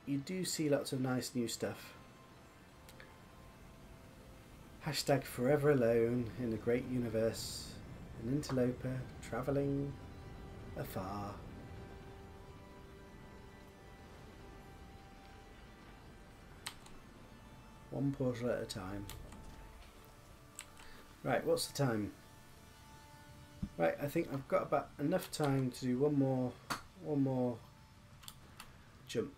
you do see lots of nice new stuff. Hashtag forever alone in a great universe. An interloper travelling afar. One portal at a time. Right, what's the time? Right, I think I've got about enough time to do one more jump.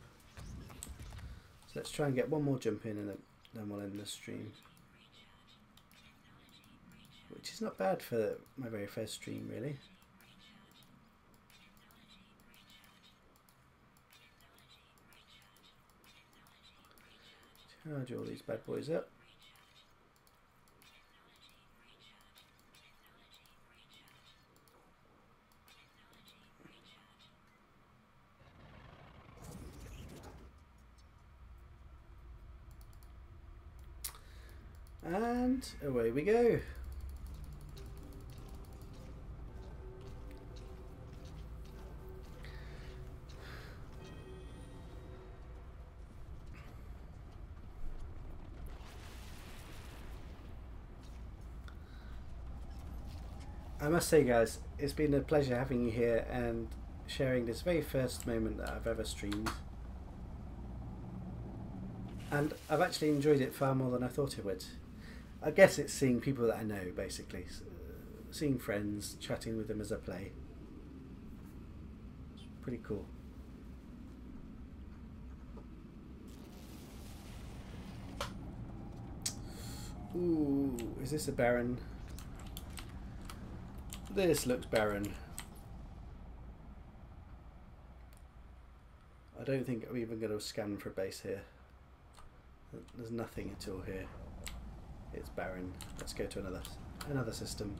So let's try and get one more jump in, and then we'll end the stream. Which is not bad for my very first stream, really. Charge all these bad boys up. And away we go. I must say, guys, it's been a pleasure having you here and sharing this very first moment that I've ever streamed. And I've actually enjoyed it far more than I thought it would. I guess it's seeing people that I know, basically. Seeing friends, chatting with them as I play. It's pretty cool. Ooh, is this a Baron? This looks barren. I don't think I'm even going to scan for a base here. There's nothing at all here. It's barren. Let's go to another system.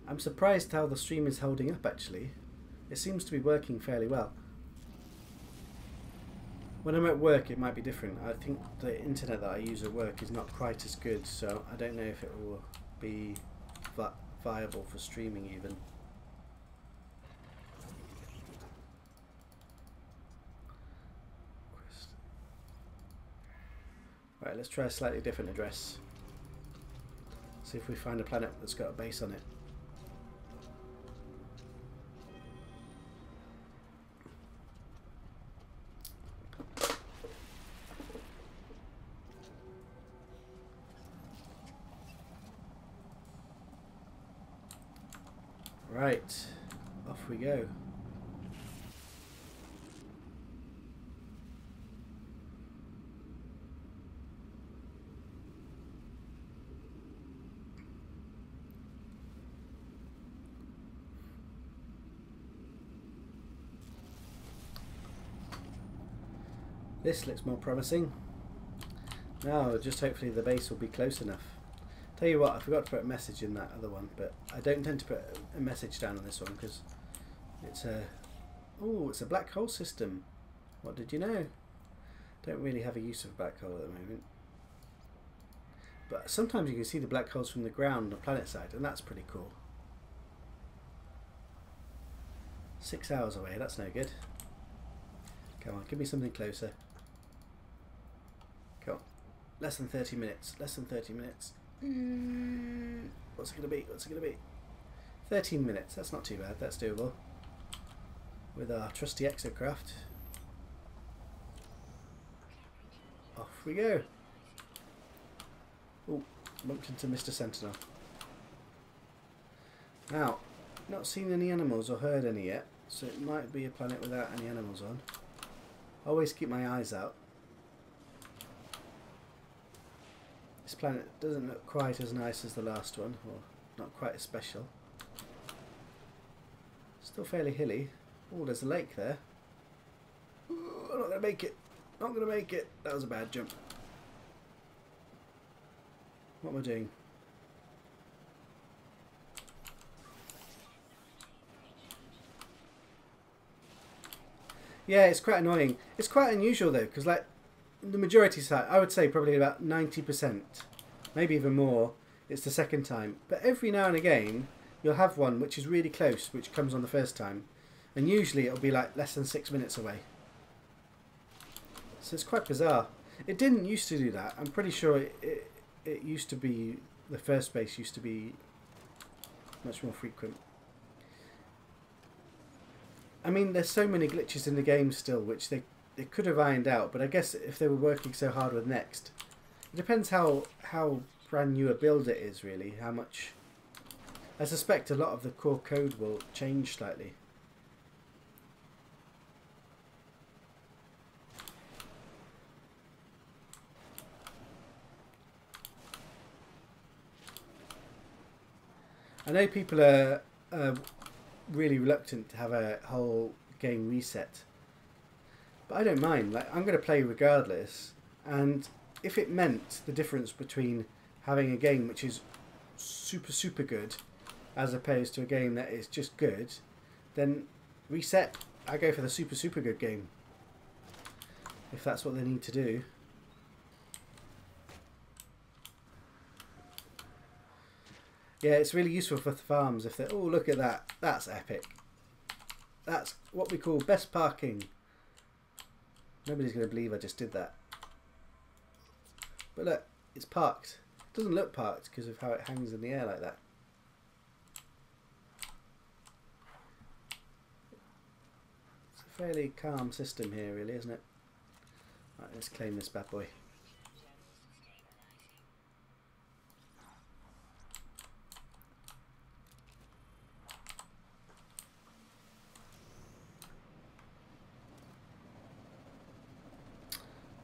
I'm surprised how the stream is holding up, actually. It seems to be working fairly well. When I'm at work it might be different. I think the internet that I use at work is not quite as good, so I don't know if it will be viable for streaming even. Right, let's try a slightly different address. See if we find a planet that's got a base on it. Right, off we go. This looks more promising. Now, just hopefully the base will be close enough. Tell you what, I forgot to put a message in that other one, but I don't tend to put a message down on this one because it's a... Oh, it's a black hole system. What did you know? Don't really have a use of a black hole at the moment. But sometimes you can see the black holes from the ground on the planet side, and that's pretty cool. 6 hours away, that's no good. Come on, give me something closer. Come on. Less than 30 minutes. Less than 30 minutes. What's it going to be? What's it going to be? 13 minutes. That's not too bad. That's doable. With our trusty exocraft. Off we go. Oh, bumped into Mr. Sentinel. Now, not seen any animals or heard any yet, so it might be a planet without any animals on. Always keep my eyes out. This planet doesn't look quite as nice as the last one, or not quite as special. Still fairly hilly. Oh, there's a lake there. Ooh, I'm not going to make it. Not going to make it. That was a bad jump. What am I doing? Yeah, it's quite annoying. It's quite unusual though, because like the majority side, I would say probably about 90%, maybe even more, it's the second time. But every now and again, you'll have one which is really close, which comes on the first time. And usually it'll be like less than 6 minutes away. So it's quite bizarre. It didn't used to do that. I'm pretty sure it used to be, the first base used to be much more frequent. I mean, there's so many glitches in the game still, which they could have ironed out, but I guess if they were working so hard with Next, it depends how brand new a build it is, really, how much. I suspect a lot of the core code will change slightly. I know people are really reluctant to have a whole game reset, but I don't mind. Like, I'm going to play regardless, and if it meant the difference between having a game which is super good as opposed to a game that is just good, then reset. I go for the super good game if that's what they need to do. Yeah, it's really useful for the farms if they're, oh, look at that, that's epic. That's what we call best parking. Nobody's going to believe I just did that. But look, it's parked. It doesn't look parked because of how it hangs in the air like that. It's a fairly calm system here, really, isn't it? Right, let's claim this bad boy.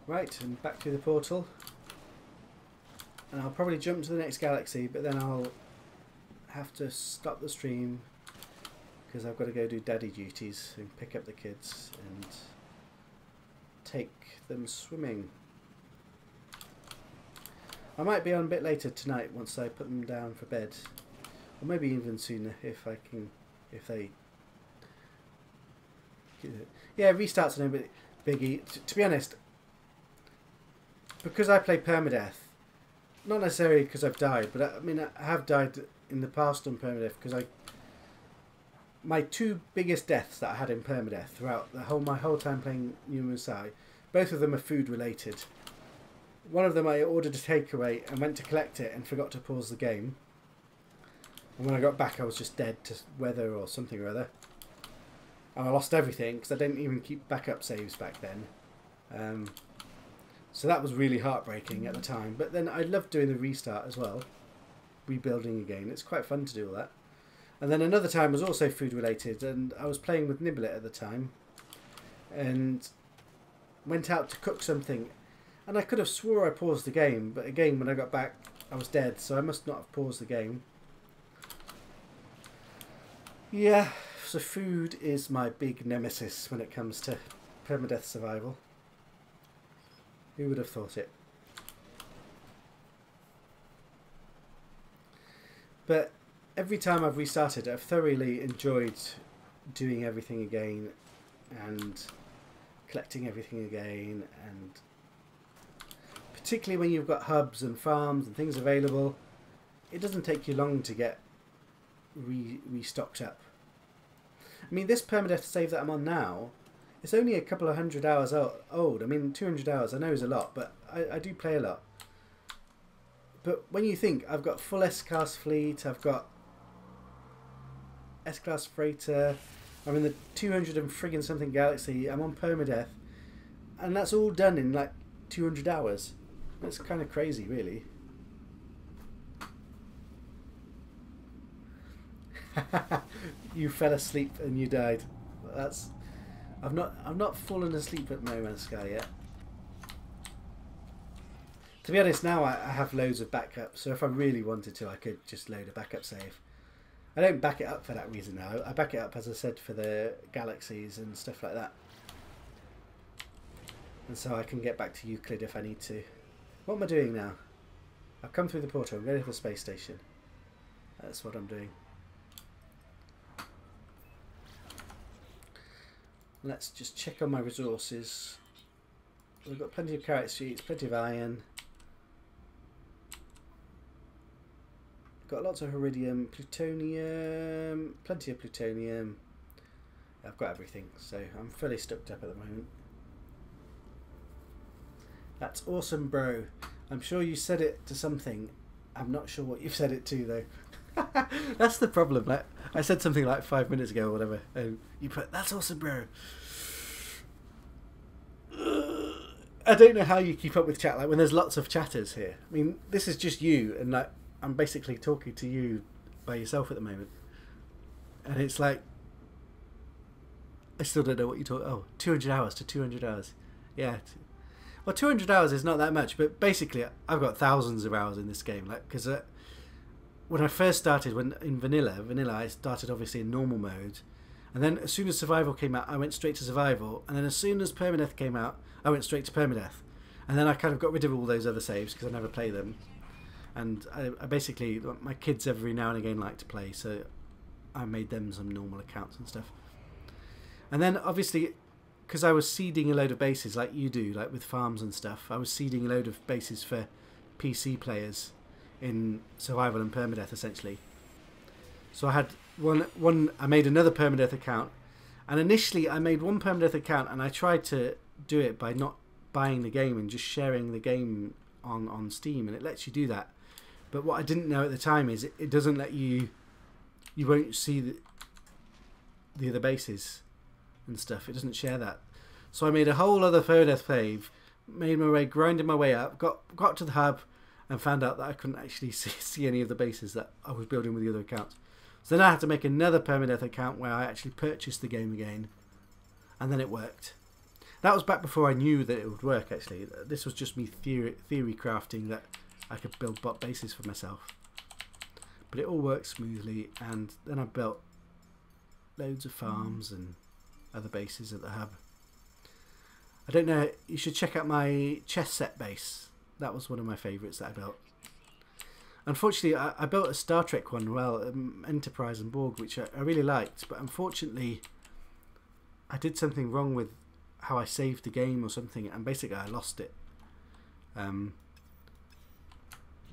Right, and back to the portal. And I'll probably jump to the next galaxy, but then I'll have to stop the stream because I've got to go do daddy duties and pick up the kids and take them swimming. I might be on a bit later tonight once I put them down for bed, or maybe even sooner if I can, if they. Yeah, restarts are no biggie. To be honest, because I play Permadeath, not necessarily because I've died, but I mean I have died in the past on Permadeath because my two biggest deaths that I had in Permadeath throughout my whole time playing New Musai, both of them are food related. One of them I ordered a takeaway and went to collect it and forgot to pause the game, and when I got back I was just dead to weather or something or other, and I lost everything because I didn't even keep backup saves back then. So that was really heartbreaking at the time. But then I loved doing the restart as well. Rebuilding again. It's quite fun to do all that. And then another time was also food related. And I was playing with Niblet at the time. And went out to cook something. And I could have swore I paused the game. But again, when I got back, I was dead. So I must not have paused the game. Yeah, so food is my big nemesis when it comes to permadeath survival. Who would have thought it? But every time I've restarted, I've thoroughly enjoyed doing everything again and collecting everything again, and particularly when you've got hubs and farms and things available, it doesn't take you long to get restocked up. I mean, this permadeath save that I'm on now, it's only a couple of 100 hours old. I mean, 200 hours I know is a lot, but I do play a lot. But when you think, I've got full S-Class fleet, I've got S-Class freighter, I'm in the 200 and friggin' something galaxy, I'm on permadeath, and that's all done in like 200 hours. That's kind of crazy, really. You fell asleep and you died. That's... I've not fallen asleep at No Man's Sky yet. To be honest, now I have loads of backup, so if I really wanted to, I could just load a backup save. I don't back it up for that reason now. I back it up, as I said, for the galaxies and stuff like that. And so I can get back to Euclid if I need to. What am I doing now? I've come through the portal. I'm going to the space station. That's what I'm doing. Let's just check on my resources. we've got plenty of carrot sheets, plenty of iron. Got lots of iridium, plutonium, plenty of plutonium. I've got everything, so I'm fully stocked up at the moment. That's awesome, bro. I'm sure you said it to something. I'm not sure what you've said it to, though. That's the problem. Like, I said something like 5 minutes ago or whatever. And you put, that's awesome, bro. I don't know how you keep up with chat. Like, when there's lots of chatters here. I mean, this is just you, and like, I'm basically talking to you by yourself at the moment. And it's like, I still don't know what you talk. Oh, 200 hours to 200 hours. Yeah. Well, 200 hours is not that much, but basically, I've got thousands of hours in this game. Like, because when I first started, in vanilla, I started obviously in normal mode, and then as soon as survival came out, I went straight to survival, and then as soon as permadeath came out, I went straight to permadeath, and then I kind of got rid of all those other saves because I never play them, and I basically, my kids every now and again like to play, so I made them some normal accounts and stuff. And then obviously, because I was seeding a load of bases like you do, like with farms and stuff, I was seeding a load of bases for PC players in survival and permadeath essentially. So I had I made another permadeath account, and initially I made one permadeath account, and I tried to do it by not buying the game and just sharing the game on Steam, and it lets you do that. But what I didn't know at the time is it doesn't let you won't see the other bases and stuff. It doesn't share that. So I made a whole other permadeath save, made my way, grinded my way up, got to the hub, and found out that I couldn't actually see any of the bases that I was building with the other accounts. So then I had to make another permadeath account where I actually purchased the game again, and then it worked. That was back before I knew that it would work, actually. This was just me theory crafting that I could build bot bases for myself. But it all worked smoothly, and then I built loads of farms and other bases at the hub. I don't know, you should check out my chess set base. That was one of my favourites that I built. Unfortunately, I built a Star Trek one, well, Enterprise and Borg, which I really liked, but unfortunately I did something wrong with how I saved the game or something, and basically I lost it.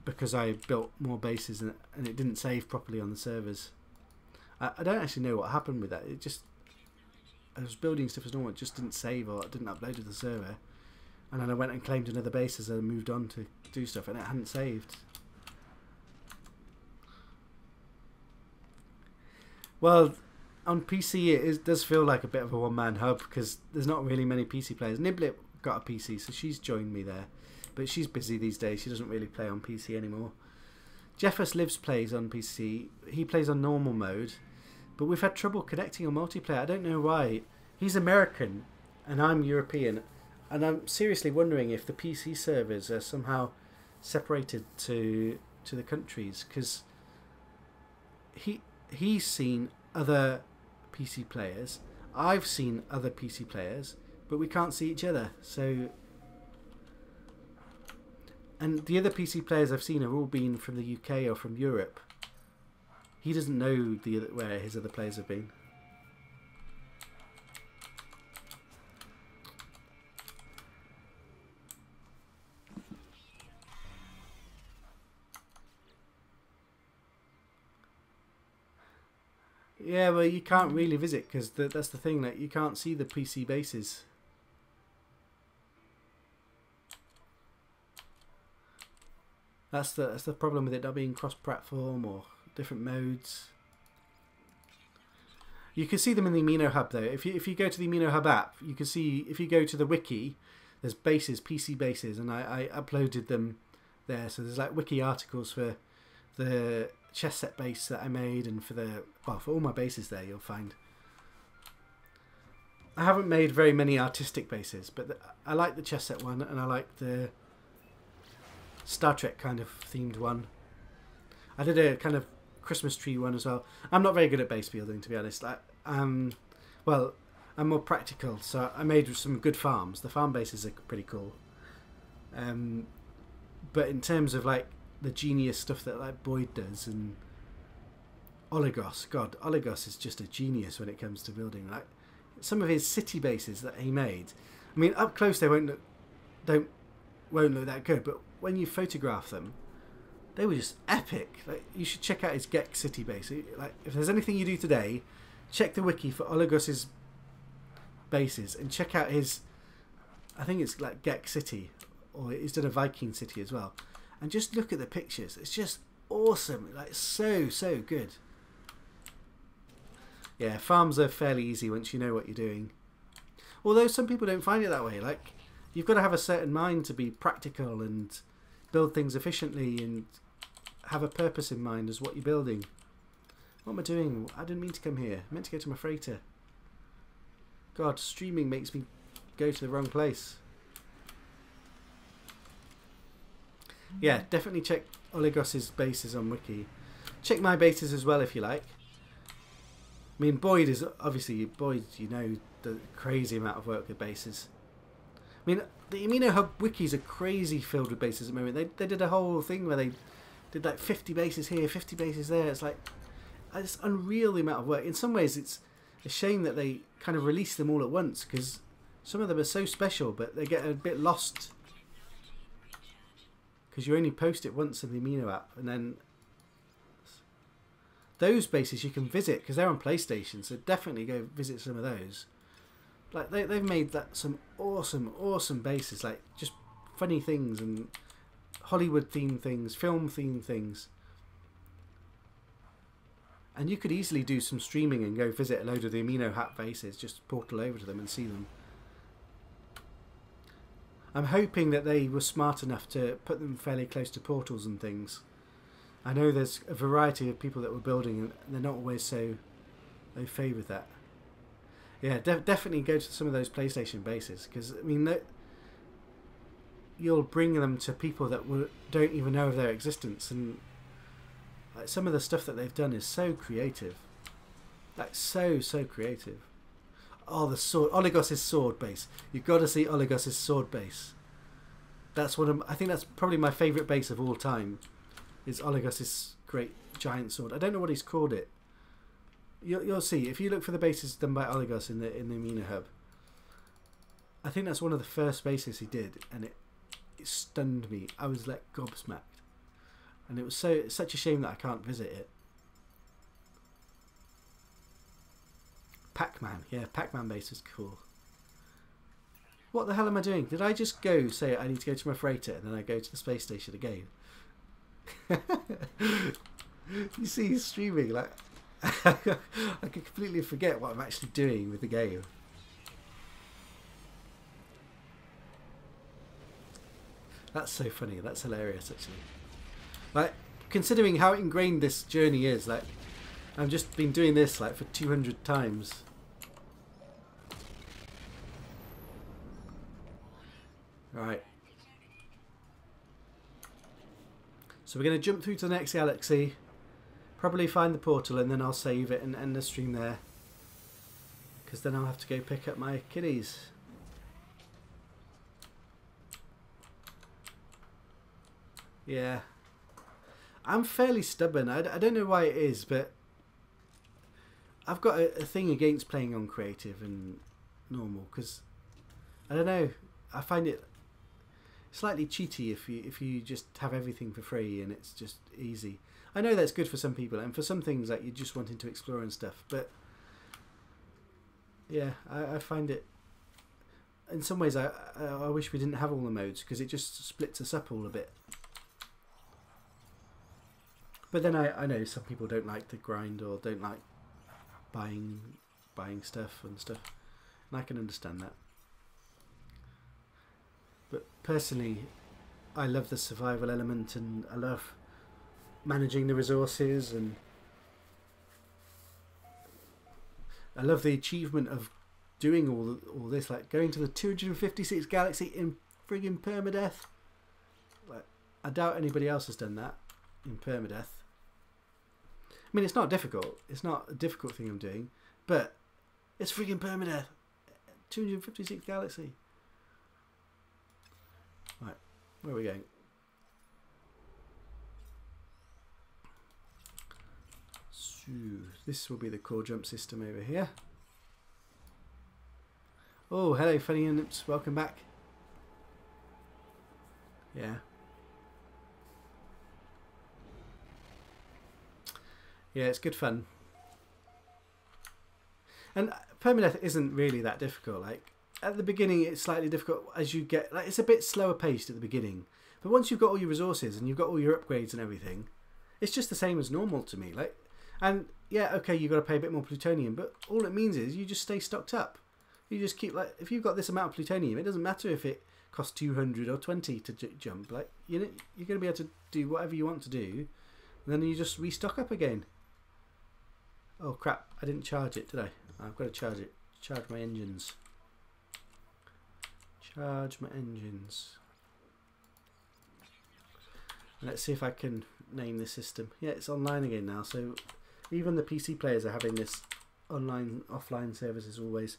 Because I built more bases and it didn't save properly on the servers. I don't actually know what happened with that. It just, I was building stuff as normal, it just didn't save or it didn't upload to the server. And then I went and claimed another base as I moved on to do stuff, and it hadn't saved. Well, on PC it does feel like a bit of a one-man hub because there's not really many PC players. Niblet got a PC, so she's joined me there. But she's busy these days. She doesn't really play on PC anymore. Jeffers Lives plays on PC. He plays on normal mode. But we've had trouble connecting on multiplayer. I don't know why. He's American and I'm European. And I'm seriously wondering if the PC servers are somehow separated to the countries. Because he's seen other PC players. I've seen other PC players. But we can't see each other. So... And the other PC players I've seen have all been from the UK or from Europe. He doesn't know where his other players have been. Yeah, well, you can't really visit because that's the thing, that you can't see the PC bases. That's the problem with it not being cross-platform or different modes. You can see them in the Amino Hub though. If you go to the Amino Hub app, you can see, if you go to the wiki, there's bases, PC bases, and I uploaded them there. So there's like wiki articles for the chess set base that I made, and for all my bases there you'll find. I haven't made very many artistic bases, but I like the chess set one, and I like the Star Trek kind of themed one. I did a kind of Christmas tree one as well. I'm not very good at base building, to be honest. Well, I'm more practical, so I made some good farms. The farm bases are pretty cool. But in terms of like the genius stuff that like Boyd does and Oligos, God, Oligos is just a genius when it comes to building. Like some of his city bases that he made. I mean, up close they won't look won't look that good, but when you photograph them, they were just epic. Like, you should check out his Gex City base. Like, if there's anything you do today, check the wiki for Oligos's bases and check out his, I think it's like Gex City, or he's done a Viking city as well, and just look at the pictures. It's just awesome. Like, so good. Yeah, farms are fairly easy once you know what you're doing, although some people don't find it that way. Like, you've got to have a certain mind to be practical and build things efficiently and have a purpose in mind as what you're building. What am I doing? I didn't mean to come here. I meant to go to my freighter. God, streaming makes me go to the wrong place. Yeah, definitely check Oligos's bases on wiki. Check my bases as well if you like. I mean, Boyd is obviously, Boyd, you know, the crazy amount of work with bases. I mean, the Amino Hub wikis are crazy filled with bases at the moment. They did a whole thing where they did like 50 bases here, 50 bases there. It's like, it's unreal the amount of work. In some ways, it's a shame that they kind of release them all at once, because some of them are so special, but they get a bit lost because you only post it once in the Amino app, and then those bases you can visit because they're on PlayStation, so definitely go visit some of those. Like, they've made that some awesome bases, like just funny things and Hollywood themed things, film themed things. And you could easily do some streaming and go visit a load of the Amino Hat bases, just portal over to them and see them. I'm hoping that they were smart enough to put them fairly close to portals and things. I know there's a variety of people that were building, and they're not always so au fait with that. Yeah, definitely go to some of those PlayStation bases, because I mean, you'll bring them to people that don't even know of their existence, and like, some of the stuff that they've done is so creative, like so creative. Oh, the sword, Oligos's sword base. You've got to see Oligos's sword base. That's one of, I think that's probably my favourite base of all time, is Oligos's great giant sword. I don't know what he's called it. You'll see if you look for the bases done by Oligos in the Amino Hub. I think that's one of the first bases he did, and it stunned me. I was like gobsmacked, and it was such a shame that I can't visit it. Pac-Man, yeah, Pac-Man base was cool. What the hell am I doing? Did I just go say I need to go to my freighter and then I go to the space station again? You see, he's streaming like I can completely forget what I'm actually doing with the game. That's so funny. That's hilarious, actually. Like, considering how ingrained this journey is, like, I've just been doing this like for 200 times. Right. So we're going to jump through to the next galaxy, probably find the portal, and then I'll save it and end the stream there, because then I'll have to go pick up my kiddies. Yeah. I'm fairly stubborn. I don't know why it is, but I've got a thing against playing on creative and normal, because I don't know, I find it slightly cheaty if you just have everything for free and it's just easy. I know that's good for some people, and for some things like you're just wanting to explore and stuff, but yeah, I find it, in some ways I wish we didn't have all the modes, because it just splits us up all a bit. But then I know some people don't like the grind or don't like buying stuff and stuff, and I can understand that. But personally, I love the survival element, and I love managing the resources, and I love the achievement of doing all this, like going to the 256th galaxy in friggin' permadeath. Like, I doubt anybody else has done that in permadeath. I mean, it's not difficult. It's not a difficult thing I'm doing, but it's friggin' permadeath. 256th galaxy. Right, where are we going? So this will be the core jump system over here. Oh, hello, funny imps. Welcome back. Yeah. Yeah, it's good fun. And permadeath isn't really that difficult. Like at the beginning, it's slightly difficult as you get. Like it's a bit slower paced at the beginning, but once you've got all your resources and you've got all your upgrades and everything, it's just the same as normal to me. Like, and yeah, okay, you've got to pay a bit more plutonium, but all it means is you just stay stocked up. You just keep like if you've got this amount of plutonium, it doesn't matter if it costs 200 or 20 to jump. Like you know, you're going to be able to do whatever you want to do, and then you just restock up again. Oh crap! I didn't charge it, did I? I've got to charge it. Charge my engines. Charge my engines. Let's see if I can name this system. Yeah, it's online again now. So even the PC players are having this online, offline services always.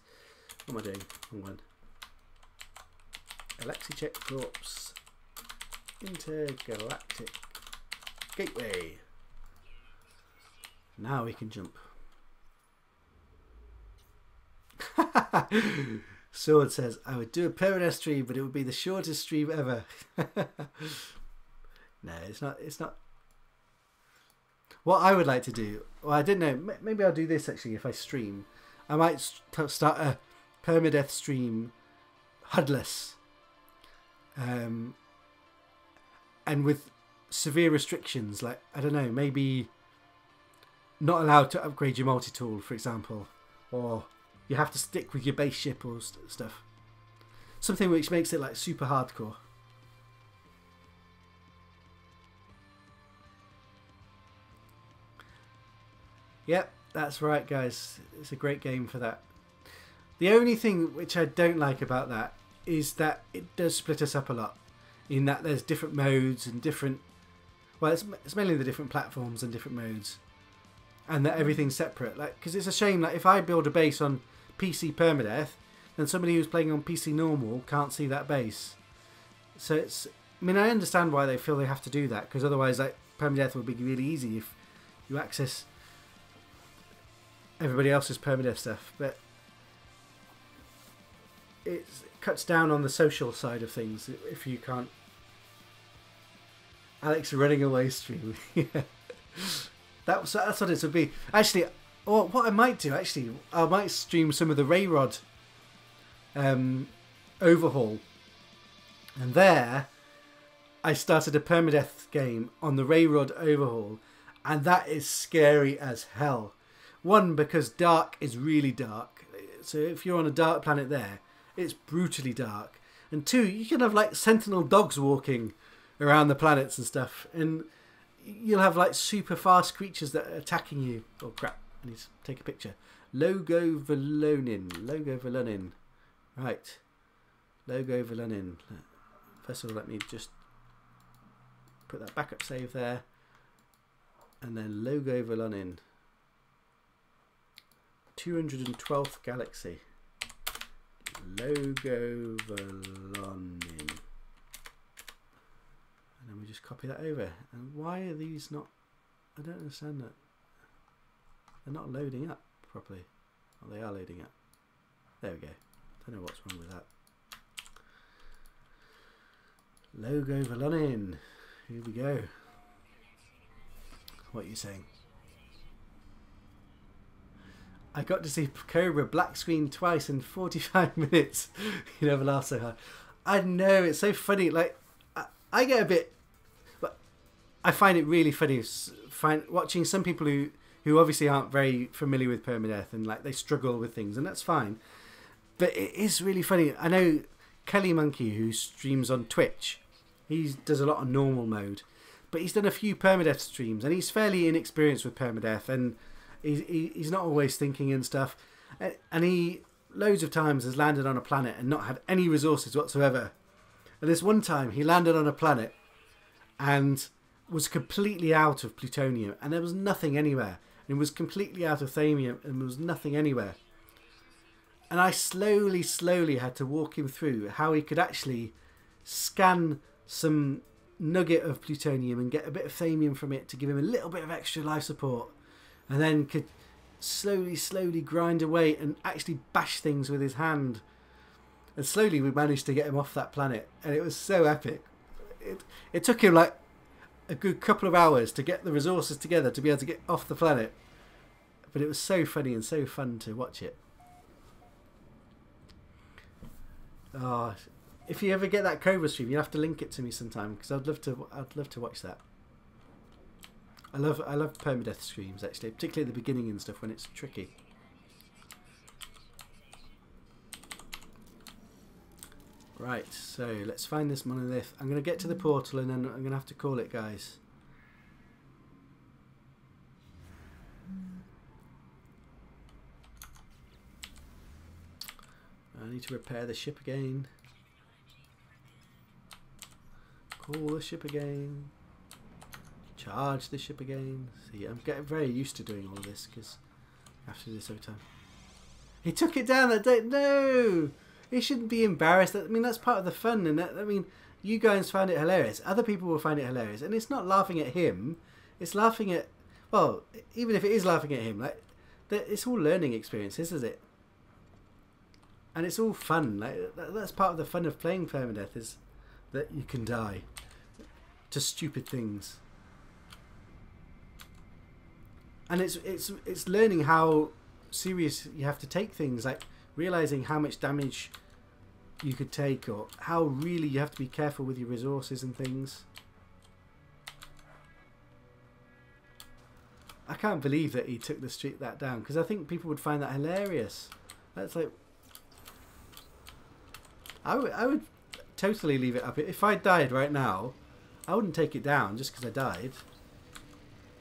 What am I doing? Wrong one. Alexicek Corps Intergalactic Gateway. Now we can jump. Sword says, I would do a permadeath stream, but it would be the shortest stream ever. No, it's not. It's not. What I would like to do, well, I don't know. Maybe I'll do this actually if I stream. I might start a permadeath stream, HUDless, and with severe restrictions. Like I don't know, maybe not allowed to upgrade your multi-tool, for example, or you have to stick with your base ship or stuff. Something which makes it like super hardcore. Yep, that's right, guys. It's a great game for that. The only thing which I don't like about that is that it does split us up a lot. In that there's different modes and different... Well, it's mainly the different platforms and different modes. And that everything's separate. Like, because it's a shame that if I build a base on PC permadeath, then somebody who's playing on PC normal can't see that base. So it's... I mean, I understand why they feel they have to do that, because otherwise like permadeath would be really easy if you access everybody else's permadeath stuff, but it cuts down on the social side of things if you can't. Alex running away stream. Yeah. That's what it would be. Actually, or what I might do, actually, I might stream some of the Rayrod overhaul. And there, I started a permadeath game on the Rayrod overhaul, and that is scary as hell. One, because dark is really dark. So if you're on a dark planet there, it's brutally dark. And two, you can have like sentinel dogs walking around the planets and stuff. And you'll have like super fast creatures that are attacking you. Oh crap, I need to take a picture. Logo Velonin. Right. Logo Velonin. First of all, let me just put that backup save there. And then Logo Velonin. 212th galaxy. Logo Velonin. And then we just copy that over. And why are these not... I don't understand that. They're not loading up properly. Oh, they are loading up. There we go. Don't know what's wrong with that. Logo Velonin. Here we go. What are you saying? I got to see Cobra black screen twice in 45 minutes. You never laugh so hard. I know, it's so funny. Like, I get a bit... But I find it really funny watching some people who obviously aren't very familiar with permadeath and like they struggle with things, and that's fine. But it is really funny. I know Kelly Monkey, who streams on Twitch, he does a lot on normal mode, but he's done a few permadeath streams, and he's fairly inexperienced with permadeath, and he's not always thinking and stuff, and he loads of times has landed on a planet and not had any resources whatsoever. And this one time he landed on a planet and was completely out of plutonium, and there was nothing anywhere, and was completely out of thamium, and there was nothing anywhere. And I slowly had to walk him through how he could actually scan some nugget of plutonium and get a bit of thamium from it to give him a little bit of extra life support, and then could slowly grind away and actually bash things with his hand. And slowly we managed to get him off that planet, and it was so epic. it took him like a good couple of hours to get the resources together to be able to get off the planet. But it was so funny and so fun to watch it. Oh, if you ever get that Cobra stream, you'll have to link it to me sometime because I'd love to watch that. I love permadeath streams actually, particularly at the beginning and stuff when it's tricky. Right, so let's find this monolith. I'm going to get to the portal and then I'm going to have to call it, guys. I need to repair the ship again. Call the ship again. Charge the ship again. See, I'm getting very used to doing all of this because I have to do this every time. He took it down that day. No! He shouldn't be embarrassed. I mean, that's part of the fun. And that, I mean, you guys found it hilarious. Other people will find it hilarious. And it's not laughing at him. It's laughing at... Well, even if it is laughing at him, like, it's all learning experiences, isn't it? And it's all fun. Like that's part of the fun of playing permadeath is that you can die to stupid things. And it's learning how serious you have to take things, like realizing how much damage you could take or how really you have to be careful with your resources and things. I can't believe that he took that down because I think people would find that hilarious. That's like... I would totally leave it up. If I died right now, I wouldn't take it down just because I died.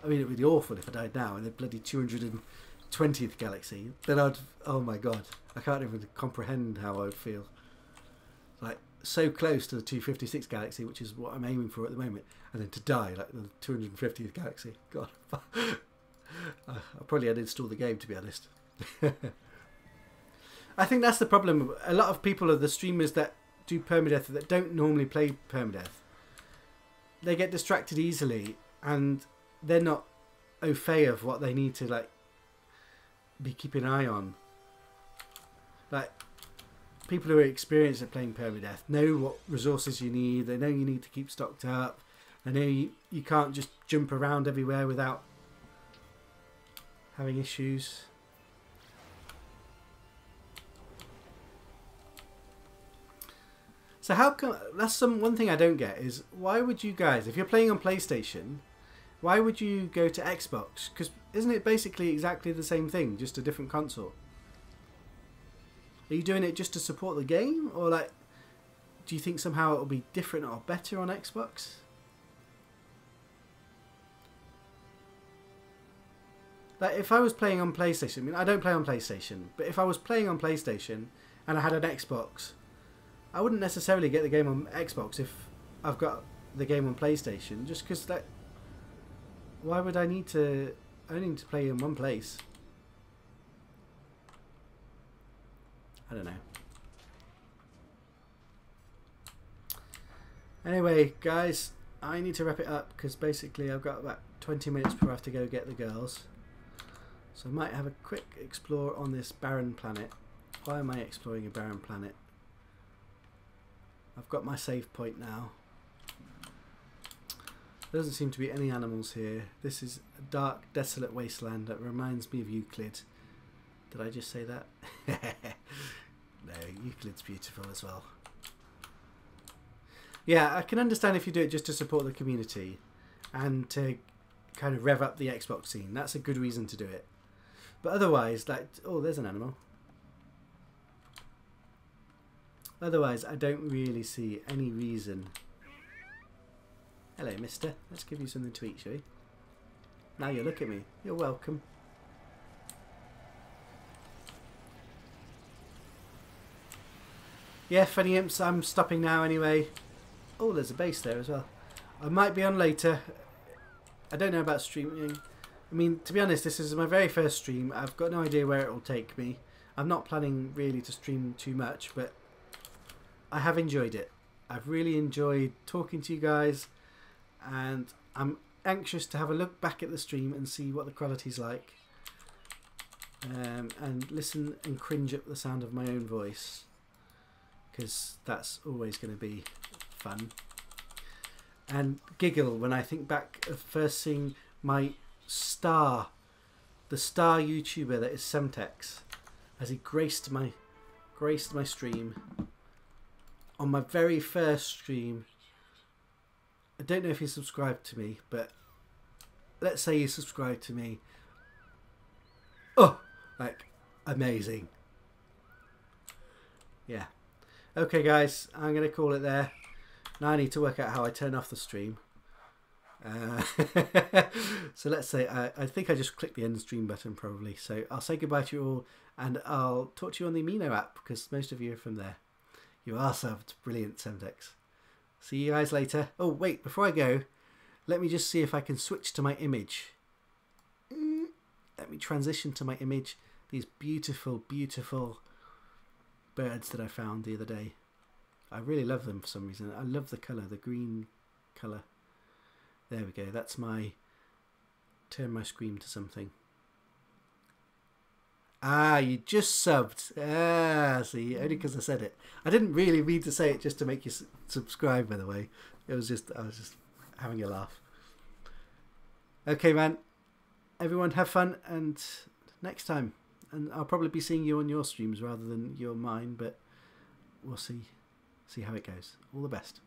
I mean, it would be awful if I died now in the bloody 220th galaxy. Then I'd... Oh my god. I can't even comprehend how I would feel. Like, so close to the 256th galaxy, which is what I'm aiming for at the moment. And then to die, like the 250th galaxy. God. I probably had to install the game, to be honest. I think that's the problem. A lot of people are the streamers that do permadeath that don't normally play permadeath. They get distracted easily and they're not au fait of what they need to like be keeping an eye on. Like people who are experienced at playing permadeath know what resources you need. They know you need to keep stocked up. They know you can't just jump around everywhere without having issues. So how come, that's one thing I don't get is why would you guys, if you're playing on PlayStation, why would you go to Xbox? Because isn't it basically exactly the same thing, just a different console? Are you doing it just to support the game? Or like, do you think somehow it'll be different or better on Xbox? Like if I was playing on PlayStation, I mean I don't play on PlayStation, but if I was playing on PlayStation and I had an Xbox, I wouldn't necessarily get the game on Xbox if I've got the game on PlayStation, just because that. Why would I need to? I need to play in one place. I don't know. Anyway, guys, I need to wrap it up because basically I've got about 20 minutes before I have to go get the girls. So I might have a quick explore on this barren planet. Why am I exploring a barren planet? I've got my save point now. There doesn't seem to be any animals here. This is a dark, desolate wasteland that reminds me of Euclid. Did I just say that? No, Euclid's beautiful as well. Yeah, I can understand if you do it just to support the community and to kind of rev up the Xbox scene. That's a good reason to do it. But otherwise, like, oh, there's an animal. Otherwise, I don't really see any reason. Hello, mister. Let's give you something to eat, shall we? Now you look at me. You're welcome. Yeah, funny imps, I'm stopping now anyway. Oh, there's a base there as well. I might be on later. I don't know about streaming. I mean, to be honest, this is my very first stream. I've got no idea where it will take me. I'm not planning really to stream too much, but I have enjoyed it. I've really enjoyed talking to you guys, and I'm anxious to have a look back at the stream and see what the quality's like, and listen and cringe at the sound of my own voice, because that's always going to be fun. and giggle when I think back of first seeing my star, the star YouTuber that is Semtex, as he graced my stream on my very first stream. I don't know if he subscribed to me, but let's say he subscribed to me. Oh, like amazing. Yeah. Okay, guys, I'm going to call it there. Now I need to work out how I turn off the stream. So let's say, I think I just clicked the end stream button probably. So I'll say goodbye to you all, and I'll talk to you on the Amino app, because most of you are from there. You are subbed. Brilliant, Semtex. See you guys later. Oh, wait, before I go, let me just see if I can switch to my image. Let me transition to my image. These beautiful, beautiful birds that I found the other day. I really love them for some reason. I love the colour, the green colour. There we go. That's my... Turn my screen to something. Ah, you just subbed. Ah, see, only because I said it. I didn't really mean to say it just to make you subscribe, by the way. It was just, I was just having a laugh. Okay, man. Everyone have fun, and next time. And I'll probably be seeing you on your streams rather than your mine, but we'll see how it goes. All the best.